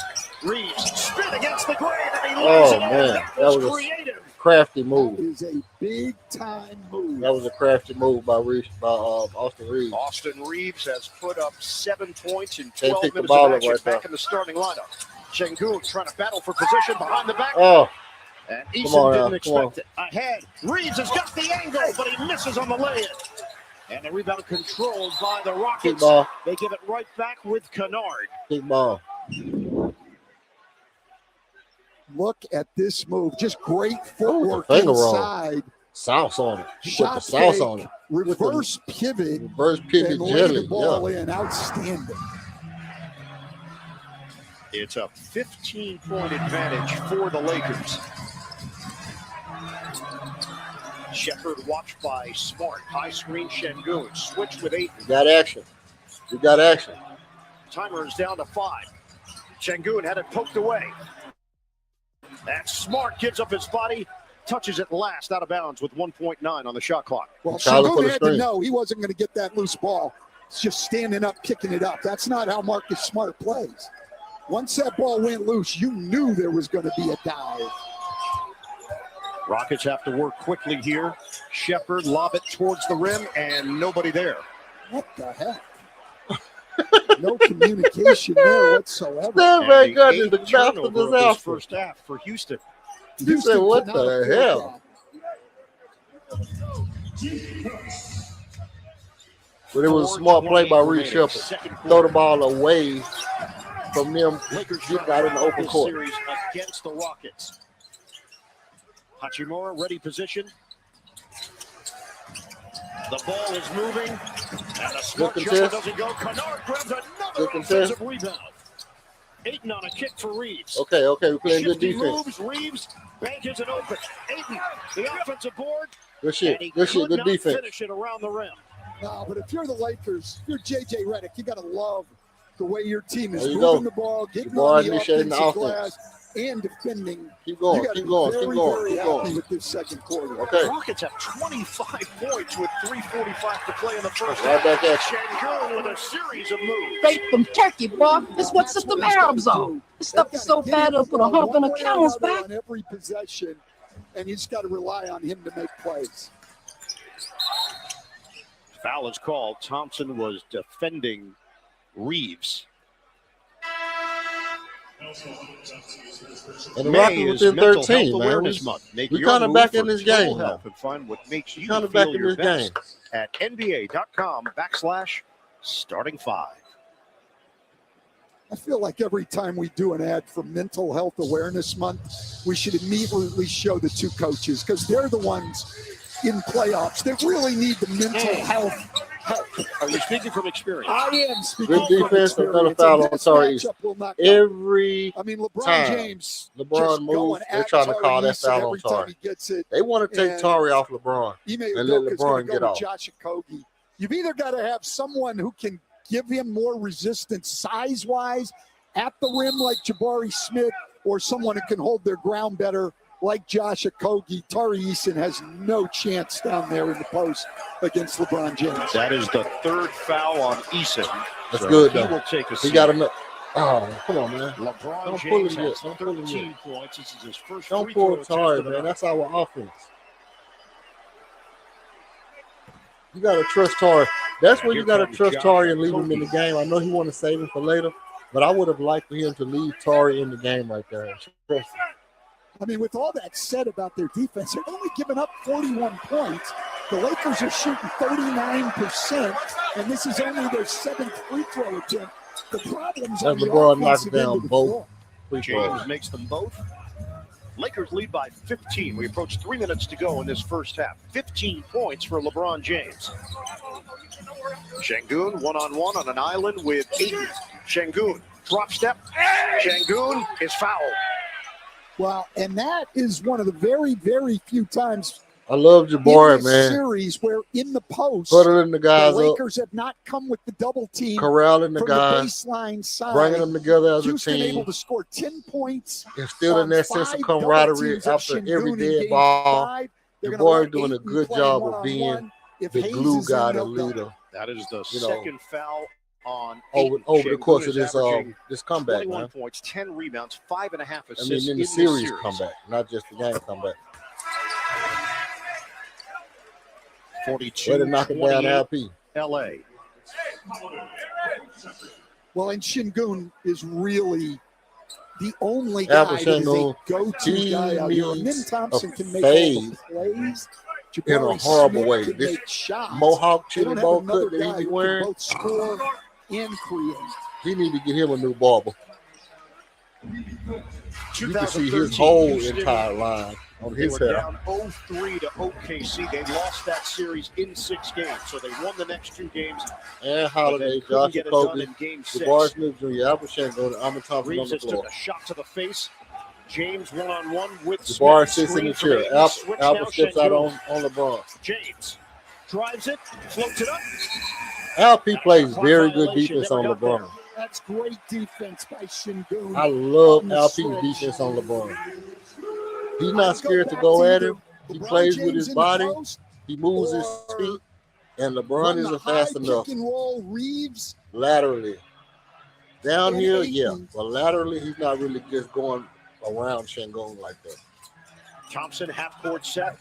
Reeves spin against the grain and he lays it man, that was creative. Crafty move. That is a big time move. That was a crafty move by Austin Reeves. Austin Reeves has put up 7 points in Can't 12 pick the minutes ball of up action right back there. in the starting lineup. Şengün trying to battle for position behind the back. Oh. And Come Eason on, didn't Al, expect it. Ahead. Reeves has got the angle, but he misses on the lay-in. And the rebound controlled by the Rockets. Ball. They give it right back with Kennard. Big ball. Look at this move. Just great footwork finger roll. inside. Sauce on it. Put the Shot sauce fake, on it. reverse pivot. Reverse pivot and lay jelly. the ball Yeah. in. Outstanding. It's a 15-point advantage for the Lakers. Shepherd watched by Smart. High screen Şengün. Switch with 8. You got action. You got action. Timer is down to 5. Şengün had it poked away. And Smart gives up his body. Touches it last out of bounds with 1.9 on the shot clock. Well, Şengün had to know he wasn't going to get that loose ball. It's just standing up, kicking it up. That's not how Marcus Smart plays. Once that ball went loose, you knew there was going to be a dive. Rockets have to work quickly here. Shepherd lob it towards the rim, and nobody there. What the heck? No communication there whatsoever. Oh my God, And the the bastard turnover is of this out. first half for Houston. You said, what the hell? But it was a smart play by Reed Shepherd. Throw the ball away from them. Lakers Getting out in the open court. series against the Rockets. Hachimura ready position. The ball is moving, and a smart Good jumper contest. doesn't go. Kennard grabs another Good contest. offensive rebound. Ayton on a kick for Reeves. Okay, we're playing good Shifty defense. moves, Reeves, bank isn't open. Ayton, the offensive board. Good shit. And he Good shit. could Good not defense. finish it around the rim. No, but if you're the Lakers, if you're J.J. Redick, you got to love the way your team is There you moving go. the ball, getting The ball on the initiating offensive the offense. glass, and defending. Keep going, You gotta keep be going, very, keep going, very keep happy going. with this second quarter. Okay. The Rockets have 25 points with 3:45 to play in the first Right half. back at Şengün with a series of moves. Straight from Turkey, boy. That's what set them Arabs off. This stuff is so bad it'll put a hump in a camel's back. On every possession, and you just got to rely on him to make plays. Foul is called. Thompson was defending Reeves. And the May Rockets is within Mental 13, Health man. Awareness Month. Make We your kind of move back for in this total game now. health and find what makes you Kinda feel back in your this best game. at NBA.com/starting5. I feel like every time we do an ad for Mental Health Awareness Month, we should immediately show the two coaches because they're the ones in playoffs that really need the mental health help. Are you speaking from experience? I am speaking Good from defense, another experience. foul And on this Tari matchup will not come. Every I mean, LeBron time James LeBron just moves, going they're at trying to call that Eason foul on every time Tari. he gets it. They want to take And Tari off LeBron Ime and let Udoka's gonna LeBron go get with off. Josh Okogie. You've either got to have someone who can give him more resistance size-wise at the rim like Jabari Smith or someone who can hold their ground better like Josh Okogie. Tari Eason has no chance down there in the post against LeBron James. That is the third foul on Eason. That's So good, he though. will take a He seat. got him. Oh, come on, man. LeBron Don't pull James him yet. has Don't pull him 13 yet. points. This is his first Don't free pull throw attempt Tari, of the man. night. That's our offense. You got to trust Tari. That's where Here you got to comes trust Josh Tari and leave him in Okogie. the game. I know he want to save him for later, But I would have liked for him to leave Torrey in the game right there. I mean, with all that said about their defense, they're only giving up 41 points. The Lakers are shooting 39%, and this is only their 7th free throw attempt. The problem's on the LeBron knocks offensive end down of the both floor. free throws. James makes them both. Lakers lead by 15. We approach 3 minutes to go in this first half. 15 points for LeBron James. Şengün one-on-one on an island with Ayton. Şengün, drop step. Şengün is fouled. Well, and that is one of the very, very few times I love Jabari, in this man. series where in the post, Huddling the guys the up, Lakers have not come with the double team corralling the from guys, the baseline side. bringing them together as Houston a team, able to score 10 points, instilling that sense of camaraderie after every dead ball. Jabari doing a good job of being the glue guy, the leader. That is the second foul on over the course of this comeback, 21 man. points, 10 rebounds, 5.5 assists. I mean, in the series comeback, not just the game comeback. 42. Way to knock it down, LP. LA. Well, and Şengün is really the only guy that is a go-to guy out here. And then Thompson can make all the plays. In a horrible way. This Mohawk chili bowl cut that he be wearing, both score and create. He need to get him a new barber. You can see his whole entire line on his They were hair. down 0-3 to OKC. They lost that series in 6 games, so they won the next 2 games. And Holiday, Josh Okogie, Jabari Smith Jr., Albert Şengün, Amon Thompson on Reeves the just floor. took a shot to the face. James one-on-one with Jabari Smith. sits in the Screen chair. from Ayton. Switch now, Albert steps out Şengün. on LeBron. James drives it, floats it up. LP plays very good defense on LeBron. That's great defense by Şengün. I love LP's defense on LeBron. He's not scared to go at him. He plays with his body. He moves his feet. And LeBron isn't fast enough. Pick and roll, Reeves. Laterally. Down here, yeah. But laterally, he's not really just going around Şengün like that. Thompson half-court set.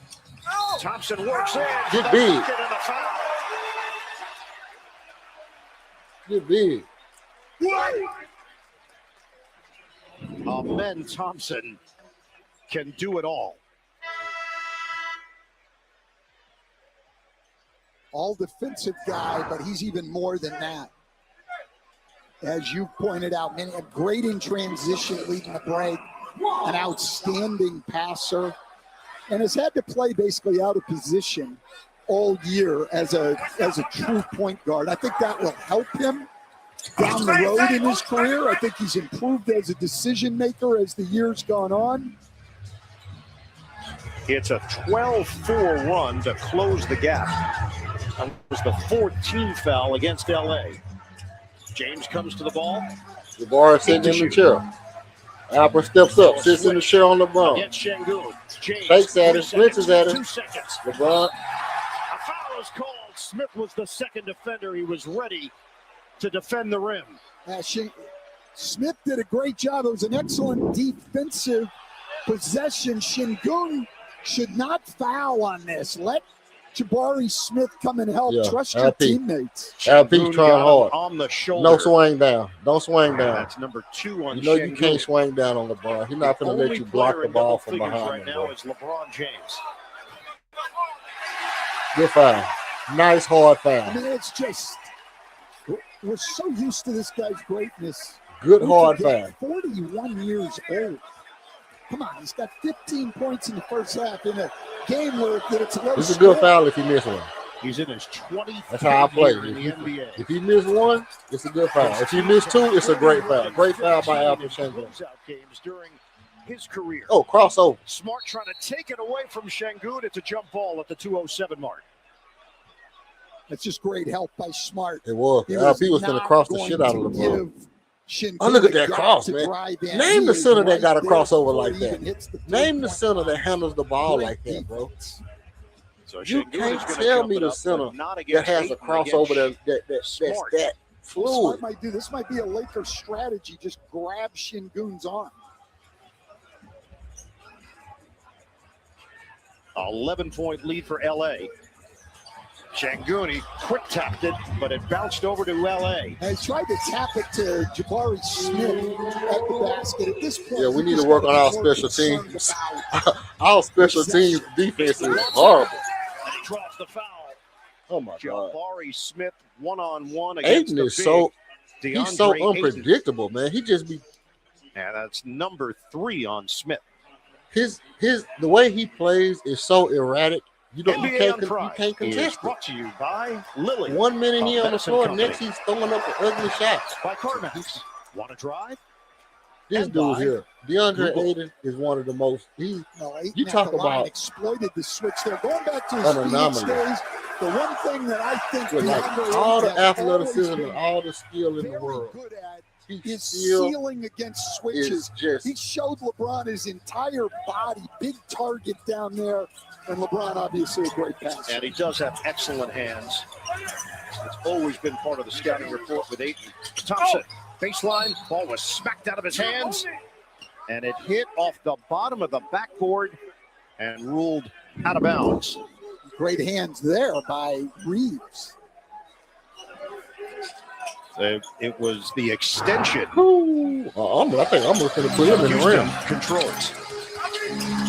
Thompson works in. Get big. And a foul. Get big. Amen Thompson can do it all. All defensive guy, but he's even more than that. As you pointed out, man, great in transition, leading the break, an outstanding passer, and has had to play basically out of position all year as a true point guard. I think that will help him down the road in his career. I think he's improved as a decision maker as the year's gone on. It's a 12-4 run to close the gap. That was the 14th foul against LA. James comes to the ball. Jabari sitting in the chair. Albert steps up, sits in the chair on LeBron. Against Şengün. James Takes at him, 3 flinches at him. 2 seconds. LeBron. A foul is called. Smith was the second defender. He was ready to defend the rim. Smith did a great job. It was an excellent defensive possession. Şengün should not foul on this. Let Jabari Smith come and help. Trust your teammates. LP trying hard. On the shoulder. No swing down. Don't swing down. That's number 2 on You know you Şengün. can't swing down on LeBron. He's not going to let you block the ball from behind right him. now Bro. is LeBron James. Good foul. Nice hard foul. I mean, it's just, we're so used to this guy's greatness. Good We hard forget foul. 41 years old. Come on, he's got 15 points in the first half in a game where it's low It's a good scoring. foul if you miss one. He's in his 20th That's how I play. year in the NBA. If you miss one, it's a good foul. If you miss 2, it's a great foul. Great foul by Albert Şengün. Closeout games during his career. Oh, crossover. Smart trying to take it away from Şengün. It's a jump ball at the 2:07 mark. That's just great help by Smart. It was. He LP was going to not cross the going shit out of to LeBron. give Şengün Oh, look at the that gap cross, to man. drive in. Name He the is center that right got a there crossover before like he even that. hits the Name the three-point center that handles the ball Great like that, bro. So You Şengün can't is gonna tell jump me it the up, center but not that against has a Ayton, crossover against that's Smart. that fluid. Smart might do this. Might be a Lakers strategy. Just grab Şengün's arm. 11-point lead for LA. Şengün quick tapped it, but it bounced over to LA. And he tried to tap it to Jabari Smith at the basket. At this point, Yeah, we need to work on our special teams. Our special teams defense is horrible. And he draws the foul. Oh my God. Jabari Smith one-on-one against Aiden the is big so he's so DeAndre Ayton. unpredictable, man. He just be And that's number 3 on Smith. his the way he plays is so erratic. You NBA can't is contest brought to you by Lily. 1 minute he of on the Medicine floor, Company. next he's throwing up an ugly shot. By CarMax. Want to drive? This And dude by here, DeAndre Google. Ayton, is one of the most. You Ayton talk at the line about exploited the switch there. Going back to his an Phoenix anomaly. days, the one thing that I think with like DeAndre all the Ayton has athleticism always and all the skill in the world. good at He is still sealing against switches. is just He showed LeBron his entire body, big target down there, and LeBron obviously a great passer. And he does have excellent hands. It's always been part of the scouting report with Ayton. Thompson, baseline, ball was smacked out of his hands, and it hit off the bottom of the backboard and ruled out of bounds. Great hands there by Reeves. It was the extension. I think I'm just going to put him in the Houston rim. controls.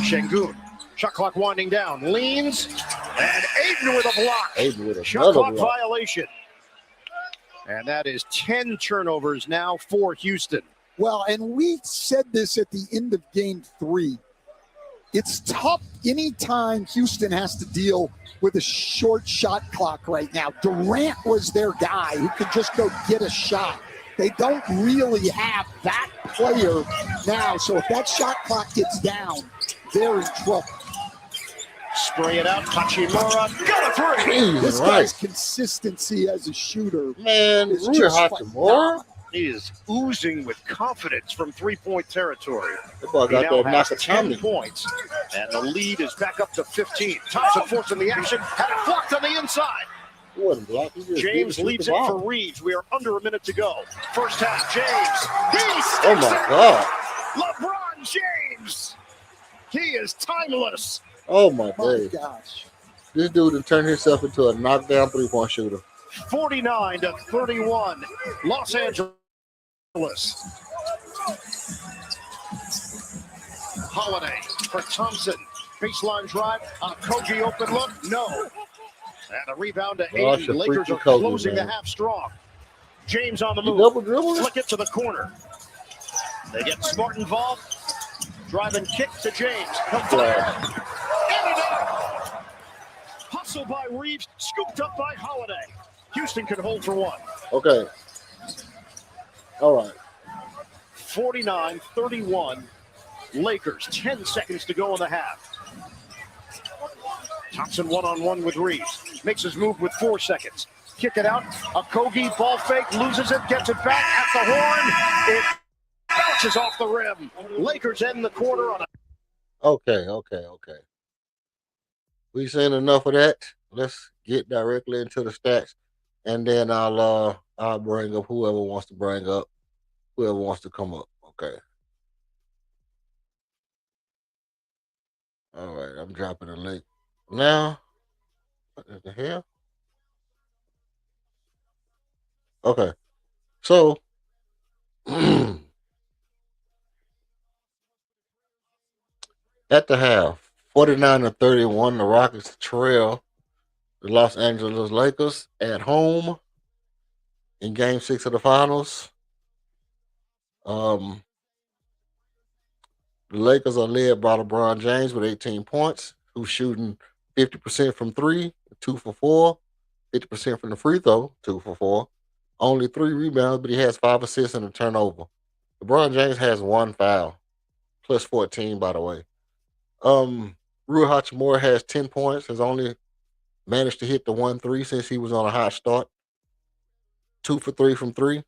Şengün, shot clock winding down, leans, and Ayton with a block. Ayton with Shot another clock block. violation. And that is 10 turnovers now for Houston. Well, and we said this at the end of game 3. It's tough anytime Houston has to deal with a short shot clock right now. Durant was their guy who could just go get a shot. They don't really have that player now. So if that shot clock gets down, they're in trouble. Spray it out. Hachimura got a three. This guy's consistency as a shooter, man, is Rui just Hachimura? phenomenal. He is oozing with confidence from three-point territory. That boy He got now that has Nakatomi. 10 points, and the lead is back up to 15. Thompson forcing the action, had it blocked on the inside. He wasn't blocked. He just James didn't leaves shoot it the for ball. Reeves. We are under a minute to go. First half, James. He Oh my sticks God. it. LeBron James. He is timeless. Oh my My days. gosh. This dude has turned himself into a knockdown three-point shooter. 49-31. Los Angeles. Holiday for Thompson. Baseline drive. Koji open look. No. And a rebound to Gosh, Ayton. a Lakers freaky are Koji, closing man. the half strong. James on the He move. double dribbled? Flick it to the corner. They get Smart involved. Drive and kick to James. He'll fire. In and out. Hustle by Reeves. Scooped up by Holiday. Houston can hold for one. Okay. All right. 49-31. Lakers. 10 seconds to go in the half. Thompson one-on-one with Reeves. Makes his move with 4 seconds. Kick it out. Okogie ball fake. Loses it. Gets it back at the horn. It bounces off the rim. Lakers end the quarter on a Okay. We seen enough of that. Let's get directly into the stats, and then I'll bring up whoever wants to bring up, whoever wants to come up. Okay. All right, I'm dropping a link now. What the hell? Okay, so at the half, 49-31, the Rockets trail the Los Angeles Lakers at home in Game 6 of the Finals. The Lakers are led by LeBron James with 18 points, who's shooting 50% from 3, 2 for 4, 50% from the free throw, 2 for 4. Only 3 rebounds, but he has 5 assists and a turnover. LeBron James has 1 foul, plus 14, by the way. Rui Hachimura has 10 points, has only managed to hit the 1-3 since he was on a hot start. 2 for 3 from 3.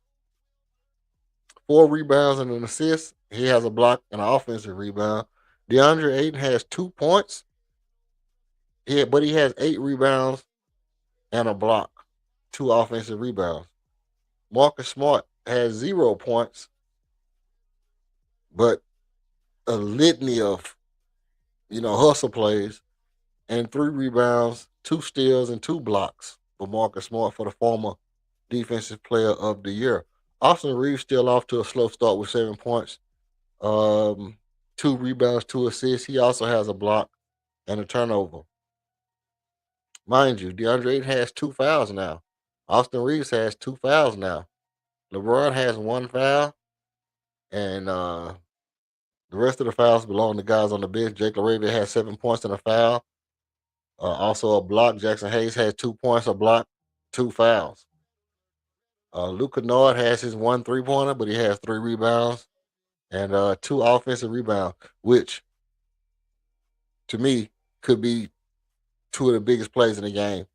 4 rebounds and an assist. He has a block and an offensive rebound. DeAndre Ayton has 2 points. But he has 8 rebounds and a block. 2 offensive rebounds. Marcus Smart has 0 points, but a litany of hustle plays and 3 rebounds 2 steals, and 2 blocks for Marcus Smart for the former Defensive Player of the Year. Austin Reeves still off to a slow start with 7 points, 2 rebounds, 2 assists. He also has a block and a turnover. Mind you, DeAndre Ayton has 2 fouls now. Austin Reeves has 2 fouls now. LeBron has 1 foul, and the rest of the fouls belong to guys on the bench. Jake LaRavia has 7 points and a foul. Also a block. Jackson Hayes has 2 points, a block, 2 fouls. Luke Kennard has his 1 3-pointer, but he has 3 rebounds and 2 offensive rebounds, which to me could be 2 of the biggest plays in the game.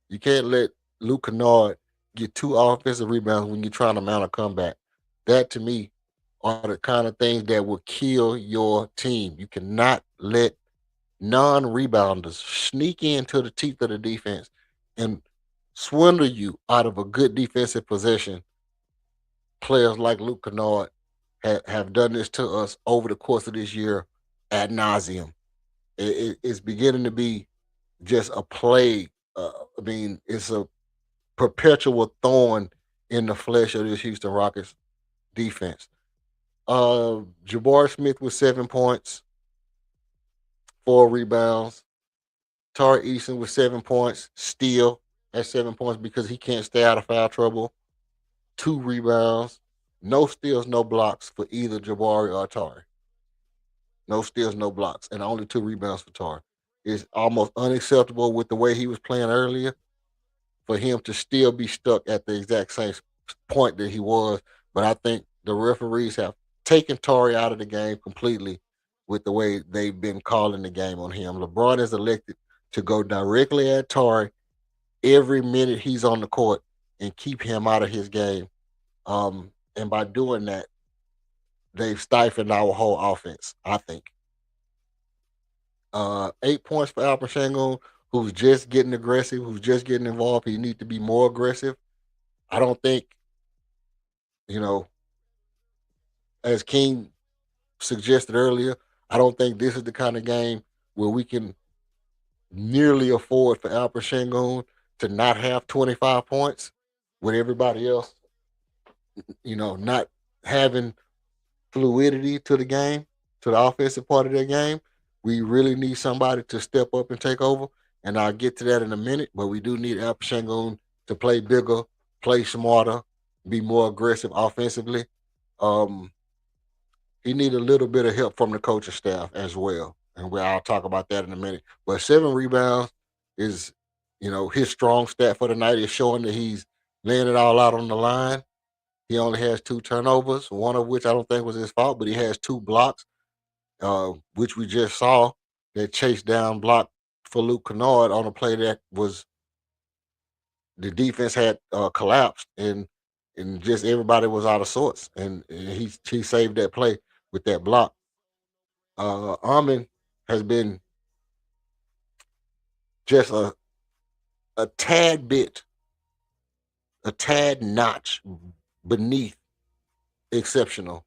You can't let Luke Kennard get 2 offensive rebounds when you're trying to mount a comeback. That to me are the kind of things that will kill your team. You cannot let non-rebounders sneak into the teeth of the defense and swindle you out of a good defensive possession. Players like Luke Kennard have done this to us over the course of this year ad nauseum. It's beginning to be just a plague. I mean, it's a perpetual thorn in the flesh of this Houston Rockets defense. Jabari Smith with 7 points, 4 rebounds. Tari Eason with 7 points, still at 7 points because he can't stay out of foul trouble. 2 rebounds, no steals, no blocks for either Jabari or Tari. No steals, no blocks, and only 2 rebounds for Tari. It's almost unacceptable with the way he was playing earlier for him to still be stuck at the exact same point that he was. But I think the referees have taken Tari out of the game completely with the way they've been calling the game on him. LeBron is elected to go directly at Tari every minute he's on the court and keep him out of his game. And by doing that, they've stifled our whole offense, I think. 8 points for Alperen Sengun, who's just getting aggressive, who's just getting involved. He needs to be more aggressive. I don't think, you know, as King suggested earlier, I don't think this is the kind of game where we can nearly afford for Alperen Sengun to not have 25 points with everybody else, not having fluidity to the game, to the offensive part of their game. We really need somebody to step up and take over, and I'll get to that in a minute, but we do need Alperen Sengun to play bigger, play smarter, be more aggressive offensively. He needs a little bit of help from the coaching staff as well, and I'll talk about that in a minute. But 7 rebounds is, his strong stat for the night is showing that he's laying it all out on the line. He only has 2 turnovers, one of which I don't think was his fault, but he has 2 blocks, which we just saw that chase down block for Luke Kennard on a play that was the defense had collapsed and just everybody was out of sorts, and he saved that play with that block. Armin has been just a tad notch beneath exceptional.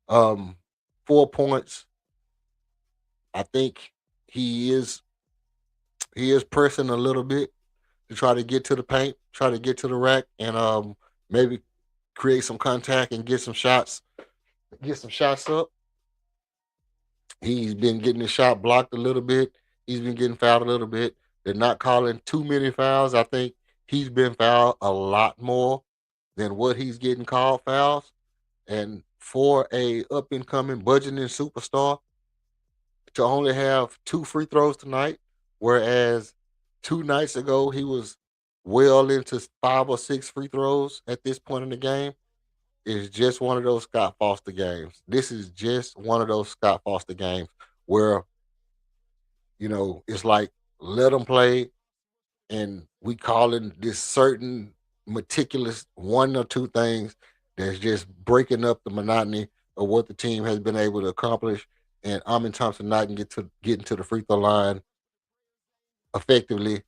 4 points. I think he is pressing a little bit to try to get to the paint, try to get to the rack, and maybe create some contact and get some shots up. He's been getting his shot blocked a little bit. He's been getting fouled a little bit. They're not calling too many fouls. I think he's been fouled a lot more than what he's getting called fouls. And for a up and coming budgeting superstar to only have 2 free throws tonight, whereas 2 nights ago he was well into 5 or 6 free throws at this point in the game, is just one of those Scott Foster games. This is just one of those Scott Foster games where, it's like, let them play, and we calling this certain meticulous 1 or 2 things that's just breaking up the monotony of what the team has been able to accomplish. And Amin Thompson not getting to the free throw line effectively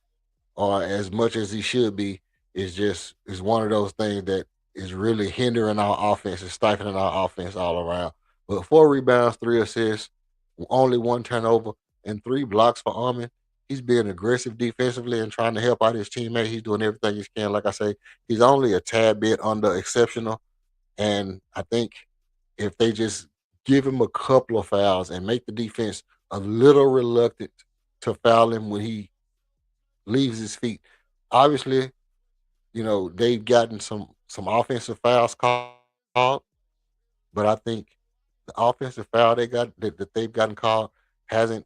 or as much as he should be is one of those things that is really hindering our offense and stifling our offense all around. But 4 rebounds, 3 assists, only 1 turnover, and 3 blocks for Armin. He's being aggressive defensively and trying to help out his teammate. He's doing everything he can. Like I say, he's only a tad bit under exceptional. And I think if they just give him a couple of fouls and make the defense a little reluctant to foul him when he leaves his feet. Obviously, they've gotten some offensive fouls called, but I think the offensive foul that they've gotten called hasn't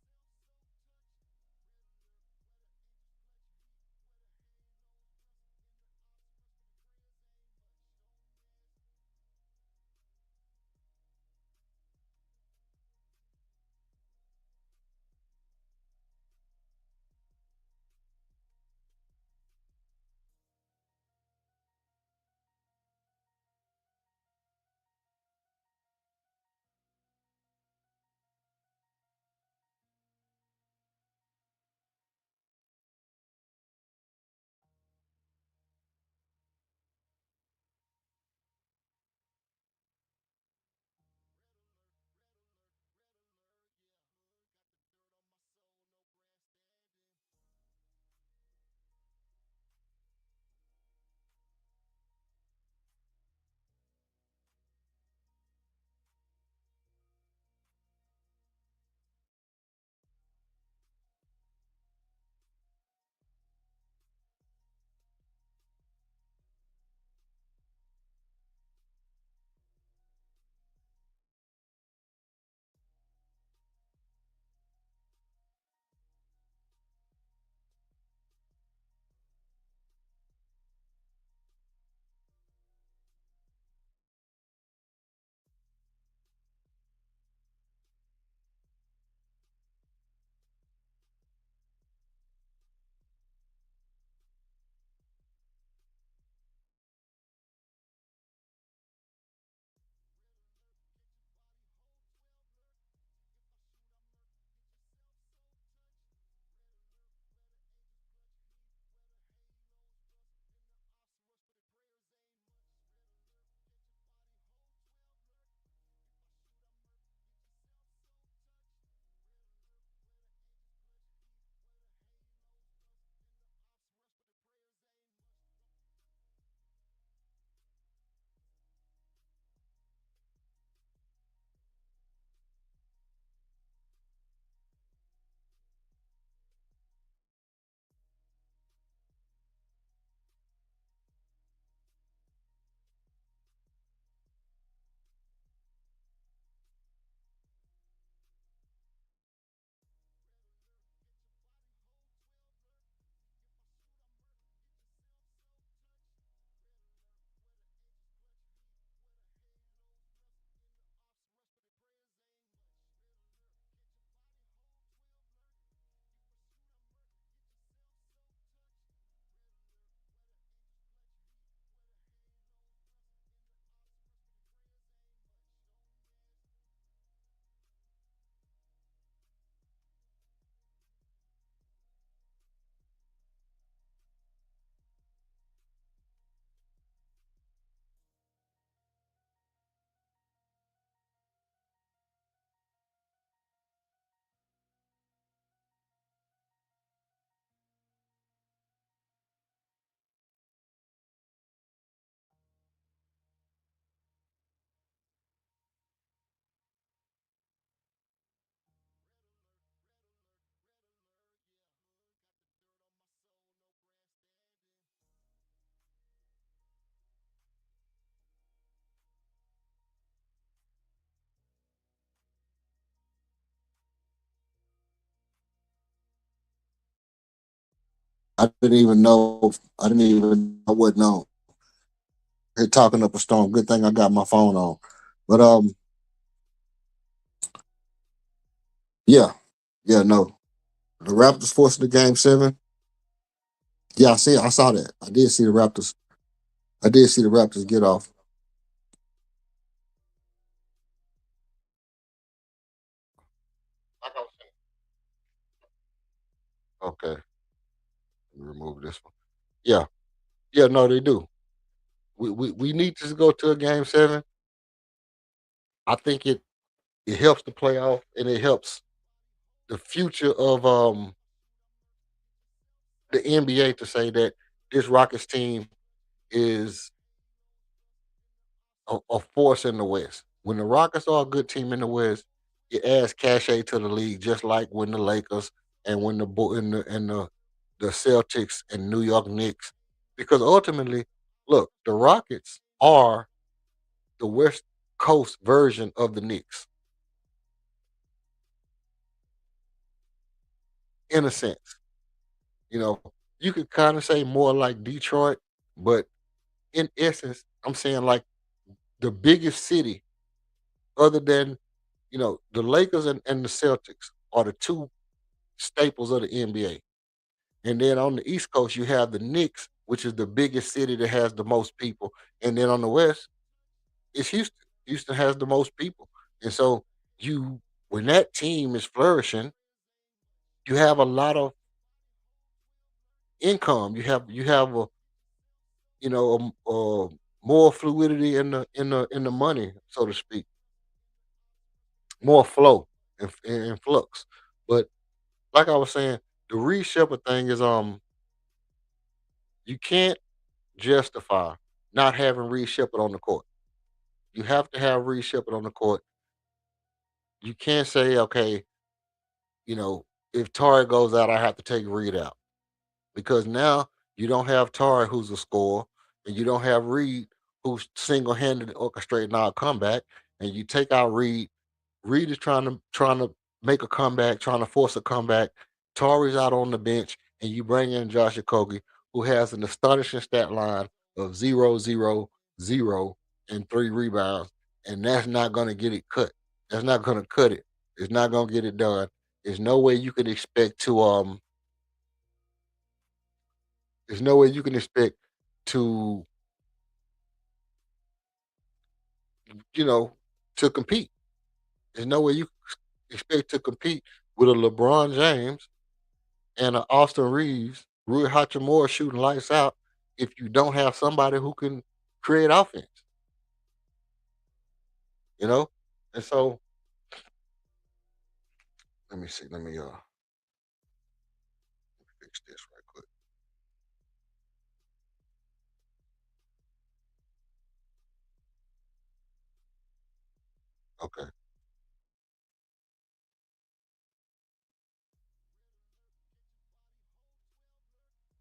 I didn't even know. I didn't even. I wasn't on. Here talking up a storm. Good thing I got my phone on. But yeah, yeah, no. The Raptors forced the game seven. Yeah, I see. I saw that. I did see the Raptors. I did see the Raptors get off. Okay, let me remove this one. Yeah, yeah, no, they do. We need to go to a game seven. I think it helps the playoff and it helps the future of the NBA to say that this Rockets team is a force in the West. When the Rockets are a good team in the West, it adds cachet to the league, just like when the Lakers and when the Celtics and New York Knicks. Because ultimately, look, the Rockets are the West Coast version of the Knicks, in a sense. You know, you could kind of say more like Detroit, but in essence, I'm saying like the biggest city other than, the Lakers and the Celtics are the two staples of the NBA. And then on the East Coast, you have the Knicks, which is the biggest city that has the most people. And then on the West, it's Houston. Houston has the most people. And so when that team is flourishing, you have a lot of income. You have more fluidity in the money, so to speak, more flow and flux. But like I was saying, the Reed Shepard thing is you can't justify not having Reed Shepard on the court. You have to have Reed Shepard on the court. You can't say, okay, you know, if Tari goes out, I have to take Reed out. Because now you don't have Tari who's a scorer, and you don't have Reed who's single handedly orchestrating our comeback, and you take out Reed. Reed is trying to make a comeback, trying to force a comeback. Tari's out on the bench, and you bring in Josh Okogie, who has an astonishing stat line of 0, 0, 0, and 3 rebounds, and that's not going to get it cut. That's not going to cut it. It's not going to get it done. There's no way you can expect to There's no way you can expect to you know to compete. There's no way you expect to compete with a LeBron James and a Austin Reeves, Rui Hachimura shooting lights out if you don't have somebody who can create offense. You know, and so let me see. Let me fix this right quick. Okay.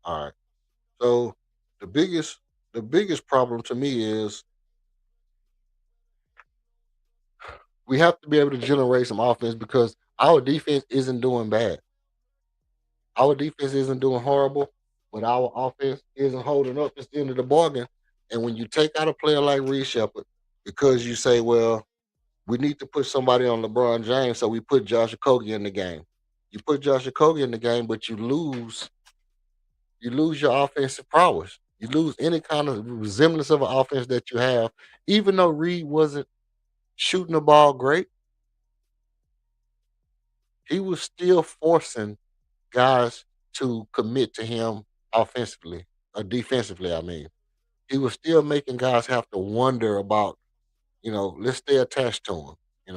All right. So the biggest the biggest problem to me is we have to be able to generate some offense because our defense isn't doing bad. Our defense isn't doing horrible, but our offense isn't holding up. It's the end of the bargain. And when you take out a player like Reed Shepard, because you say, well, we need to put somebody on LeBron James, so we put Josh Okogie in the game. You put Josh Okogie in the game, but you lose your offensive prowess. You lose any kind of resemblance of an offense that you have. Even though Reed wasn't shooting the ball great, he was still forcing guys to commit to him offensively or defensively. I mean, he was still making guys have to wonder about, let's stay attached to him.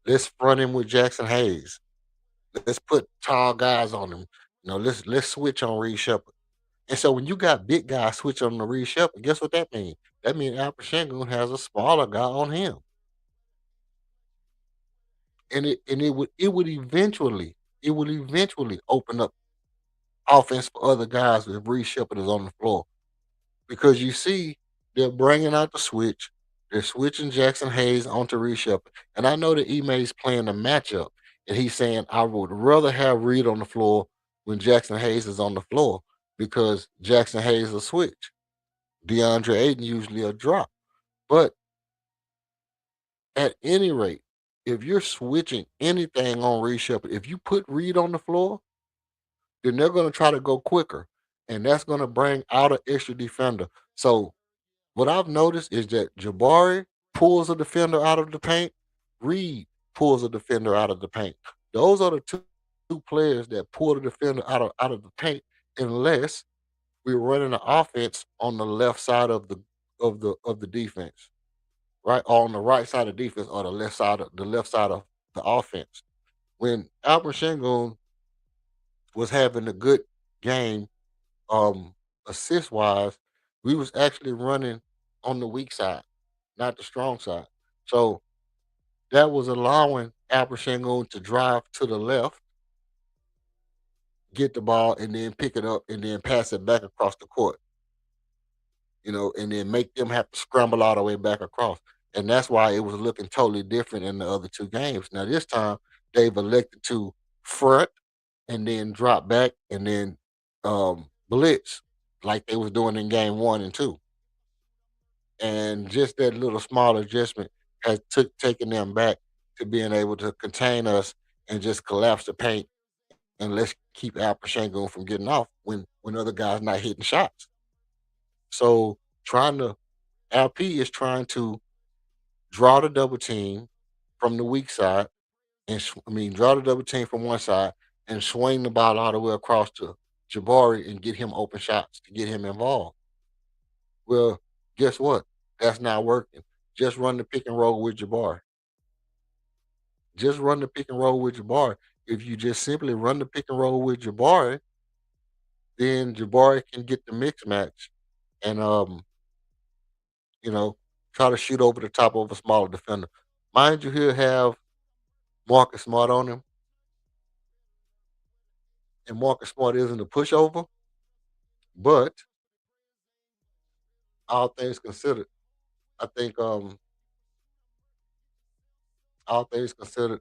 Let's front him with Jackson Hayes. Let's put tall guys on him. Let's switch on Reed Shepard. And so when you got big guys switch on the Reed Shepard, guess what that means? That means Alfred Sengun has a smaller guy on him. And it would eventually open up offense for other guys if Reed Shepard is on the floor. Because you see, they're bringing out the switch. They're switching Jackson Hayes onto Reed Shepard. And I know that Ime's playing a matchup, and he's saying, I would rather have Reed on the floor when Jackson Hayes is on the floor because Jackson Hayes will switch. DeAndre Ayton usually a drop. But at any rate, if you're switching anything on Reed Shepard, if you put Reed on the floor, then they're going to try to go quicker. And that's going to bring out an extra defender. So what I've noticed is that Jabari pulls a defender out of the paint, Reed pulls a defender out of the paint. Those are the two players that pull the defender out of the paint, unless we're running an offense on the left side of the defense, right? Or on the right side of defense, or the left side of the offense. When Albert Shangun was having a good game, assist wise, we was actually running on the weak side, not the strong side. So that was allowing Alpha Shangoon to drive to the left, get the ball, and then pick it up and then pass it back across the court. And then make them have to scramble all the way back across. And that's why it was looking totally different in the other two games. Now this time they've elected to front and then drop back and then blitz like they was doing in game 1 and 2. And just that little small adjustment has taken them back to being able to contain us and just collapse the paint and let's keep Al Pashango from getting off when other guys not hitting shots. So trying to LP is trying to draw the double team from the weak side and draw the double team from one side and swing the ball all the way across to Jabari and get him open shots to get him involved. Well, guess what? That's not working. Just run the pick and roll with Jabari. Just run the pick and roll with Jabari. If you just simply run the pick and roll with Jabari, then Jabari can get the mix match and you know, try to shoot over the top of a smaller defender. Mind you, he'll have Marcus Smart on him, and Marcus Smart isn't a pushover, but all things considered, I think all things considered,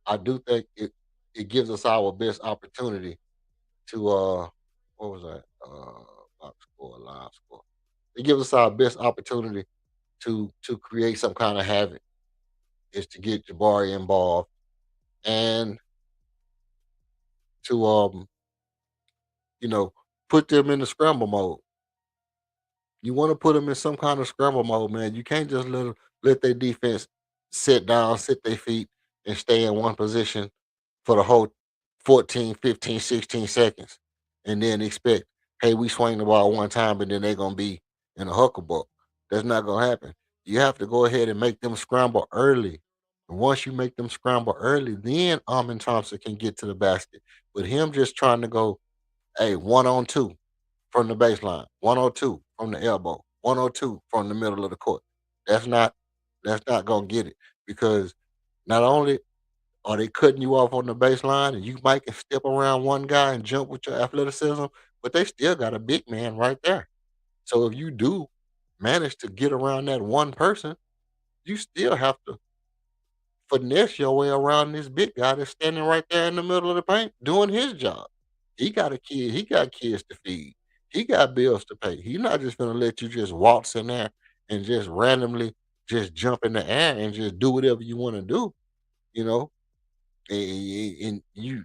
I do think it gives us our best opportunity to what was that? Box score, live score. It gives us our best opportunity to create some kind of havoc is to get Jabari involved and to you know, put them in the scramble mode. You want to put them in some kind of scramble mode, man. You can't just let their defense sit down, sit their feet, and stay in one position for the whole 14, 15, 16 seconds, and then expect, hey, we swing the ball one time, and then they're gonna be in a hucklebuck. That's not gonna happen. You have to go ahead and make them scramble early. And once you make them scramble early, then Armin Thompson can get to the basket. But him just trying to go, hey, 1-on-2 from the baseline, 102 from the elbow, 102 from the middle of the court. That's not that's not gonna get it because not only are they cutting you off on the baseline and you might can step around one guy and jump with your athleticism, but they still got a big man right there. So if you do manage to get around that one person, you still have to finesse your way around this big guy that's standing right there in the middle of the paint doing his job. He got a kid. He got kids to feed. He got bills to pay. He's not just gonna let you just waltz in there and just randomly just jump in the air and just do whatever you want to do. You know, and you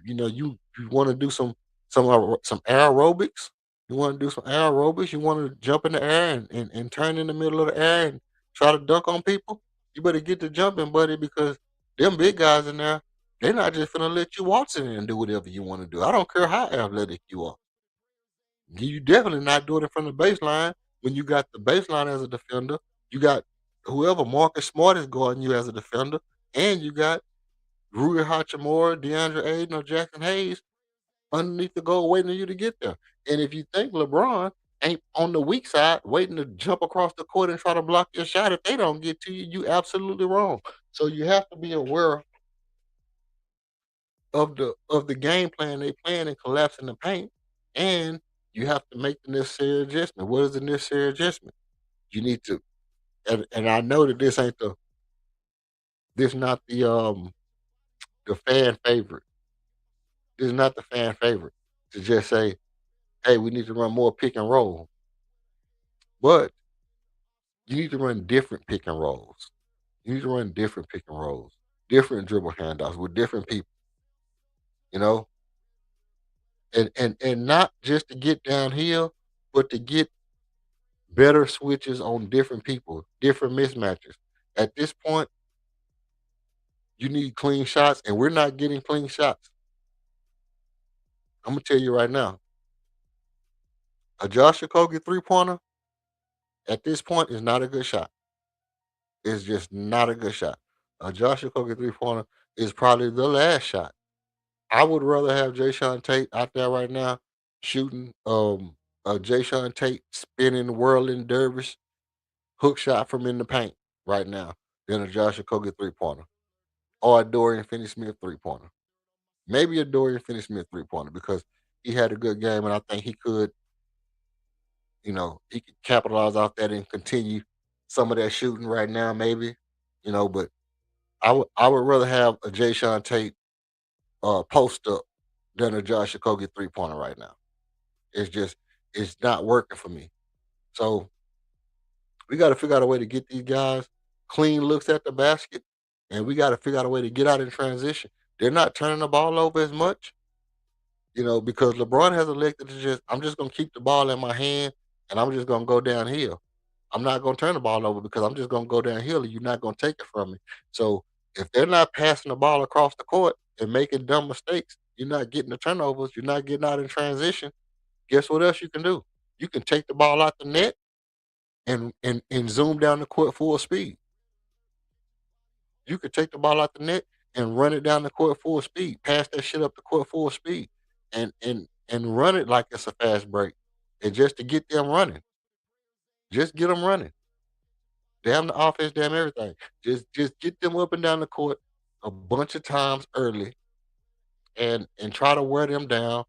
want to do some aerobics. You want to do some aerobics. You want to jump in the air and turn in the middle of the air and try to dunk on people. You better get to jumping, buddy, because them big guys in there, they're not just gonna let you waltz in and do whatever you want to do. I don't care how athletic you are. You definitely not doing it from the baseline when you got the baseline as a defender. You got whoever Marcus Smart is guarding you as a defender, and you got Rui Hachimura, DeAndre Ayton, or Jackson Hayes underneath the goal waiting on you to get there. And if you think LeBron ain't on the weak side waiting to jump across the court and try to block your shot if they don't get to you, you absolutely wrong. So you have to be aware of the game plan they playing and collapsing the paint, and you have to make the necessary adjustment. What is the necessary adjustment? You need to, and I know that this not the fan favorite. This is not the fan favorite to just say, hey, we need to run more pick and roll. But you need to run different pick and rolls. You need to run different pick and rolls, different dribble handoffs with different people, you know, and not just to get downhill, but to get better switches on different people, different mismatches. At this point, you need clean shots, and we're not getting clean shots. I'm gonna tell you right now, a Josh Okogie 3-pointer at this point is not a good shot. It's just not a good shot. A Josh Okogie 3-pointer is probably the last shot. I would rather have Jay Sean Tate out there right now shooting a Jay Tate spinning whirling dervish hook shot from in the paint right now than a Josh Okogie 3-pointer or a Dorian Finney-Smith 3-pointer. Maybe a Dorian Finney-Smith 3-pointer because he had a good game and I think he could, he could capitalize off that and continue some of that shooting right now, maybe, but I would rather have a Jay Tate post up than a Josh Okogie 3-pointer right now. It's not working for me. So we got to figure out a way to get these guys clean looks at the basket, and we got to figure out a way to get out in transition. They're not turning the ball over as much, because LeBron has elected to I'm just gonna keep the ball in my hand and I'm just gonna go downhill. I'm not gonna turn the ball over because I'm just gonna go downhill and you're not gonna take it from me. So if they're not passing the ball across the court and making dumb mistakes, you're not getting the turnovers, you're not getting out in transition. Guess what else you can do? You can take the ball out the net and zoom down the court full speed. You could take the ball out the net and run it down the court full speed. Pass that shit up the court full speed, and run it like it's a fast break, and just to get them running. Just get them running. Damn the offense, damn everything. Just get them up and down the court a bunch of times early, and try to wear them down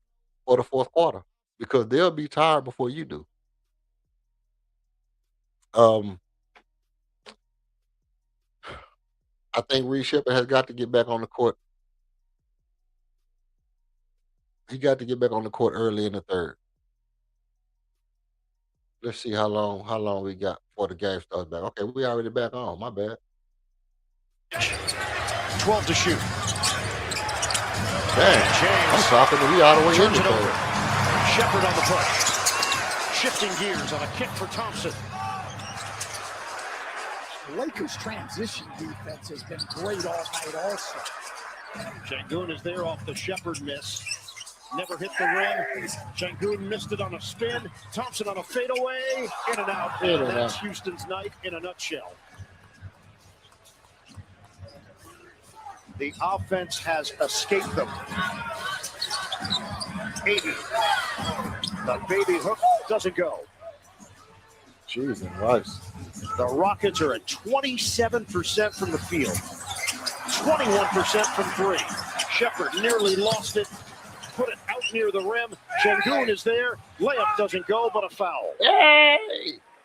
for the fourth quarter because they'll be tired before you do. Um, I think Reed Shepard has got to get back on the court. He got to get back on the court early in the third. Let's see how long we got before the game starts back. Okay, we already back on. My bad. 12 to shoot. Dang, I'm talking to you all the way in Turns the it over. third. Shepard on the push. Shifting gears on a kick for Thompson. Lakers' transition defense has been great all night also. Şengün is there off the Shepard miss. Never hit the rim. Şengün missed it on a spin. Thompson on a fadeaway. In and out. In and That's out. Houston's night in a nutshell. The offense has escaped them. 80. The baby hook doesn't go. Jesus Christ. The Rockets are at 27% from the field. 21% from three. Shepard nearly lost it. Put it out near the rim. Şengün is there. Layup doesn't go, but a foul. Hey!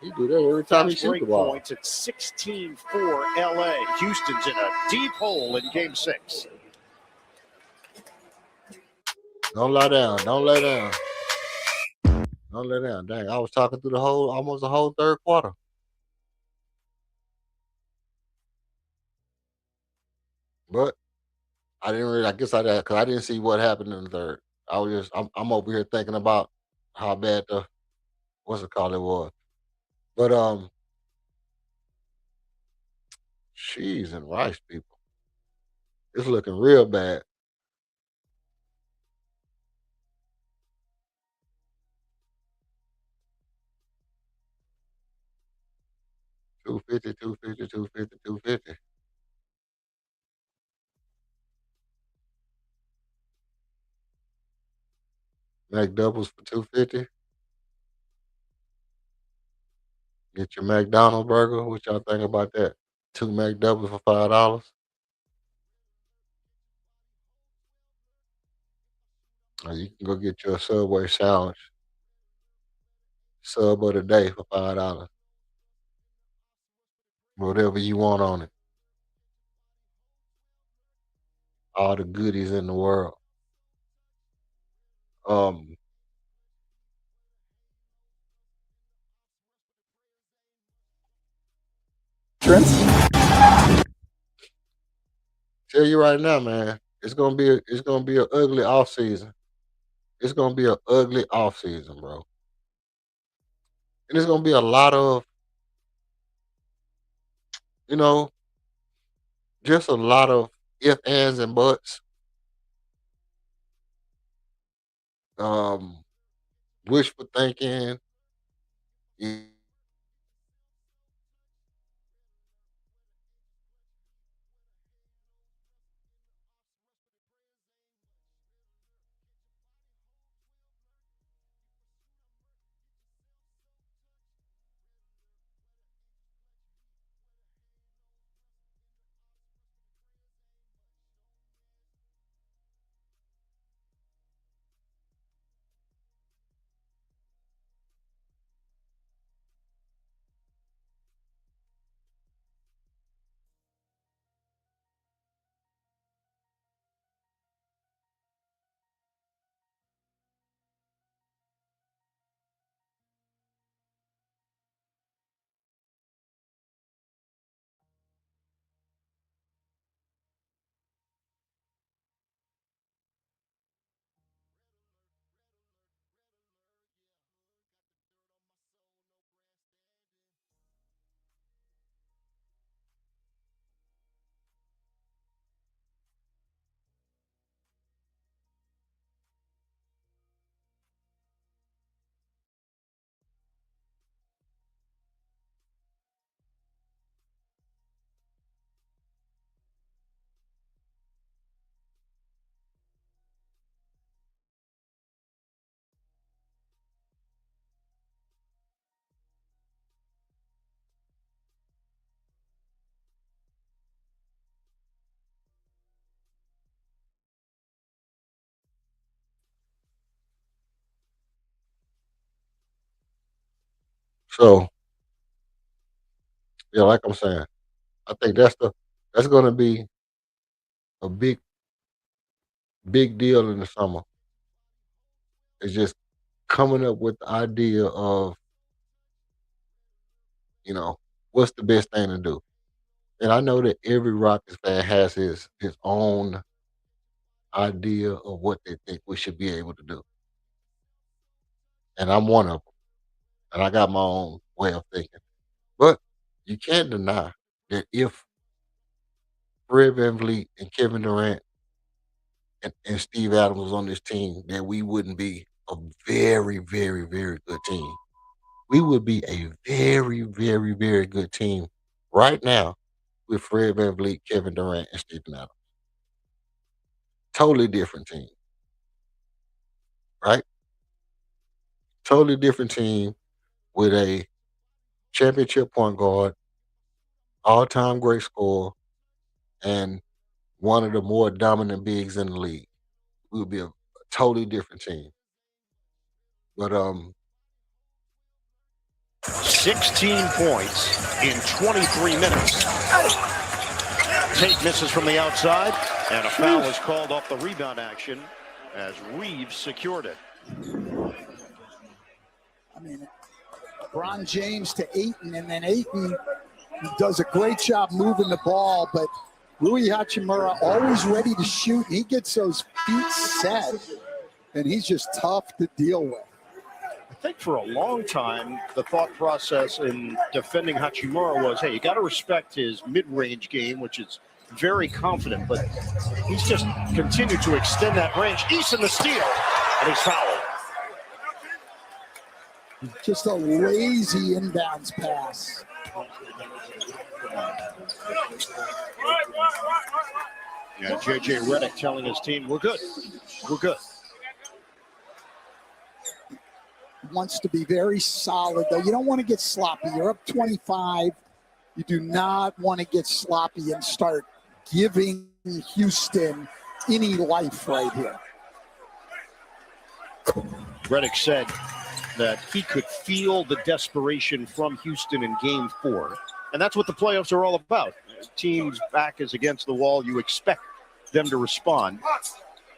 He do that every time he Fast shoots break the ball. points at 16 for LA. Houston's in a deep hole in game 6. Don't lie down. Don't lay down. Don't lay down. Dang, I was talking through almost the whole third quarter. But I guess I did because I didn't see what happened in the third. I'm over here thinking about how bad what's it called it was. But cheese and rice, people. It's looking real bad. Two fifty, 250, 250, 250. McDoubles for 250. Get your McDonald's burger. What y'all think about that? Two McDoubles for $5. Or you can go get your Subway sandwich. Sub of the day for $5. Whatever you want on it. All the goodies in the world. Um, tell you right now, man, it's gonna be an ugly off season. It's gonna be an ugly off season, bro. And it's gonna be a lot of, you know, just a lot of if, ands, and buts. Um, wishful thinking. y- So yeah, like I'm saying, I think that's going to be a big deal in the summer. It's just coming up with the idea of what's the best thing to do. And I know that every Rockets fan has his own idea of what they think we should be able to do, and I'm one of them. And I got my own way of thinking. But you can't deny that if Fred VanVleet and Kevin Durant and Steve Adams was on this team, that we wouldn't be a very, very, very good team. We would be a very, very, very good team right now with Fred VanVleet, Kevin Durant, and Stephen Adams. Totally different team, right? Totally different team with a championship point guard, all-time great scorer, and one of the more dominant bigs in the league. We would be a totally different team. But 16 points in 23 minutes. Tate misses from the outside, and a foul is called off the rebound action as Reeves secured it. I mean, LeBron James to Ayton, and then Ayton does a great job moving the ball, but Rui Hachimura always ready to shoot. He gets those feet set, and he's just tough to deal with. I think for a long time, the thought process in defending Hachimura was, hey, you got to respect his mid-range game, which is very confident, but he's just continued to extend that range. Easton the steal, and he's fouled. Just a lazy inbounds pass. Yeah, J.J. Redick telling his team, we're good. We're good. Wants to be very solid, though. You don't want to get sloppy. You're up 25. You do not want to get sloppy and start giving Houston any life right here. Redick said that he could feel the desperation from Houston in Game 4. And that's what the playoffs are all about. Teams' back is against the wall. You expect them to respond.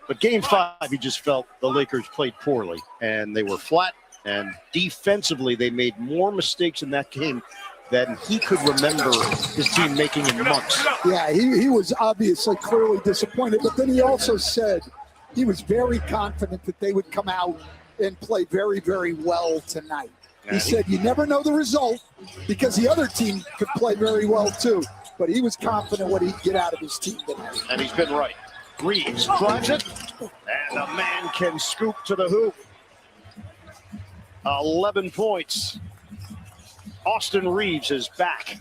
But Game 5, he just felt the Lakers played poorly. And they were flat. And defensively, they made more mistakes in that game than he could remember his team making in months. Yeah, he was obviously clearly disappointed. But then he also said he was very confident that they would come out and play very, very well tonight. He said you never know the result because the other team could play very well too. But he was confident what he'd get out of his team tonight. And he's been right. Reeves drives it, and a man can scoop to the hoop. 11 points. Austin Reeves is back.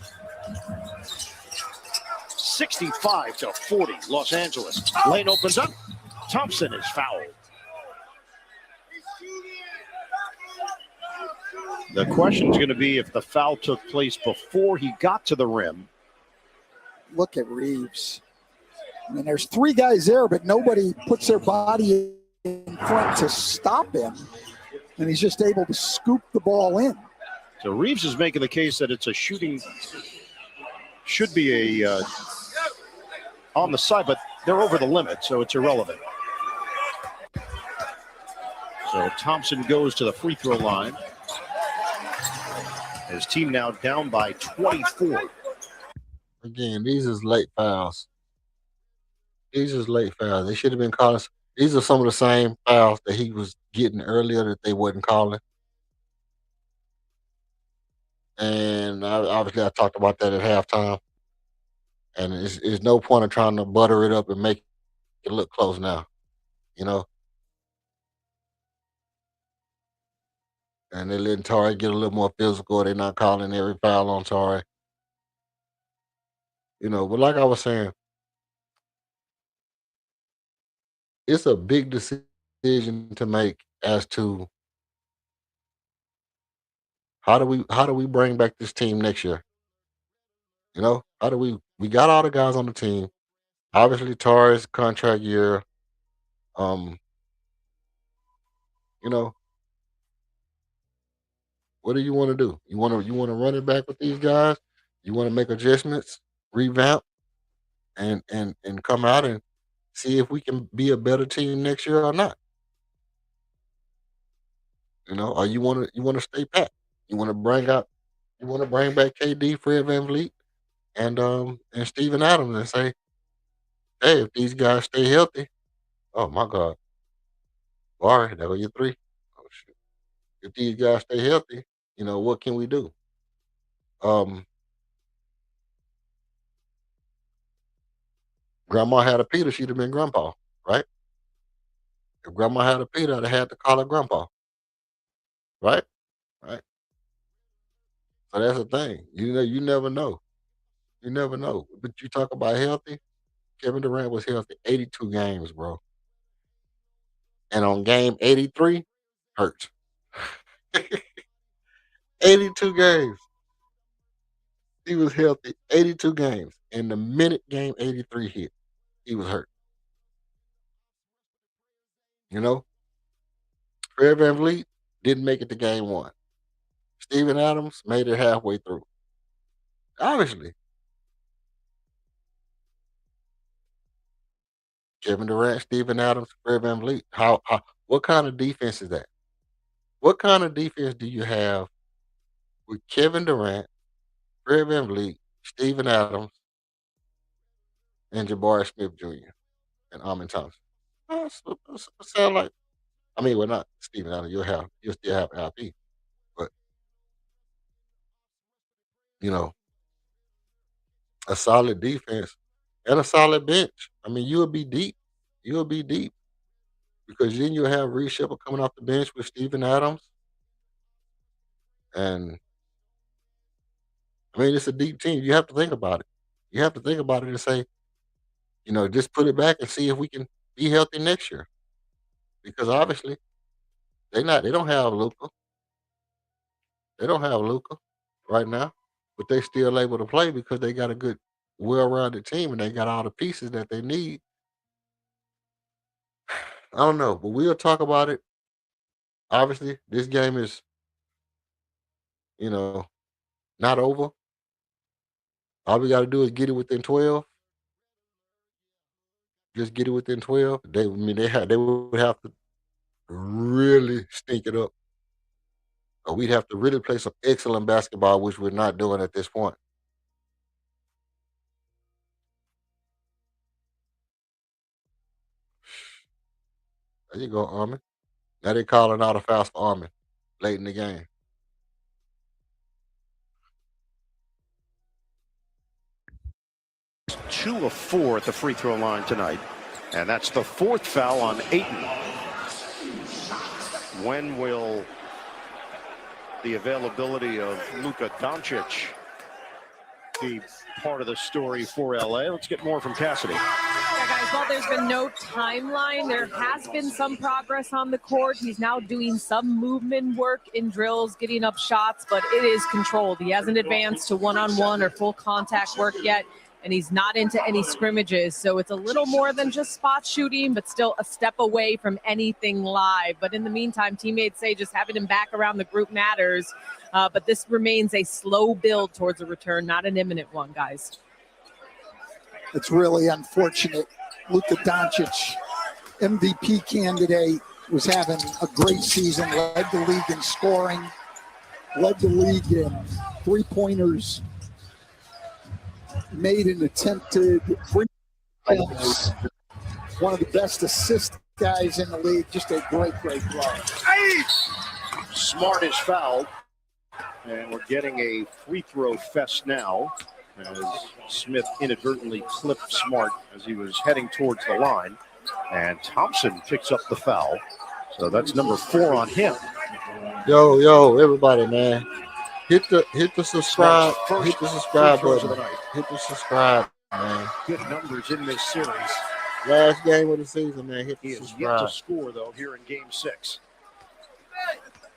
65-40, Los Angeles. Lane opens up. Thompson is fouled. The question is going to be if the foul took place before he got to the rim. Look at Reeves. I mean, there's three guys there, but nobody puts their body in front to stop him. And he's just able to scoop the ball in. So Reeves is making the case that it's a shooting, should be a on the side, but they're over the limit, so it's irrelevant. So Thompson goes to the free throw line. His team now down by 24. Again, these is late fouls. These is late fouls. They should have been calling. These are some of the same fouls that he was getting earlier that they wasn't calling. And obviously, I talked about that at halftime. And it's no point of trying to butter it up and make it look close now, you know. And they're letting Tari get a little more physical. They're not calling every foul on Tari. You know, but like I was saying, it's a big decision to make as to how do we bring back this team next year? You know, how do we got all the guys on the team. Obviously Tari's contract year. Um, you know, What do you want to do? You want to run it back with these guys? You want to make adjustments, revamp, and come out and see if we can be a better team next year or not? Or you want to stay pat? You want to bring back KD, Fred VanVleet, and Steven Adams and say, hey, if these guys stay healthy, oh my God, Barry, that was your three. Oh shit. If these guys stay healthy, what can we do? Grandma had a Peter, she'd have been grandpa, right? If grandma had a Peter, I'd have had to call her grandpa, right? Right. So that's the thing. You never know. You never know. But you talk about healthy. Kevin Durant was healthy 82 games, bro. And on game 83, hurt. 82 games. He was healthy 82 games. And the minute game 83 hit, he was hurt. Fred VanVleet didn't make it to game one. Steven Adams made it halfway through. Obviously. Kevin Durant, Steven Adams, Fred VanVleet. What kind of defense is that? What kind of defense do you have with Kevin Durant, Fred VanVleet, Steven Adams, and Jabari Smith Jr. and Amin Thompson? Sound like, well, not Steven Adams. You'll still have LP, but a solid defense and a solid bench. You'll be deep. You'll be deep because then you'll have Reece Shepard coming off the bench with Steven Adams, and it's a deep team. You have to think about it. You have to think about it and say, just put it back and see if we can be healthy next year. Because obviously they don't have Luka. They don't have Luka right now, but they still able to play because they got a good, well-rounded team and they got all the pieces that they need. I don't know, but we'll talk about it. Obviously, this game is, not over. All we got to do is get it within 12. Just get it within 12. They would have to really stink it up. Or we'd have to really play some excellent basketball, which we're not doing at this point. There you go, Armin. Now they're calling out a foul for Armin late in the game. Two of 4 at the free throw line tonight. And that's the 4th foul on Ayton. When will the availability of Luka Doncic be part of the story for LA? Let's get more from Cassidy. Yeah, guys, while there's been no timeline, there has been some progress on the court. He's now doing some movement work in drills, getting up shots, but it is controlled. He hasn't advanced to one-on-one or full contact work yet, and he's not into any scrimmages. So it's a little more than just spot shooting, but still a step away from anything live. But in the meantime, teammates say just having him back around the group matters. But this remains a slow build towards a return, not an imminent one, guys. It's really unfortunate. Luka Doncic, MVP candidate, was having a great season, led the league in scoring, led the league in three-pointers, made an attempted free throws, one of the best assist guys in the league, just a great player. Smart is fouled, and we're getting a free throw fest now as Smith inadvertently clipped Smart as he was heading towards the line, and Thompson picks up the foul. So that's number 4 on him. Yo, everybody, man. Hit the subscribe. Hit the subscribe button. Hit the subscribe, man. Good numbers in this series. Last game of the season, man. Hit the He is subscribe. yet to score, though, here in Game 6.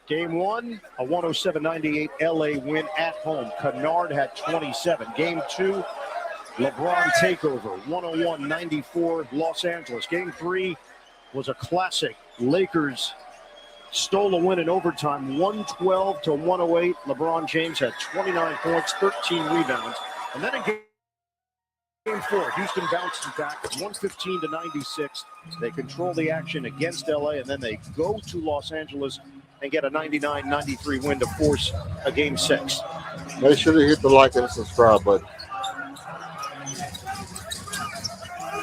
Game 1, a 107-98 LA win at home. Kennard had 27. Game 2, LeBron takeover, 101-94 Los Angeles. Game 3 was a classic. Lakers stole a win in overtime, 112 to 108. LeBron James had 29 points, 13 rebounds. And then in game 4, Houston bounces back 115 to 96. They control the action against LA, and then they go to Los Angeles and get a 99-93 win to force a game 6. Make sure to hit the like and subscribe button.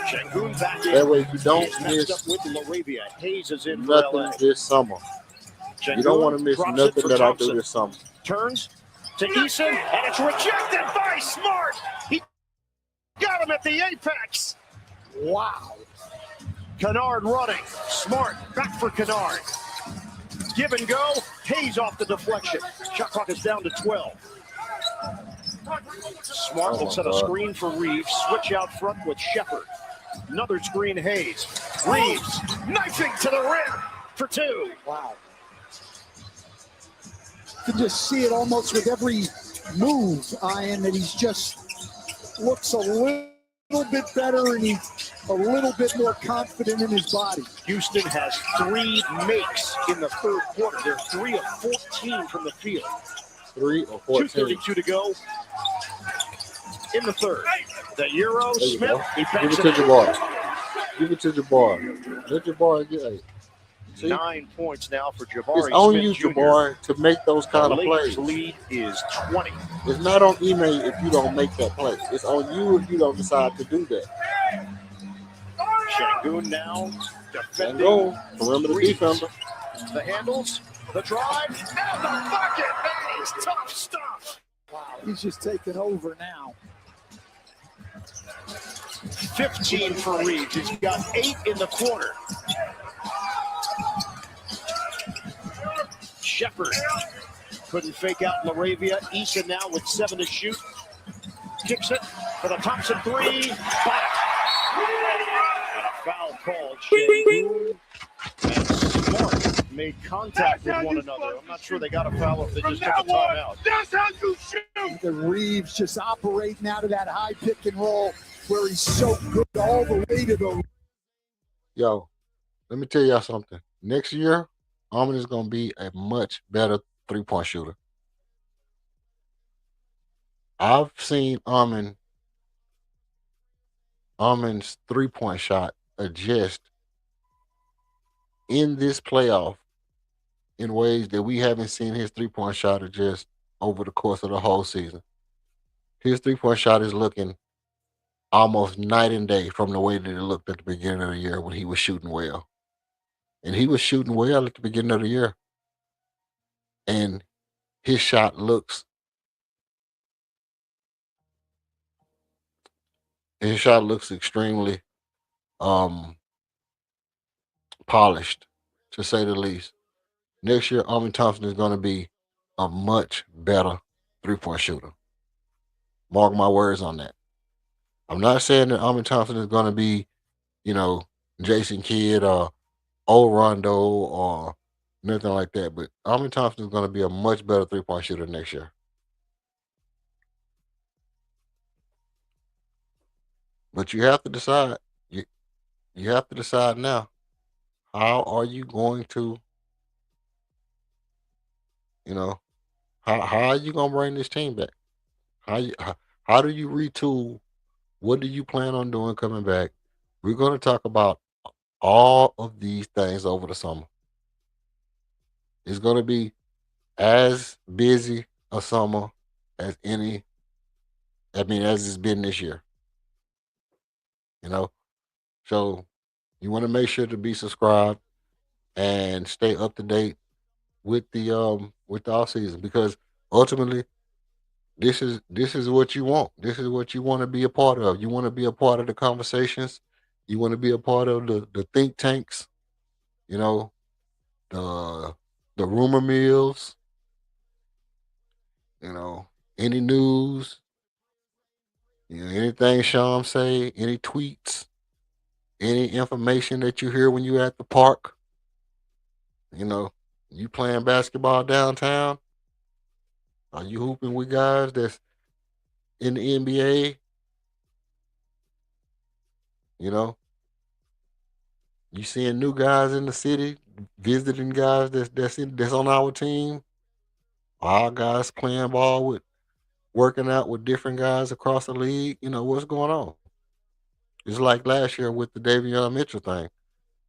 Şengün back in. That way you don't He's matched miss up with LaRavia. Hayes is in for nothing LA. this summer. You don't want to miss nothing that I do this summer. Turns to Eason, and it's rejected by Smart. He got him at the apex. Wow. Kennard running. Smart back for Kennard. Give and go. Hayes off the deflection. Shot clock is down to 12. Smart will set a screen for Reeves. Switch out front with Shepard. Another screen, Hayes. Reeves knifing to the rim for 2. Wow. You can just see it almost with every move, Ian, that he's just looks a little bit better and he's a little bit more confident in his body. Houston has 3 makes in the third quarter. They're 3 of 14 from the field. 3 or 14. 2:32 to go in the third. The Euro Smith. He Give it to Jabbar. Give it to Jabbar. Let Jabbar get it. 9 points now for Jabari It's on Smith you, Jr. Jabbar, to make those kind of Lakers plays. lead is 20. It's not on Ime if you don't make that play. It's on you if you don't decide to do that. Şengün now defending. Go. Remember the defender. The handles, the drive, and the bucket. That is tough stuff. Wow, he's just taking over now. 15 for Reeves. He's got 8 in the quarter. Shepard couldn't fake out LaRavia. Eason now with 7 to shoot. Kicks it for the Thompson 3. Back. And a foul called. Şengün and Smart made contact with one another. I'm not sure they got a foul if they just took a timeout. That's how you shoot. The Reeves just operating out of that high pick and roll where he's so good all the way to the. Yo, let me tell y'all something. Next year, Armin is going to be a much better three-point shooter. I've seen Armin's three-point shot adjust in this playoff in ways that we haven't seen his three-point shot adjust over the course of the whole season. His three-point shot is looking almost night and day from the way that it looked at the beginning of the year when he was shooting well. And he was shooting well at the beginning of the year. And his shot looks extremely polished, to say the least. Next year, Armin Thompson is going to be a much better three-point shooter. Mark my words on that. I'm not saying that Armin Thompson is going to be, Jason Kidd or old Rondo or nothing like that, but Armin Thompson is going to be a much better three-point shooter next year. But you have to decide. You have to decide now. How are you going to, how are you going to bring this team back? How do you retool? What do you plan on doing coming back? We're going to talk about all of these things over the summer. It's going to be as busy a summer as as it's been this year. So you want to make sure to be subscribed and stay up to date with the off season, because ultimately this is what you want. This is what you want to be a part of. You want to be a part of the conversations. You want to be a part of the think tanks, the rumor mills, any news, anything Sean say, any tweets, any information that you hear when you're at the park, you playing basketball downtown, are you hooping with guys that's in the NBA, You seeing new guys in the city, visiting guys that's on our team. Our guys playing ball with, working out with different guys across the league. What's going on? It's like last year with the Davion Mitchell thing.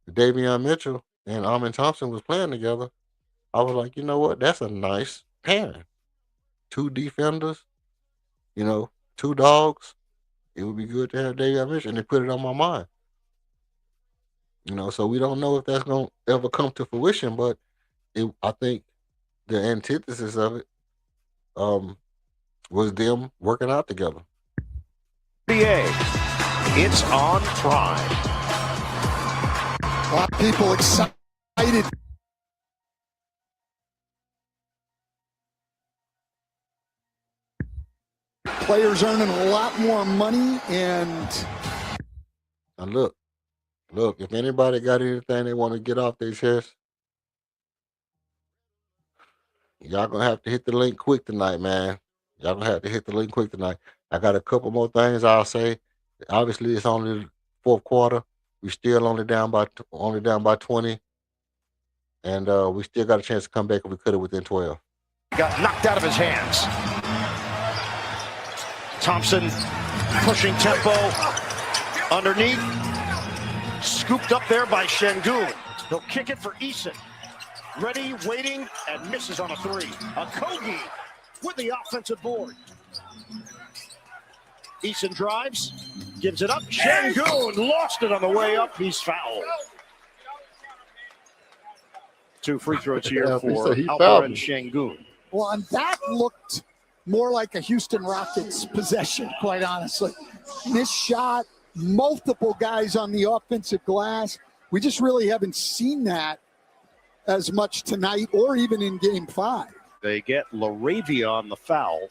Davion Mitchell and Amin Thompson was playing together. I was like, you know what? That's a nice pairing. Two defenders, you know, two dogs. It would be good to have Davion Mitchell, and they put it on my mind. So we don't know if that's gonna ever come to fruition, but I think the antithesis of it um, was them working out together. NBA, it's on Prime. A lot of people excited. Players earning a lot more money, and look, if anybody got anything they want to get off their chest, y'all gonna have to hit the link quick tonight, man. Y'all gonna have to hit the link quick tonight. I got a couple more things I'll say. Obviously, it's only the fourth quarter. We still only down by 20, and we still got a chance to come back if we could have within 12. Got knocked out of his hands. Thompson pushing tempo underneath. Scooped up there by Şengün. He'll kick it for Eason. Ready, waiting, and misses on a three. Okogie with the offensive board. Eason drives, gives it up. Şengün lost it on the way up. He's fouled. 2 free throws here for Alperen Şengün. well, and that looked more like a Houston Rockets possession, quite honestly. This shot, multiple guys on the offensive glass. We just really haven't seen that as much tonight or even in Game 5. They get LaRavia on the foul.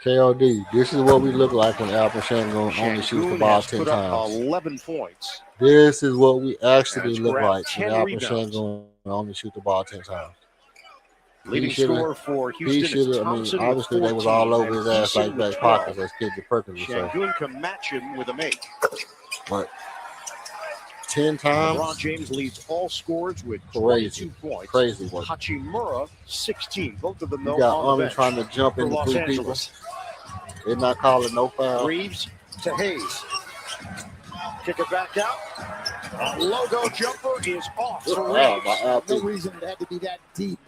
KOD, this is what we look like when Alperen Şengün only shoots the ball 10 times. 11 points. This is what we actually look like when 10 Alperen rebounds. Şengün only shoots the ball 10 times. Leading scorer for Houston is Thompson. Obviously, they was all over his ass like back pockets, as KJ Perkins would say. Şengün can match him with a make. But 10 times. LeBron James leads all scorers with Crazy. 22 points. Crazy work. Hachimura, 16. Both of them, You though, got on the Armin bench trying to jump for into Los 3 people. Angeles. They're not calling no foul. Reeves to Hayes. Kick it back out. A logo jumper is off for Wow, by Reeves. LP. No reason it had to be that deep.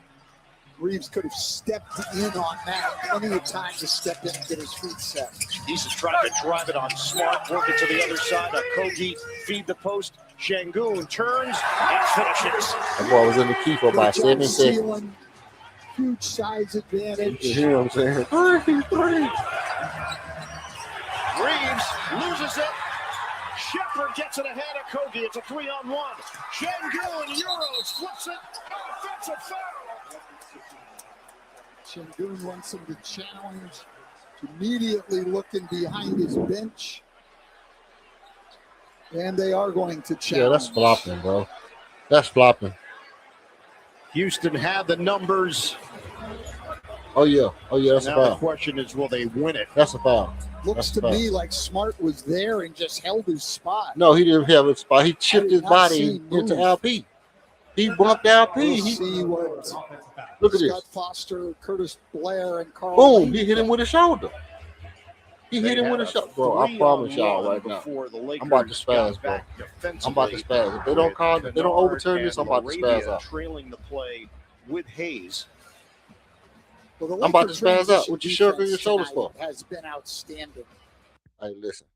Reeves could have stepped in on that. Plenty of time to step in and get his feet set. He's trying to drive it on Smart, work it to the other side. Okogie feed the post. Şengün turns and finishes. That boy was in the key for about 7 seconds. Ceiling, huge size You advantage. can hear him saying, 3. Reeves loses it. Shepard gets it ahead of Okogie. It's a 3-on-1. Şengün Euros flips it. Offensive foul. Şengün wants him to challenge. Immediately looking behind his bench. And they are going to challenge. Yeah, that's flopping, bro. That's flopping. Houston had the numbers. Oh, yeah, that's a Now the foul. question is, will they win it? That's a foul. Looks That's a to foul. me like Smart was there and just held his spot. No, he didn't have a spot. He chipped did his not body see him into move. LP. He bumped LP. We'll He, see what look at Scott this. Foster, Curtis Blair, and Carl. Boom, Lane he hit him with a shoulder. He hit him with a shoulder. Bro, I promise y'all right now. I'm about to spaz, bro. I'm about to spaz. If they don't call, if they don't overturn this, I'm about to spaz out. Trailing the play with Hayes. Well, the I'm about to Lakers' spaz out. What you transition shoving your shoulders tonight for? has been outstanding. Hey, listen.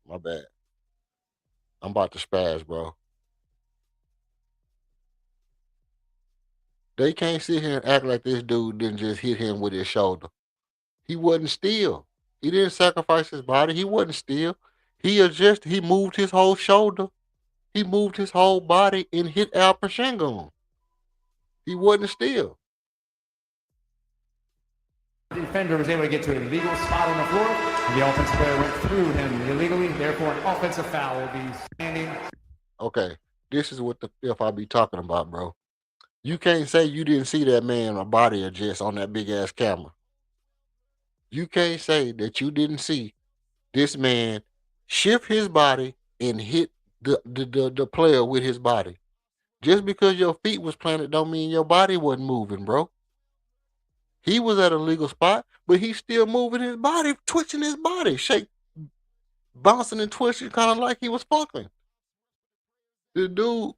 My bad. I'm about to spaz, bro. They can't sit here and act like this dude didn't just hit him with his shoulder. He wasn't still. He didn't sacrifice his body. He wasn't still. He moved his whole shoulder. He moved his whole body and hit Alperen Şengün. He wasn't still. The defender was able to get to an illegal spot on the floor. The offensive player went through him illegally. Therefore, an offensive foul will be standing. Okay, this is what the F I be talking about, bro. You can't say you didn't see that man a body adjust on that big ass camera. You can't say that you didn't see this man shift his body and hit the player with his body. Just because your feet was planted don't mean your body wasn't moving, bro. He was at a legal spot, but he's still moving his body, twitching his body, bouncing and twisting, kind of like he was fucking. The dude,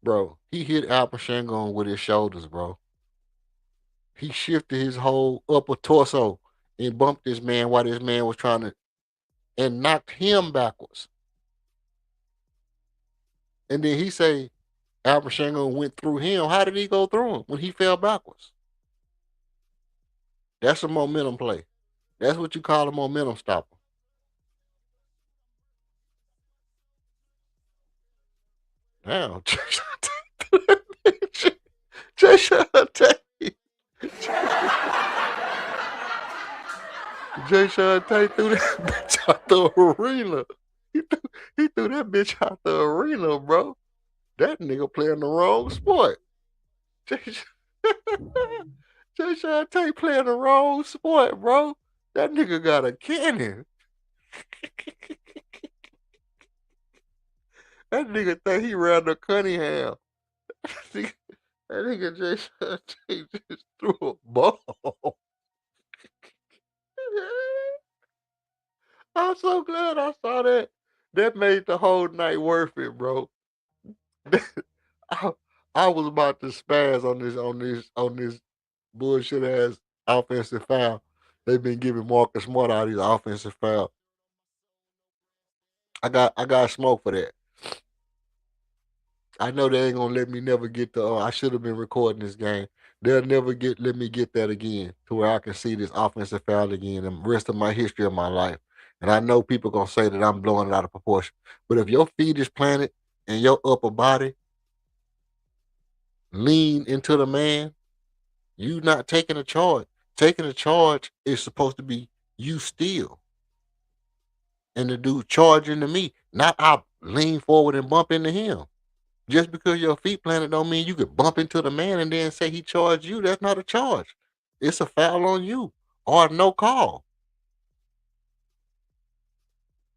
bro, he hit Al Pacino with his shoulders, bro. He shifted his whole upper torso and bumped this man while this man was trying to, and knocked him backwards. And then he say Al Pacino went through him. How did he go through him when he fell backwards? That's a momentum play. That's what you call a momentum stopper. Damn, Jay Sean Tate. Jay Sean Tate threw that bitch out the arena. He threw that bitch out the arena, bro. That nigga playing the wrong sport. Jay, Jay Sean Tate playing the wrong sport, bro. That nigga got a cannon. That nigga think he ran the Cunningham. That nigga Jay Sean Tate just threw a ball. I'm so glad I saw that. That made the whole night worth it, bro. I, I was about to spaz on this bullshit ass offensive foul. They've been giving Marcus Smart all these offensive foul. I got smoke for that. I know they ain't gonna let me never get the. I should have been recording this game. They'll never let me get that again to where I can see this offensive foul again the rest of my history of my life. And I know people gonna say that I'm blowing it out of proportion. But if your feet is planted and your upper body lean into the man, you not taking a charge. Taking a charge is supposed to be you still. And the dude charging to me, not I lean forward and bump into him. Just because your feet planted don't mean you could bump into the man and then say he charged you. That's not a charge. It's a foul on you or no call.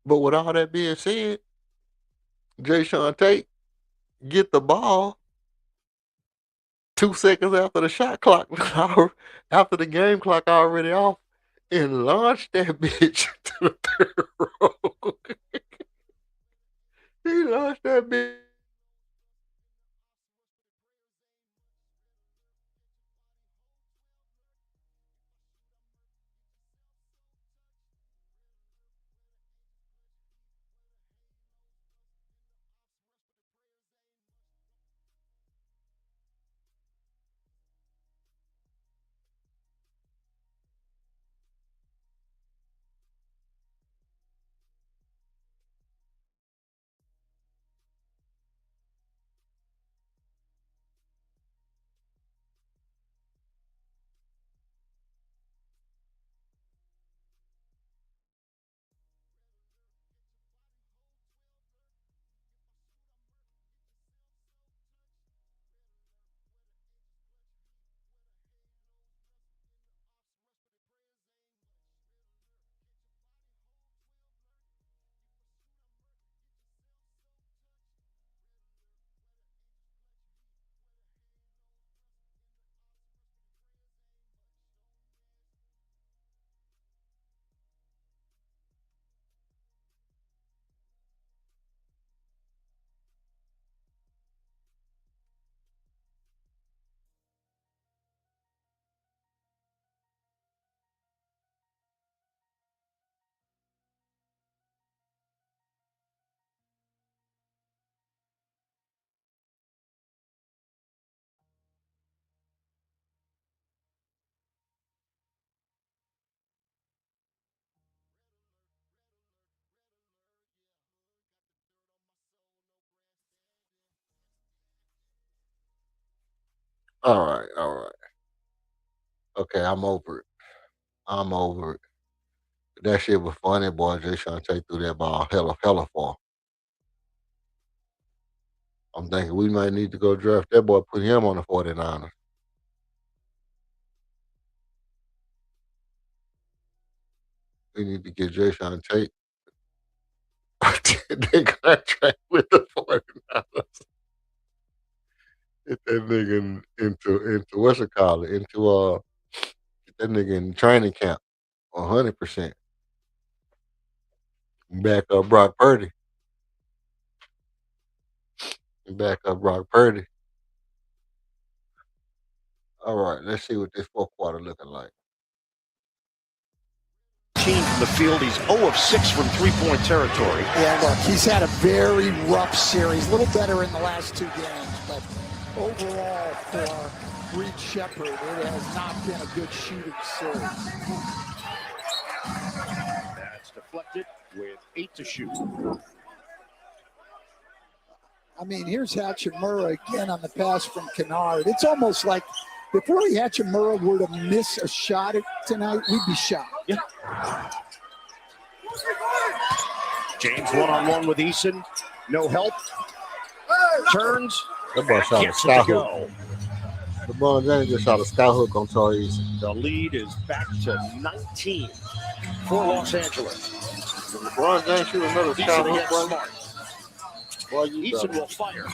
But with all that being said, Jay Sean Tate get the ball 2 seconds after the shot clock, after the game clock already off, and launch that bitch to the third row. He launched that bitch. All right, all right. Okay, I'm over it. I'm over it. That shit was funny, boy. Jay Sean Tate threw that ball hella far. I'm thinking we might need to go draft that boy, put him on the 49ers. We need to get Jay Sean Tate. extend their contract with the 49ers. Get that nigga into what's it called? Get that nigga in training camp 100%. Back up Brock Purdy. Back up Brock Purdy. All right, let's see what this fourth quarter looking like. Team from the field. He's 0 of 6 from three-point territory. Yeah, look, he's had a very rough series. A little better in the last 2 games, but overall for Reed Shepard, it has not been a good shooting series. That's deflected with 8 to shoot. I mean, here's Hachimura again on the pass from Kennard. It's almost like if Roy Hachimura were to miss a shot tonight, we'd be shocked. Yeah. James one-on-one with Eason. No help. Turns. That boy shot a sky hook. LeBron James just shot a sky hook on Torrey Eason. The lead is back to 19 for Los Angeles. LeBron James shoot another sky hook. Eason will fire.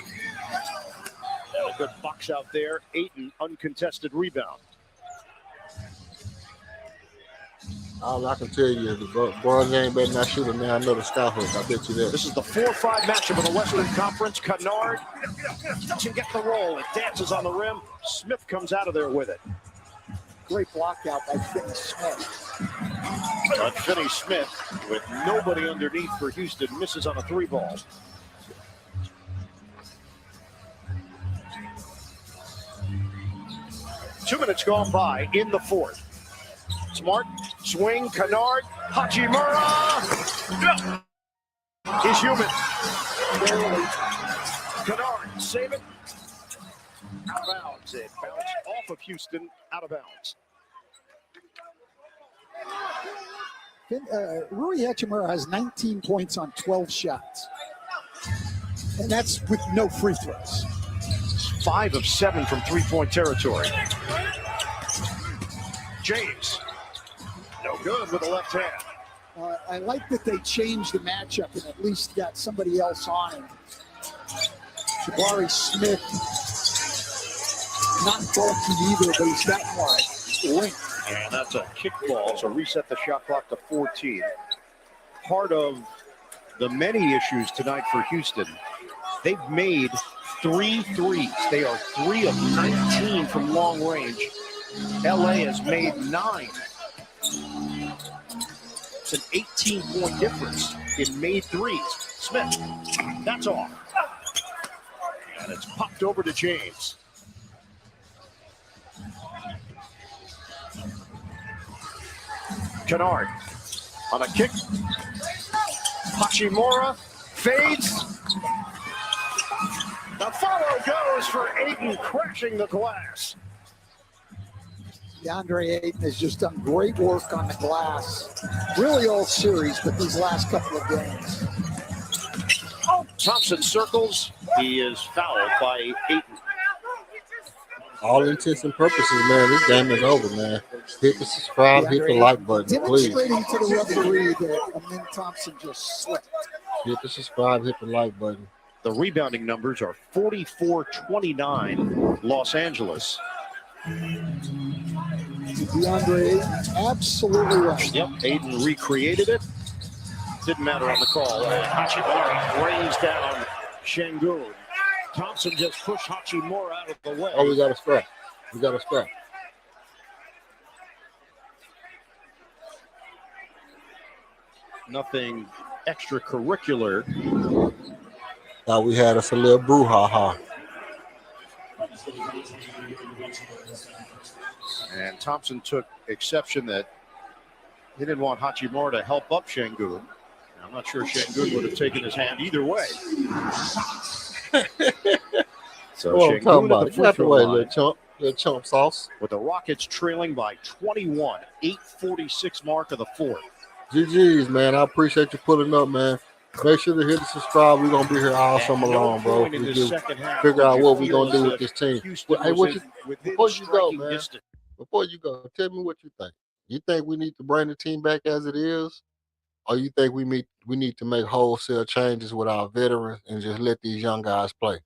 And a good box out there. Ayton, uncontested rebound. All I can tell you is LeBron James better not shoot another sky hook. I bet you that. This is the 4-5 matchup in the Western Conference. Kennard doesn't get the roll. It dances on the rim. Smith comes out of there with it. Great block out by Finney Smith. But Finney Smith, with nobody underneath for Houston, misses on a 3-ball. Two minutes gone by in the fourth. Smart, swing, Kennard, Hachimura. He's human. Kennard, save it. Out of bounds. It bounced off of Houston, out of bounds. Rui Hachimura has 19 points on 12 shots. And that's with no free throws. 5 of 7 from three-point territory. James, no good with the left hand. I like that they changed the matchup and at least got somebody else on him. Jabari Smith, not bulky either, but he's got more length. And that's a kick ball, so reset the shot clock to 14. Part of the many issues tonight for Houston, they've made 3 threes. They are 3 of 19 from long range. LA has made 9. It's an 18-point difference in made threes. Smith, that's off. And it's popped over to James. Kennard on a kick. Hachimura fades. The follow goes for Ayton, crashing the glass. DeAndre Ayton has just done great work on the glass. Really all series, but these last couple of games. Thompson circles. He is fouled by Ayton. All intents and purposes, man, this game is over, man. Hit the subscribe, hit the like button, please. Demonstrating to the referee that Amin Thompson just slipped. Hit the subscribe, hit the like button. The rebounding numbers are 44-29 Los Angeles. DeAndre Ayton, absolutely right. Yep, Ayton recreated it. Didn't matter on the call. Hachimura rains down Şengün. Thompson just pushed Hachimura out of the way. Oh, we got a scrap. We got a scrap. Nothing extracurricular. Thought we had us a little brouhaha. And Thompson took exception that he didn't want Hachimura to help up Şengün. I'm not sure Şengün would have taken his hand either way. So Şengün at the free throw line, little chump sauce. with the Rockets trailing by 21, 8:46 mark of the fourth. GG's, man. I appreciate you pulling up, man. Make sure to hit the subscribe. We're going to be here all summer long, bro. We do figure out what we're going to do with this team. Hey, before you go, man, before you go, tell me what you think. You think we need to bring the team back as it is? or you think we need to make wholesale changes with our veterans and just let these young guys play?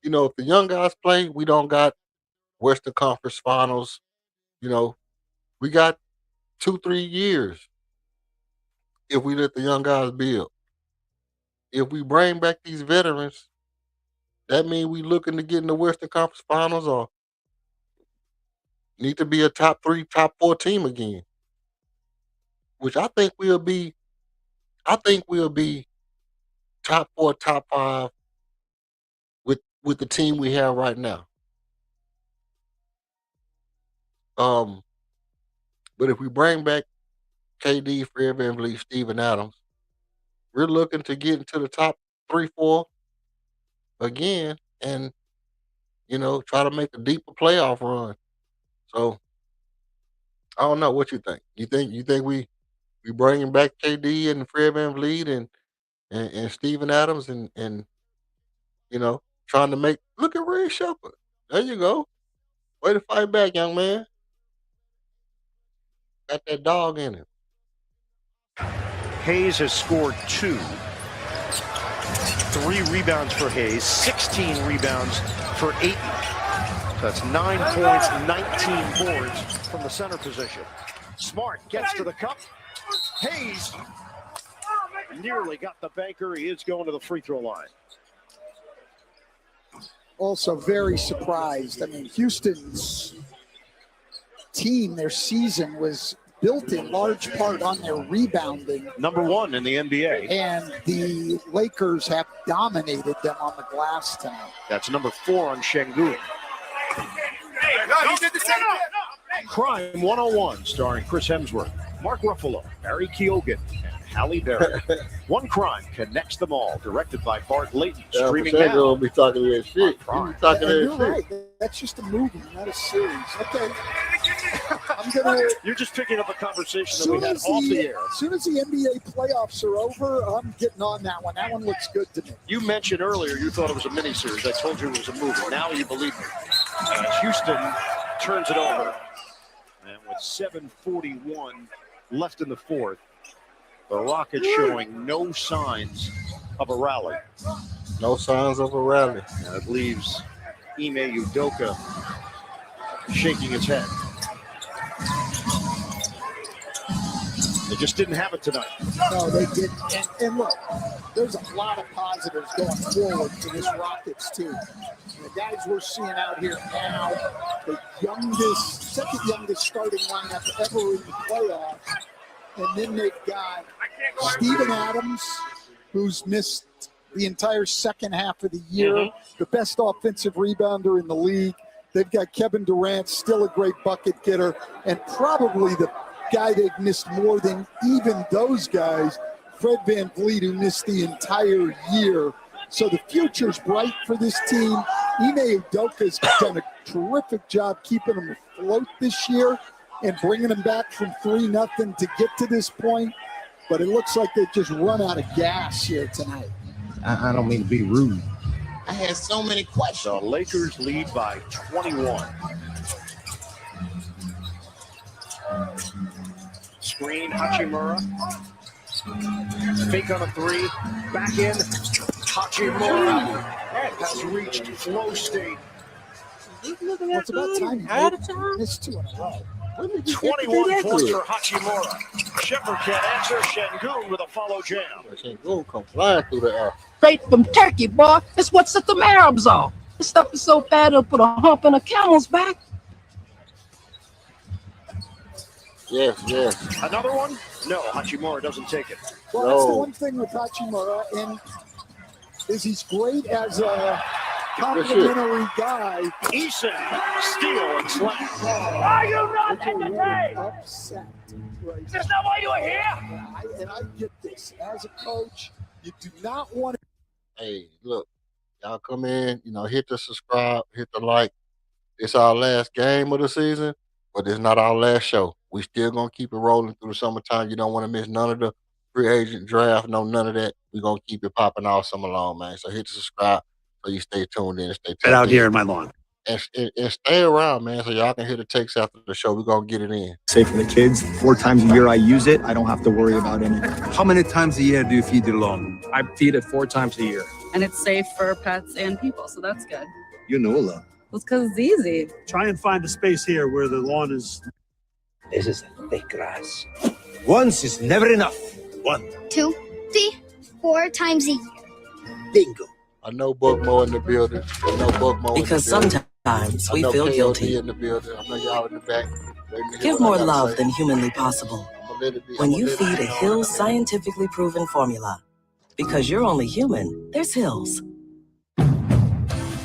You know, if the young guys play, we don't got Western Conference Finals. You know, we got 2-3 years if we let the young guys build. If we bring back these veterans, that means we looking to get in the Western Conference Finals or need to be a top 3, top 4 team again. Which I think we'll be. I think we'll be top 4, top 5 with the team we have right now. Um, but if we bring back KD, Fred VanVleet, Steven Adams, we're looking to get into the top 3, 4 again, and try to make a deeper playoff run. So I don't know what you think. You think we bringing back KD and Fred VanVleet and Steven Adams and trying to make look at Ray Shepard. There you go. Way to fight back, young man. Got that dog in him. Hayes has scored 2. 3 rebounds for Hayes, 16 rebounds for Ayton. That's 9 points, 19 boards from the center position. Smart gets to the cup. Hayes nearly got the banker. He is going to the free throw line. Also very surprised. I mean, Houston's team, their season was built in large part on their rebounding. Number 1 in the NBA. And the Lakers have dominated them on the glass tonight. That's number 4 on Şengün. Crime 101, starring Chris Hemsworth, Mark Ruffalo, Barry Keoghan, and Halle Berry. One Crime connects them all, directed by Bart Layton. Streaming now. Gonna be talking that shit. You be talking that You're shit. right. That's just a movie, not a series. Okay. You're just picking up a conversation that we had off the air. As soon as the NBA playoffs are over, I'm getting on that one. That one looks good to me. You mentioned earlier you thought it was a miniseries. I told you it was a movie. Now you believe me. Houston turns it over. And with 7:41 left in the fourth, the Rockets showing no signs of a rally. No signs of a rally. And it leaves Ime Udoka shaking his head. They just didn't have it tonight. No, they didn't. And look, there's a lot of positives going forward for this Rockets team. The guys we're seeing out here now, the second youngest starting lineup ever in the playoffs. And then they've got Steven Adams, who's missed the entire second half of the year, the best offensive rebounder in the league. They've got Kevin Durant, still a great bucket getter, and probably the guy they've missed more than even those guys, Fred VanVleet, who missed the entire year. So the future's bright for this team. Ime Udoka's done a terrific job keeping them afloat this year and bringing them back from 3-0 to get to this point. But it looks like they've just run out of gas here tonight. I don't mean to be rude. I had so many questions. The Lakers lead by 21. Screen, Hachimura. Fake on a 3. Back in. Hachimura has reached flow state. Well, it's about time. It's 2 in a row. 21 points for Hachimura. Shepard can't answer. Şengün with a follow jam. Şengün come flying through the air. Straight from Turkey, boy. It's what set them Arabs off. This stuff is so bad it'll put a hump in a camel's back. Yes. Another one? No, Hachimura doesn't take it. Well, that's the one thing with Hachimura, and is he's great as a complimentary guy. Eason, steal and slam. Are you not entertained? Upset. Right. Is this not why you are here? I get this. As a coach, you do not want to. Hey, look, y'all come in, hit the subscribe, hit the like. It's our last game of the season, but it's not our last show. We still gonna keep it rolling through the summertime. You don't want to miss none of the free agent draft, none of that. We're gonna keep it popping all summer long, man. So hit the subscribe so you stay tuned in and stay tuned Right out here in my lawn. and stay around, man, so y'all can hear the takes after the show. We're gonna get it in. Say for the kids, 4 times a year I use it. I don't have to worry about anything. How many times a year do you feed your lawn? I feed it 4 times a year. And it's safe for pets and people, so that's good. You know a lot. Well, it's because it's easy. Try and find a space here where the lawn is. This is thick grass. Once is never enough. 1, 2, 3, 4 times a year. Bingo. I know Buckmo in the building. I know Buckmo Because in the building. sometimes we I know feel KLD guilty. in the building. I know y'all in the back. Give more love than humanly possible when you feed a Hills scientifically proven formula. Because you're only human, there's Hills.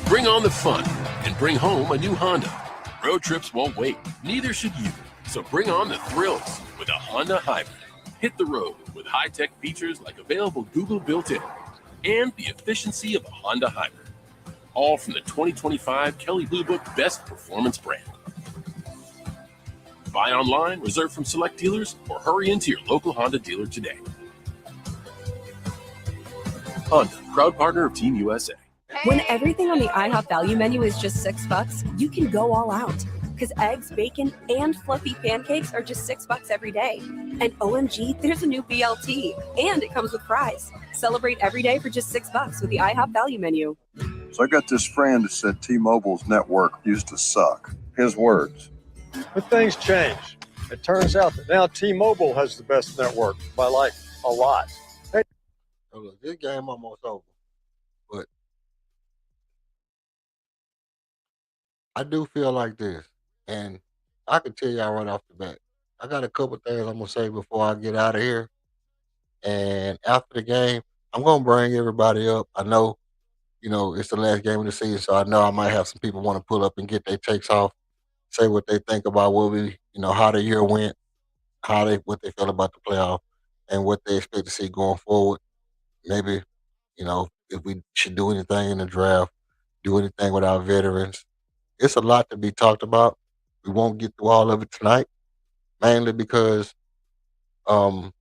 Bring on the fun and bring home a new Honda. Road trips won't wait, neither should you. So bring on the thrills with a Honda Hybrid. Hit the road with high-tech features like available Google built-in and the efficiency of a Honda Hybrid. All from the 2025 Kelley Blue Book Best Performance Brand. Buy online, reserve from select dealers, or hurry into your local Honda dealer today. Honda, proud partner of Team USA. When everything on the IHOP value menu is just $6, you can go all out. Because eggs, bacon, and fluffy pancakes are just $6 every day. And OMG, there's a new BLT. And it comes with fries. Celebrate every day for just $6 with the IHOP value menu. So I got this friend who said T-Mobile's network used to suck. His words. But things change. It turns out that now T-Mobile has the best network by like a lot. Hey. Oh, look, this game almost over, but I do feel like this, and I can tell y'all right off the bat. I got a couple things I'm gonna say before I get out of here, and after the game, I'm gonna bring everybody up. I know, it's the last game of the season, so I know I might have some people want to pull up and get their takes off, say what they think about how the year went, what they feel about the playoff, and what they expect to see going forward. Maybe, if we should do anything in the draft, do anything with our veterans. It's a lot to be talked about. We won't get through all of it tonight, mainly because I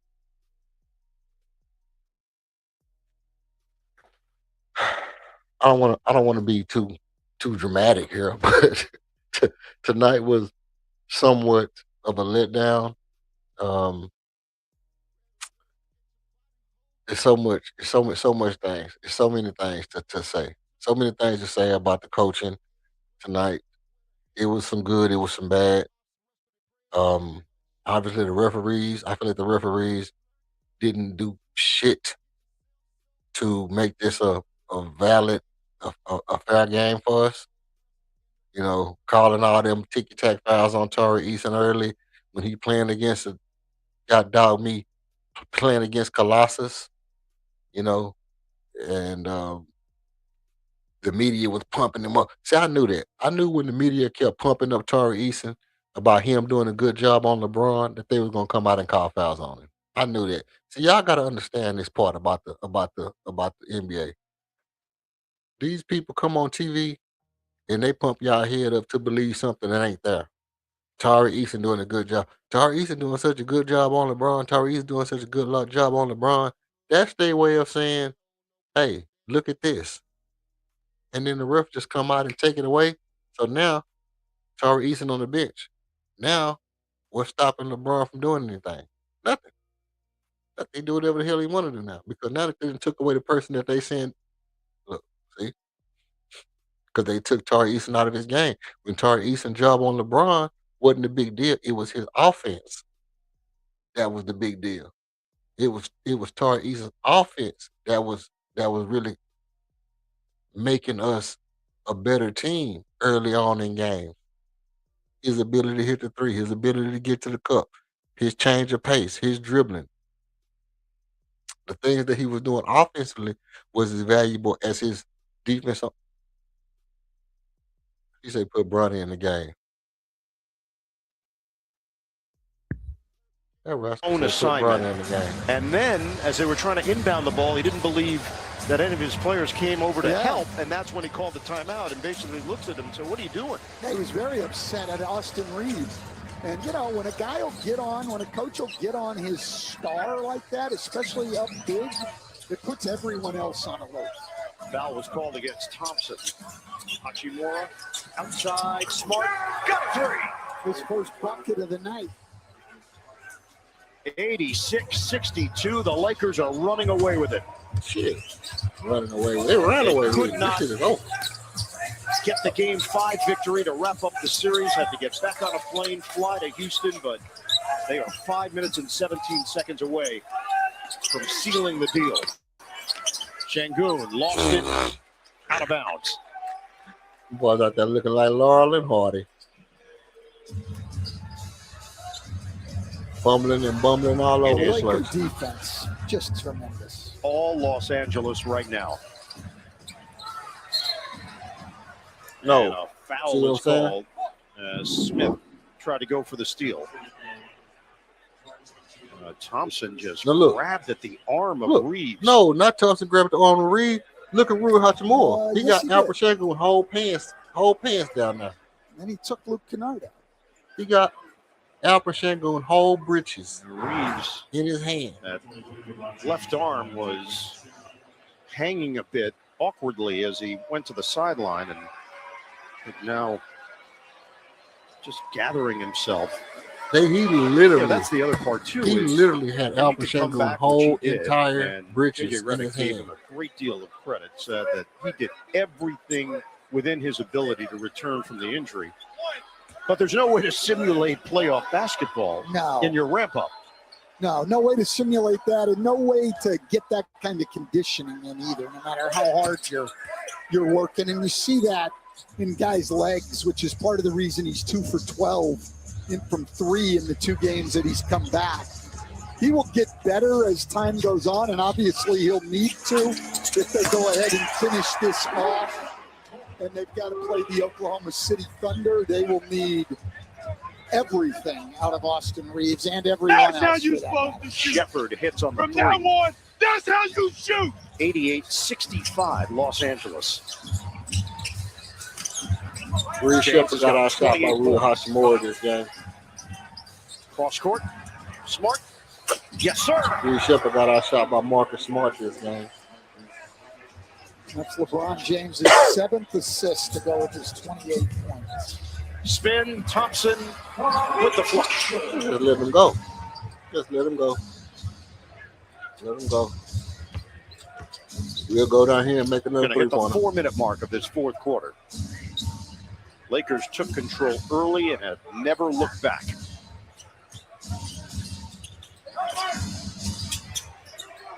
don't want to be too dramatic here, but tonight was somewhat of a letdown. It's so much things. It's so many things to say. So many things to say about the coaching tonight. It was some good. It was some bad. Obviously the referees. I feel like the referees didn't do shit to make this a valid, a fair game for us. Calling all them ticky-tack fouls on Torrey Eason early when he playing against playing against Colossus, and the media was pumping him up. See, I knew that. I knew when the media kept pumping up Torrey Eason about him doing a good job on LeBron that they was gonna come out and call fouls on him. I knew that. See, y'all gotta understand this part about the NBA. These people come on TV and they pump y'all head up to believe something that ain't there. Tari Eason doing a good job. Tari Eason doing such a good job on LeBron. Tari Eason doing such a good job on LeBron. That's their way of saying, hey, look at this. And then the ref just come out and take it away. So now, Tari Eason on the bench. Now, what's stopping LeBron from doing anything? Nothing. Let they do whatever the hell he want to do now. Because now that they took away the person that they saying, look, see? Because they took Tari Eason out of his game. When Tari Eason's job on LeBron wasn't a big deal. It was his offense that was the big deal. It was Tari Eason's offense that was really making us a better team early on in games. His ability to hit the three, his ability to get to the cup, his change of pace, his dribbling. The things that he was doing offensively was as valuable as his defense. He said put Bronny in the game. Own assignment. And then, as they were trying to inbound the ball, he didn't believe that any of his players came over to help, and that's when he called the timeout and basically looked at him and said, what are you doing? Yeah, he was very upset at Austin Reeves. And, when a guy will get on, when a coach will get on his star like that, especially up big, it puts everyone else on alert. Foul was called against Thompson. Hachimura outside, Smart, got a three. His first bucket of the night. 86-62. The Lakers are running away with it. Shit. Running away. They ran away with it. This shit is over. Get the Game 5 victory to wrap up the series. Had to get back on a plane, fly to Houston, but they are 5 minutes and 17 seconds away from sealing the deal. Şengün lost it out of bounds. Boys out there looking like Laurel and Hardy. Fumbling and bumbling all over the place. Defense, just tremendous. All Los Angeles right now. No. And a foul was called as Smith tried to go for the steal. Thompson just grabbed at the arm of Reeves. No, not Thompson grabbed the arm of Reeves. Look at Rui Hachimura. He got Albert Şengün with whole pants down there. And he took Luke Kennard out. He got Albert Şengün with whole britches. Reeves in his hand. That left arm was hanging a bit awkwardly as he went to the sideline, and now just gathering himself. He literally. Yeah, that's the other part too. He literally had Albert Şengün's whole entire britches in his gave hand. him a great deal of credit. Said that he did everything within his ability to return from the injury. But there's no way to simulate playoff basketball in your ramp up. No way to simulate that, and no way to get that kind of conditioning in either, no matter how hard you're working. And you see that in guys' legs, which is part of the reason he's 2 for 12 from 3 in the 2 games that he's come back. He will get better as time goes on, and obviously he'll need to if they go ahead and finish this off. And they've got to play the Oklahoma City Thunder. They will need everything out of Austin Reeves and everyone else. That's how you're supposed to shoot. Shepherd hits on the From three. now on, that's how you shoot. 88-65, Los Angeles. Reed Shepherd got outshot by Rui Hachimura this game. Cross court. Smart. Yes, sir. Reed Shepherd got outshot by Marcus Smart this game. That's LeBron James' 7th assist to go with his 28 points. Spin, Thompson with the flush. Just let him go. Just let him go. Let him go. We'll go down here and make another Going to hit the three-pointer. 4-minute mark of this fourth quarter. Lakers took control early and have never looked back.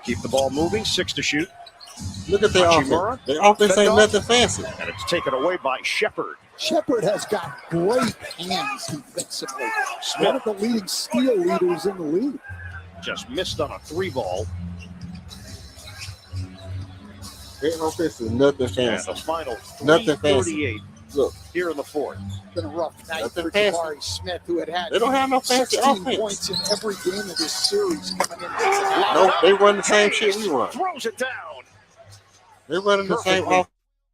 Keep the ball moving, 6 to shoot. Look at their Hachimura. offense. Their offense ain't nothing fancy. And it's taken away by Shepherd. Shepherd has got great hands defensively. One of the leading steal leaders in the league. Just missed on a 3-ball. Their offense is nothing And fancy. the final Nothing fancy. 3:38 Look, here in the fourth. Been a rough night Nothing for fancy. Jabari Smith, who had They don't have no fancy 16 offense. points in every game of this series coming in. No, they run the same shit we run. Throws it down. They running the same Perfectly offense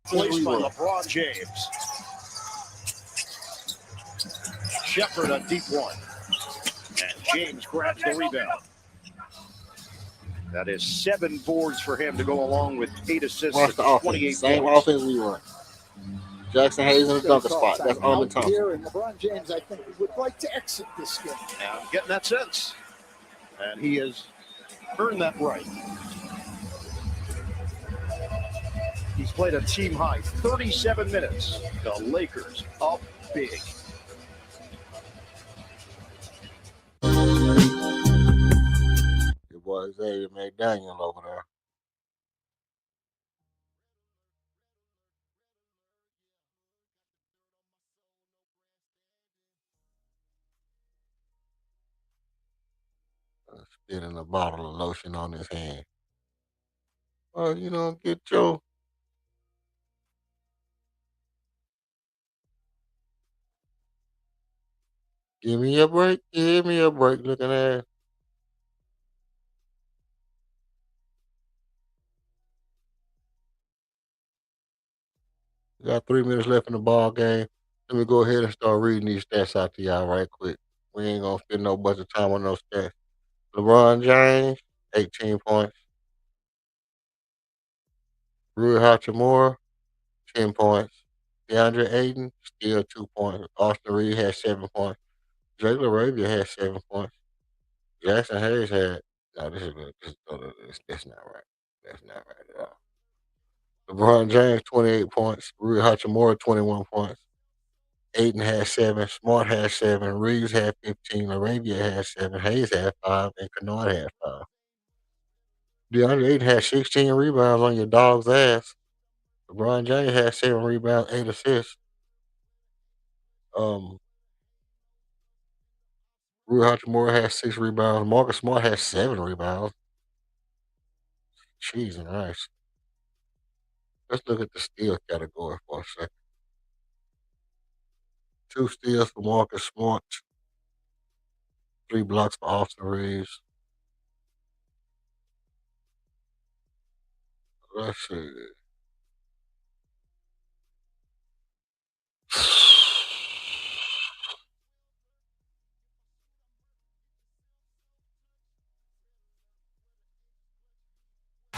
placed we by run. LeBron James. Shepherd a deep one. And James grabs the rebound. That is 7 boards for him to go along with 8 assists Watch at the 28 offense. Same points. offense we run. Jackson Hayes in the dunker spot. That's Alvin Out Thompson. here, and LeBron James, I think, would like to exit this game. And I'm getting that sense. And he has earned that right. He's played a team high 37 minutes. The Lakers up big. Your boy Xavier McDaniel over there. Spitting a bottle of lotion on his hand. Well, you know, get your give me a break. Give me a break looking at. We got 3 minutes left in the ball game. Let me go ahead and start reading these stats out to y'all right quick. We ain't gonna spend no bunch of time on those stats. LeBron James, 18 points. Rui Hachimura, 10 points. DeAndre Ayton, still 2 points. Austin Reed had 7 points. Jalen Arabia had 7 points. Jackson Hayes had. No, this is that's not right. That's not right at all. LeBron James, 28 points. Rui Hachimura, 21 points. Ayton had 7. Smart had 7. Reeves had 15. Arabia had 7. Hayes had 5. And Kennard had 5. DeAndre Ayton had 16 rebounds on your dog's ass. LeBron James had 7 rebounds, 8 assists. Um, Rui Hachimura had 6 rebounds. Marcus Smart had 7 rebounds. Cheese and rice. Let's look at the steal category for a second. 2 steals for Marcus Smart. 3 blocks for Austin Reeves. Let's see.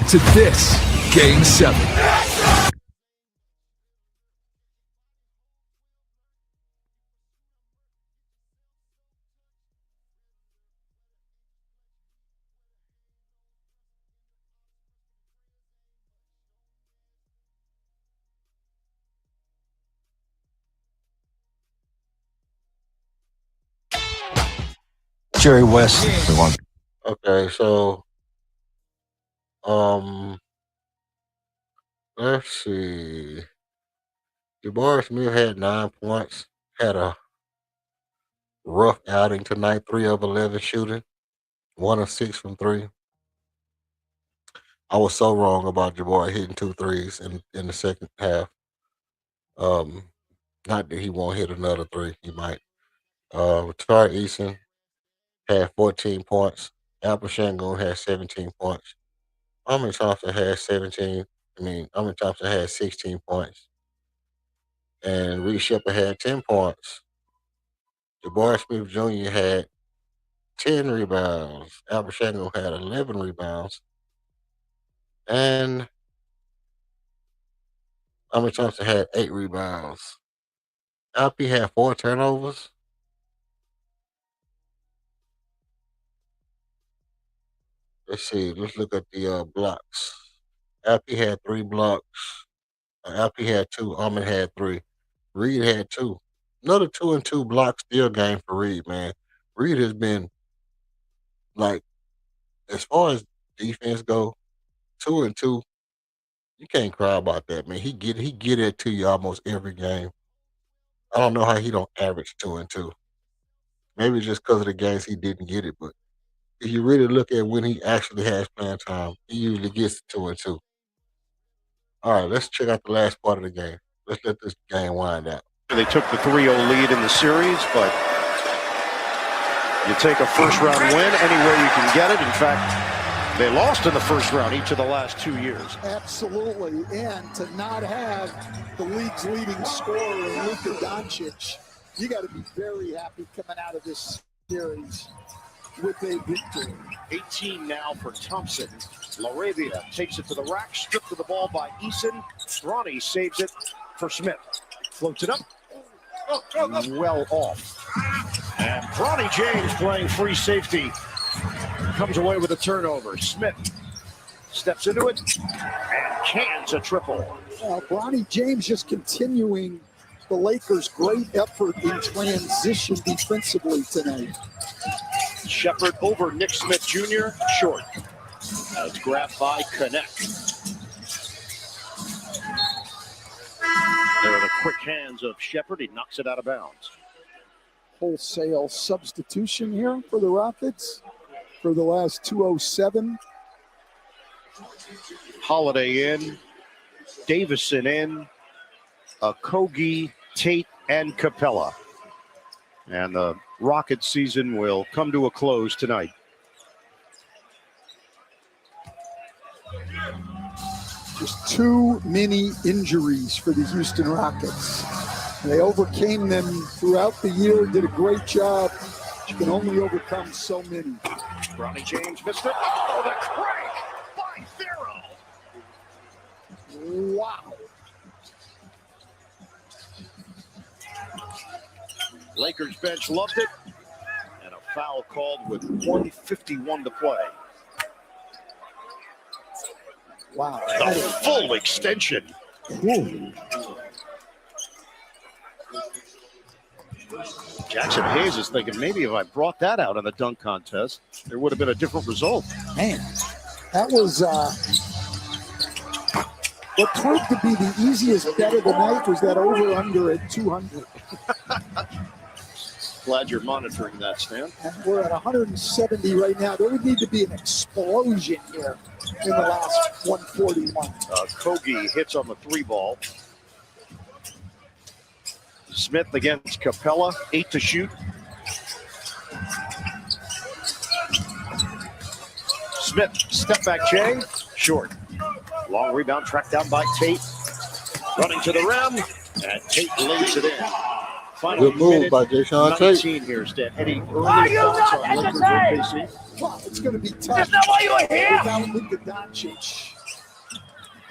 To this, Game 7. Jerry West. Okay, so let's see. Jabari Smith had 9 points. Had a rough outing tonight. 3 of 11 shooting. 1 of 6 from 3. I was so wrong about Jabari hitting 2 threes in the second half. Not that he won't hit another 3. He might. Tari Eason had 14 points. Alpha Shango had 17 points. Amin Thompson had 16 points. And Reed Shepard had 10 points. Jabari Smith Jr. had 10 rebounds. Albert Shango had 11 rebounds. And Amin Thompson had 8 rebounds. Alp had 4 turnovers. Let's see. Let's look at the blocks. Alp had 3 blocks. Alp had 2. Amin had 3. Reed had 2. Another 2 and 2 block steal game for Reed, man. Reed has been like, as far as defense go, 2 and 2. You can't cry about that, man. He get it to you almost every game. I don't know how he don't average 2 and 2. Maybe just because of the games he didn't get it, but if you really look at when he actually has playing time, he usually gets 2 and 2. All right, let's check out the last part of the game. Let's let this game wind out. They took the 3-0 lead in the series, but you take a first-round win any way you can get it. In fact, they lost in the first round each of the last 2 years. Absolutely, and to not have the league's leading scorer, Luka Doncic, you got to be very happy coming out of this series with a victory. 18 now for Thompson. Laravia takes it to the rack, stripped of the ball by Eason. Ronnie saves it for Smith. Floats it up. Well off. And Bronny James playing free safety. Comes away with a turnover. Smith steps into it and cans a triple. Bronny James just continuing the Lakers' great effort in transition defensively tonight. Shepard over Nick Smith Jr. Short. It's grabbed by Connect. There are the quick hands of Shepard. He knocks it out of bounds. Wholesale substitution here for the Rockets for the last 2:07. Holiday in. Davison in. Kogi, Tate, and Capella. And the Rocket season will come to a close tonight. Just too many injuries for the Houston Rockets. They overcame them throughout the year, did a great job. You can only overcome so many. Bronny James missed it. Oh, the crank by Thero. Wow. Lakers bench loved it. And a foul called with 1:51 to play. Wow. A full extension. Ooh. Jackson Hayes is thinking maybe if I brought that out in the dunk contest, there would have been a different result. Man, that was what proved to be the easiest bet of the night was that over-under at 200. Glad you're monitoring that, Stan. And we're at 170 right now. There would need to be an explosion here in the last 141. Kogi hits on the 3 ball. Smith against Capella, 8 to shoot. Smith, step back Jay, short. Long rebound tracked down by Tate. Running to the rim, and Tate lays it in. Final Good move by Jayshawn Tate. 19 here, Stan. Any early thoughts on Lakers OKC? Well, it's going to be tough. That's not why you were here. Without Luka Doncic.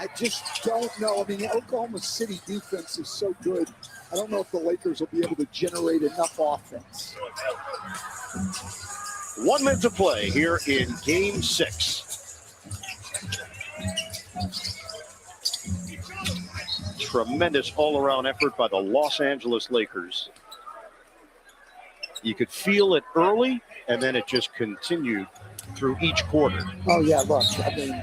I just don't know. I mean, the Oklahoma City defense is so good. I don't know if the Lakers will be able to generate enough offense. 1 minute to play here in Game 6. Tremendous all-around effort by the Los Angeles Lakers. You could feel it early, and then it just continued through each quarter. Oh, yeah, look, I mean,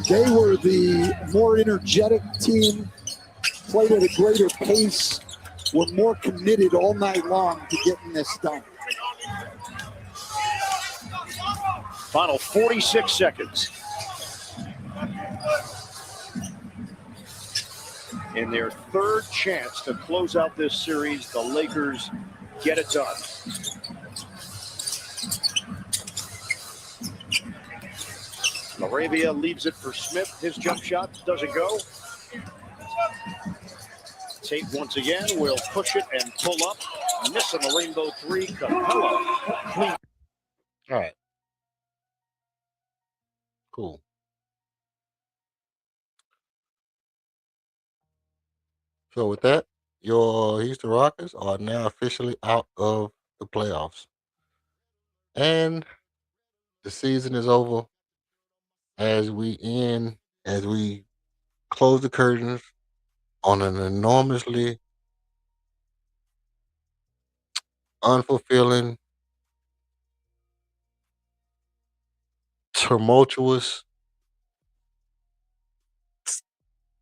they were the more energetic team, played at a greater pace, were more committed all night long to getting this done. Final 46 seconds. In their 3rd chance to close out this series, the Lakers get it done. Laravia leaves it for Smith. His jump shot doesn't go. Tate once again will push it and pull up. Missing the rainbow 3. Capella clean. All right. Cool. So with that, your Houston Rockets are now officially out of the playoffs. And the season is over as we close the curtains on an enormously unfulfilling, tumultuous,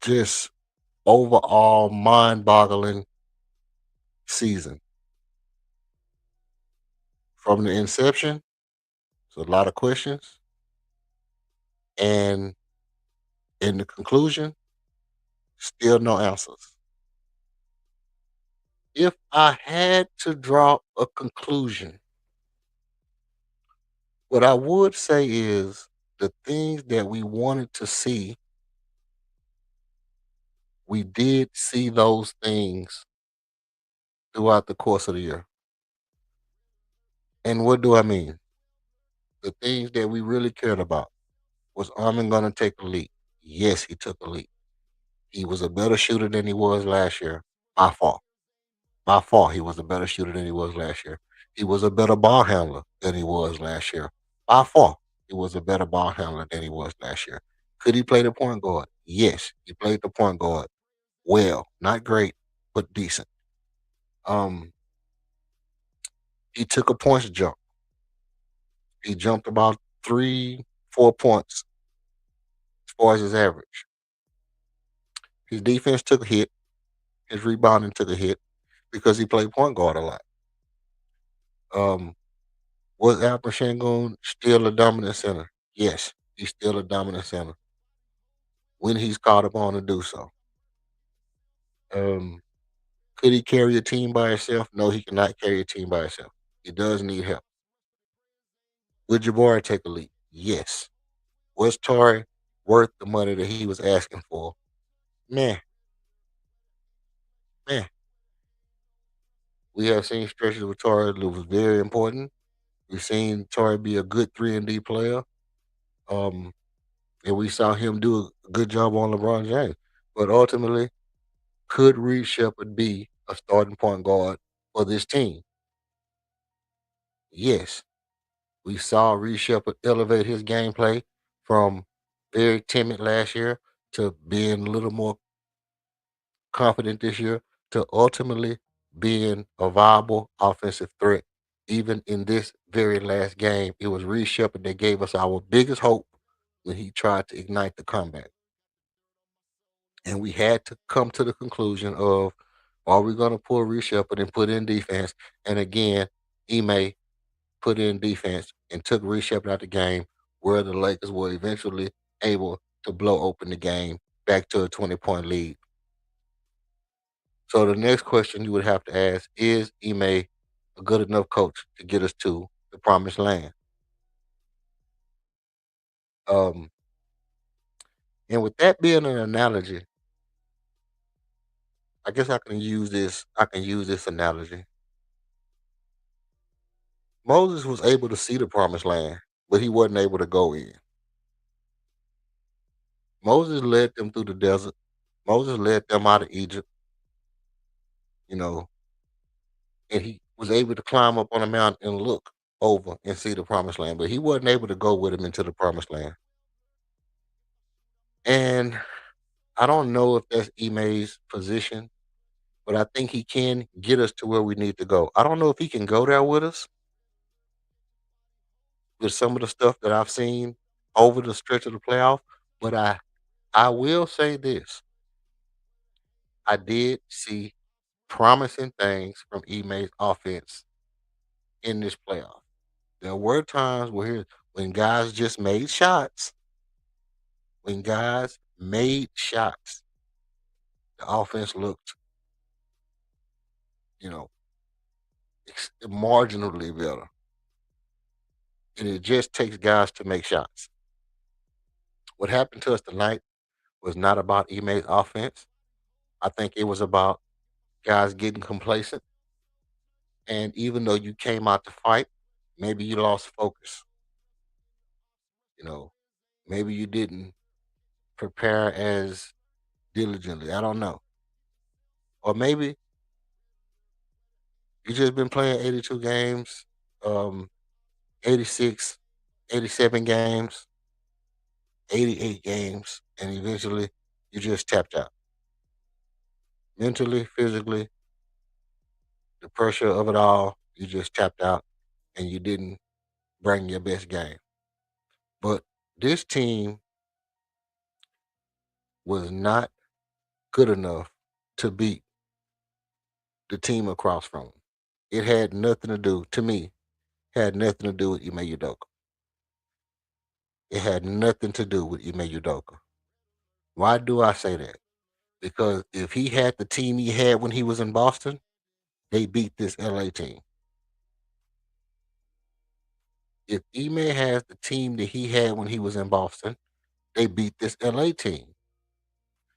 just overall mind-boggling season. From the inception, there's a lot of questions. And in the conclusion, still no answers. If I had to draw a conclusion, what I would say is the things that we wanted to see, we did see those things throughout the course of the year. And what do I mean? The things that we really cared about. Was Armin going to take a leap? Yes, he took a leap. He was a better shooter than he was last year, by far. By far, he was a better shooter than he was last year. He was a better ball handler than he was last year. By far, he was a better ball handler than he was last year. Could he play the point guard? Yes, he played the point guard well. Not great, but decent. He took a points jump. He jumped about 3-4 points as far as his average. His defense took a hit. His rebounding took a hit because he played point guard a lot. Was Alper Sengun still a dominant center? Yes, he's still a dominant center when he's called upon to do so. Could he carry a team by himself? No, he cannot carry a team by himself. He does need help. Would Jabari take a leap? Yes. Was Torrey worth the money that he was asking for? Man. We have seen stretches with Torrey that was very important. We've seen Torrey be a good 3-and-D player. And we saw him do a good job on LeBron James. But ultimately, could Reed Shepard be a starting point guard for this team? Yes. We saw Reed Shepard elevate his gameplay from very timid last year to being a little more confident this year to ultimately being a viable offensive threat. Even in this very last game, it was Reed Shepard that gave us our biggest hope when he tried to ignite the comeback. And we had to come to the conclusion of, are we going to pull Reed Shepard and put in defense? And again, Ime put in defense and took Reed Shepard out the game, where the Lakers were eventually able to blow open the game back to a 20-point lead. So the next question you would have to ask is Ime a good enough coach to get us to the promised land? Um, and with that being an analogy, I guess I can use this. I can use this analogy. Moses was able to see the promised land, but he wasn't able to go in. Moses led them through the desert. Moses led them out of Egypt, you know, and he was able to climb up on a mountain and look over and see the promised land, but he wasn't able to go with him into the promised land. And I don't know if that's Ime's position, but I think he can get us to where we need to go. I don't know if he can go there with us with some of the stuff that I've seen over the stretch of the playoff, but I will say this. I did see promising things from Ime's offense in this playoff. There were times when guys just made shots, when guys made shots, the offense looked, you know, marginally better. And it just takes guys to make shots. What happened to us tonight was not about Ime's offense. I think it was about guys getting complacent. And even though you came out to fight, maybe you lost focus. You know, maybe you didn't prepare as diligently. I don't know. Or maybe you just been playing 82 games, um, 86, 87 games, 88 games, and eventually you just tapped out. Mentally, physically, the pressure of it all, you just tapped out and you didn't bring your best game. But this team was not good enough to beat the team across from them. It had nothing to do, to me, had nothing to do with Ime Udoka. It had nothing to do with Ime Udoka. Why do I say that? Because if he had the team he had when he was in Boston, they beat this LA team. If Ime has the team that he had when he was in Boston, they beat this LA team.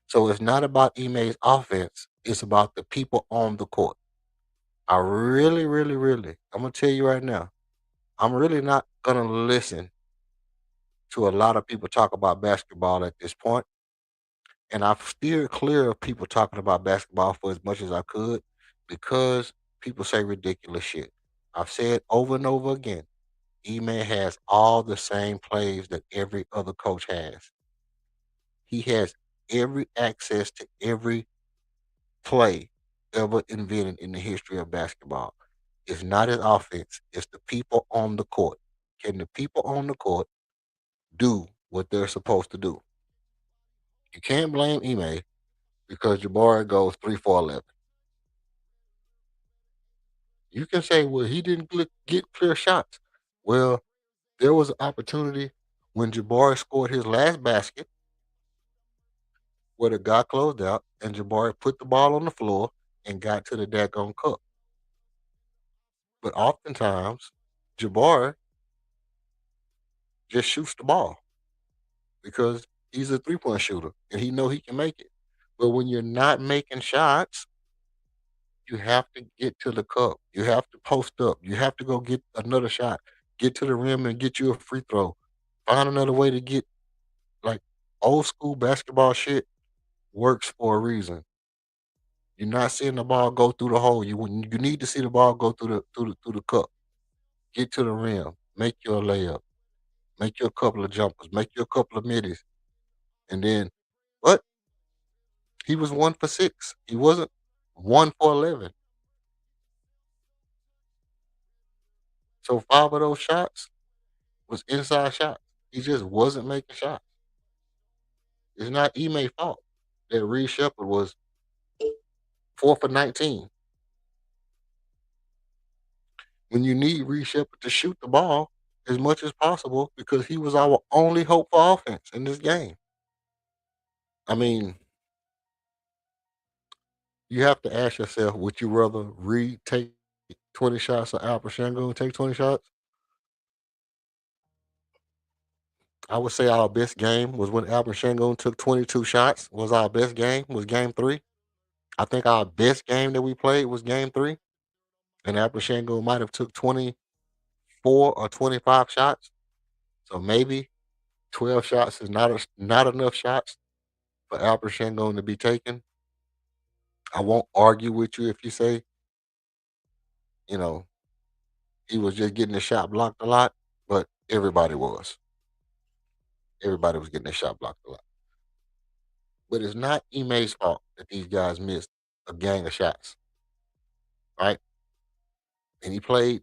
So it's not about Ime's offense, it's about the people on the court. I really, really, really, I'm going to tell you right now, I'm really not going to listen to a lot of people talk about basketball at this point. And I've steered clear of people talking about basketball for as much as I could because people say ridiculous shit. I've said over and over again, Ime has all the same plays that every other coach has. He has every access to every play ever invented in the history of basketball. It's not his offense, it's the people on the court. Can the people on the court do what they're supposed to do? You can't blame Ime because Jabari goes 3 for 11. You can say, well, he didn't get clear shots. Well, there was an opportunity when Jabari scored his last basket where the guy closed out and Jabari put the ball on the floor and got to the daggone cup. But oftentimes, Jabari just shoots the ball because he's a 3-point shooter and he know he can make it. But when you're not making shots, you have to get to the cup. You have to post up. You have to go get another shot. Get to the rim and get you a free throw. Find another way to get like Old school basketball shit works for a reason. You're not seeing the ball go through the hole. You need to see the ball go through the cup. Get to the rim. Make your layup. Make you a couple of jumpers. Make you a couple of middies. And then what? He was 1 for 6. He wasn't 1 for 11. So 5 of those shots was inside shots. He just wasn't making shots. It's not Ime's fault that Reed Shepard was 4 for 19. When you need Reed Shepard to shoot the ball as much as possible because he was our only hope for offense in this game. I mean, you have to ask yourself, would you rather Reed take 20 shots or Alper Shango take 20 shots? I would say our best game was when Alper Shango took 22 shots. Was our best game was game 3. I think our best game that we played was game 3. And Alper Shango might have took 24 or 25 shots. So maybe 12 shots is not enough shots for Alper Shango to be taken. I won't argue with you if you say, you know, he was just getting the shot blocked a lot, but everybody was. Everybody was getting the shot blocked a lot. But it's not Ime's fault that these guys missed a gang of shots, right? And he played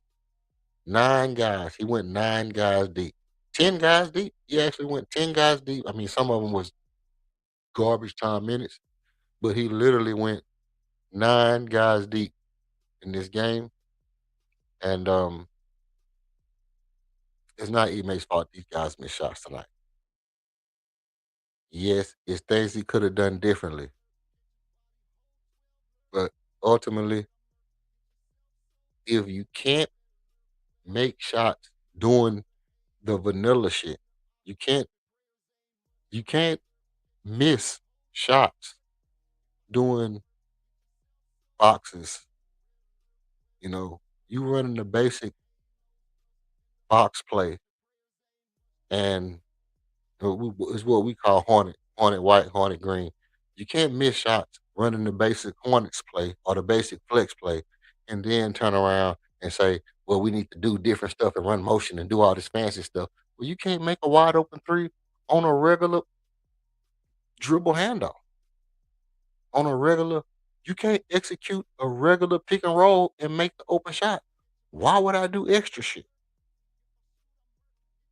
9 guys. He went 9 guys deep. 10 guys deep. He actually went 10 guys deep. I mean, some of them was garbage time minutes, but he literally went 9 guys deep in this game. And it's not Ime's fault these guys missed shots tonight. Yes, it's things he could have done differently. But ultimately, if you can't make shots doing the vanilla shit, you can't miss shots doing boxes. You running the basic box play, and it's what we call Hornet white, Hornet green. You can't miss shots running the basic Hornets play or the basic flex play, and then turn around and say, "Well, we need to do different stuff and run motion and do all this fancy stuff." Well, you can't make a wide open three on a regular dribble handoff. On a regular, you can't execute a regular pick and roll and make the open shot. Why would I do extra shit?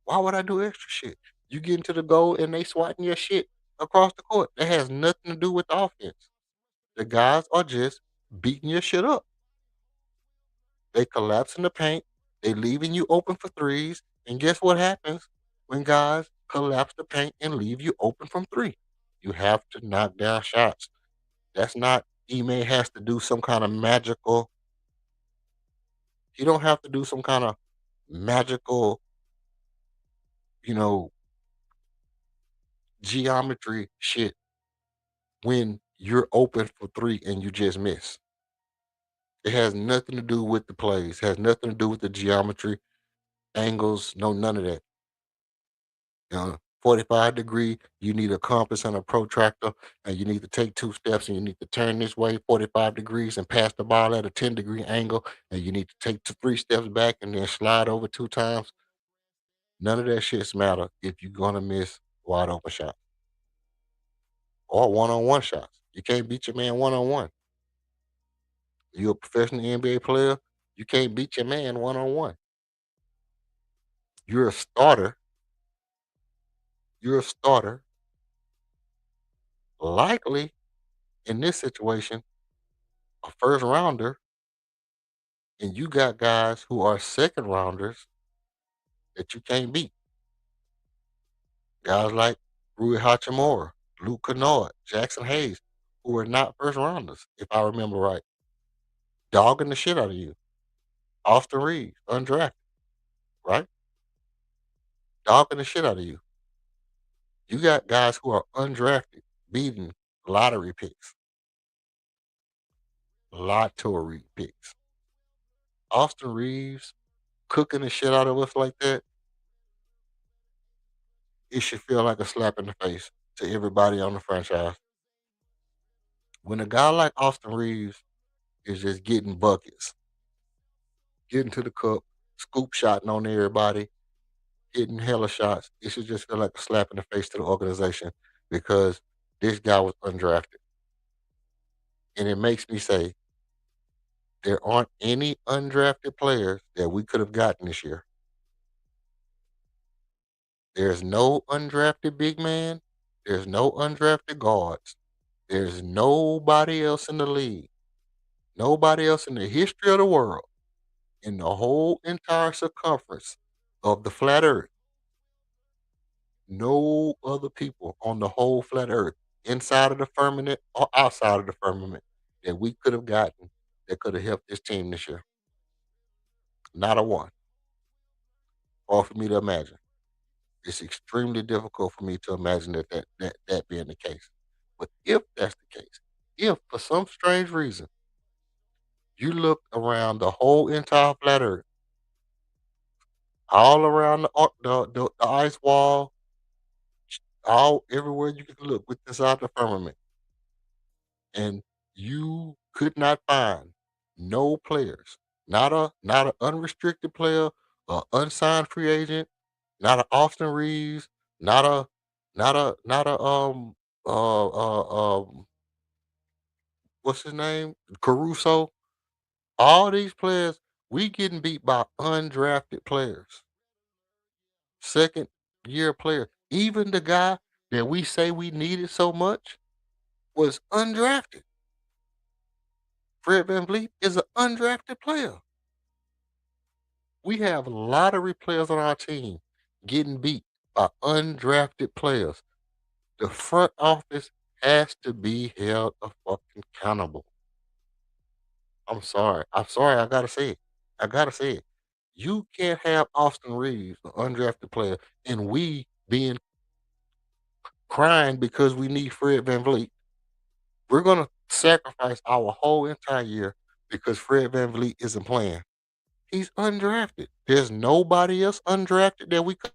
Why would I do extra shit? You get into the goal and they swatting your shit across the court. That has nothing to do with the offense. The guys are just beating your shit up. They collapse in the paint. They leaving you open for threes. And guess what happens when guys collapse the paint and leave you open from three? You have to knock down shots. That's not Ime has to do some kind of magical. He don't have to do some kind of magical, you know, geometry shit when you're open for three and you just miss. It has nothing to do with the plays. It has nothing to do with the geometry, angles, no none of that. 45 degree, you need a compass and a protractor, and you need to take 2 steps and you need to turn this way 45 degrees and pass the ball at a 10-degree angle, and you need to take 3 steps back and then slide over 2 times. None of that shit's matter if you're gonna miss wide open shots or one-on-one shots. You can't beat your man one-on-one. You're a professional NBA player, you can't beat your man one-on-one. You're a starter. You're a starter. Likely in this situation, a first rounder, and you got guys who are second rounders that you can't beat. Guys like Rui Hachimura, Luke Kennard, Jackson Hayes, who are not first rounders, if I remember right. Dogging the shit out of you. Austin Reeves, undrafted, right? Dogging the shit out of you. You got guys who are undrafted beating lottery picks. Lottery picks. Austin Reeves cooking the shit out of us like that, it should feel like a slap in the face to everybody on the franchise. When a guy like Austin Reeves is just getting buckets, getting to the cup, scoop shotting on everybody, hitting hella shots, it should just feel like a slap in the face to the organization because this guy was undrafted. And it makes me say there aren't any undrafted players that we could have gotten this year. There's no undrafted big man. There's no undrafted guards. There's nobody else in the league. Nobody else in the history of the world, in the whole entire circumference of the flat earth. No other people on the whole flat earth, inside of the firmament or outside of the firmament, that we could have gotten that could have helped this team this year. Not a one. Hard for me to imagine. It's extremely difficult for me to imagine that being the case. But if that's the case, if for some strange reason you look around the whole entire flat earth, all around the ice wall, all everywhere you can look with inside the firmament, and you could not find no players, not an unrestricted player, a unsigned free agent, not a Austin Reeves, not a not a what's his name? Caruso. All these players, we getting beat by undrafted players. Second year player. Even the guy that we say we needed so much was undrafted. Fred VanVleet is an undrafted player. We have lottery players on our team getting beat by undrafted players. The front office has to be held accountable. I'm sorry. I'm sorry. I gotta say it. I gotta say it. You can't have Austin Reeves, an undrafted player, and we being crying because we need Fred VanVleet. We're gonna sacrifice our whole entire year because Fred VanVleet isn't playing. He's undrafted. There's nobody else undrafted that we could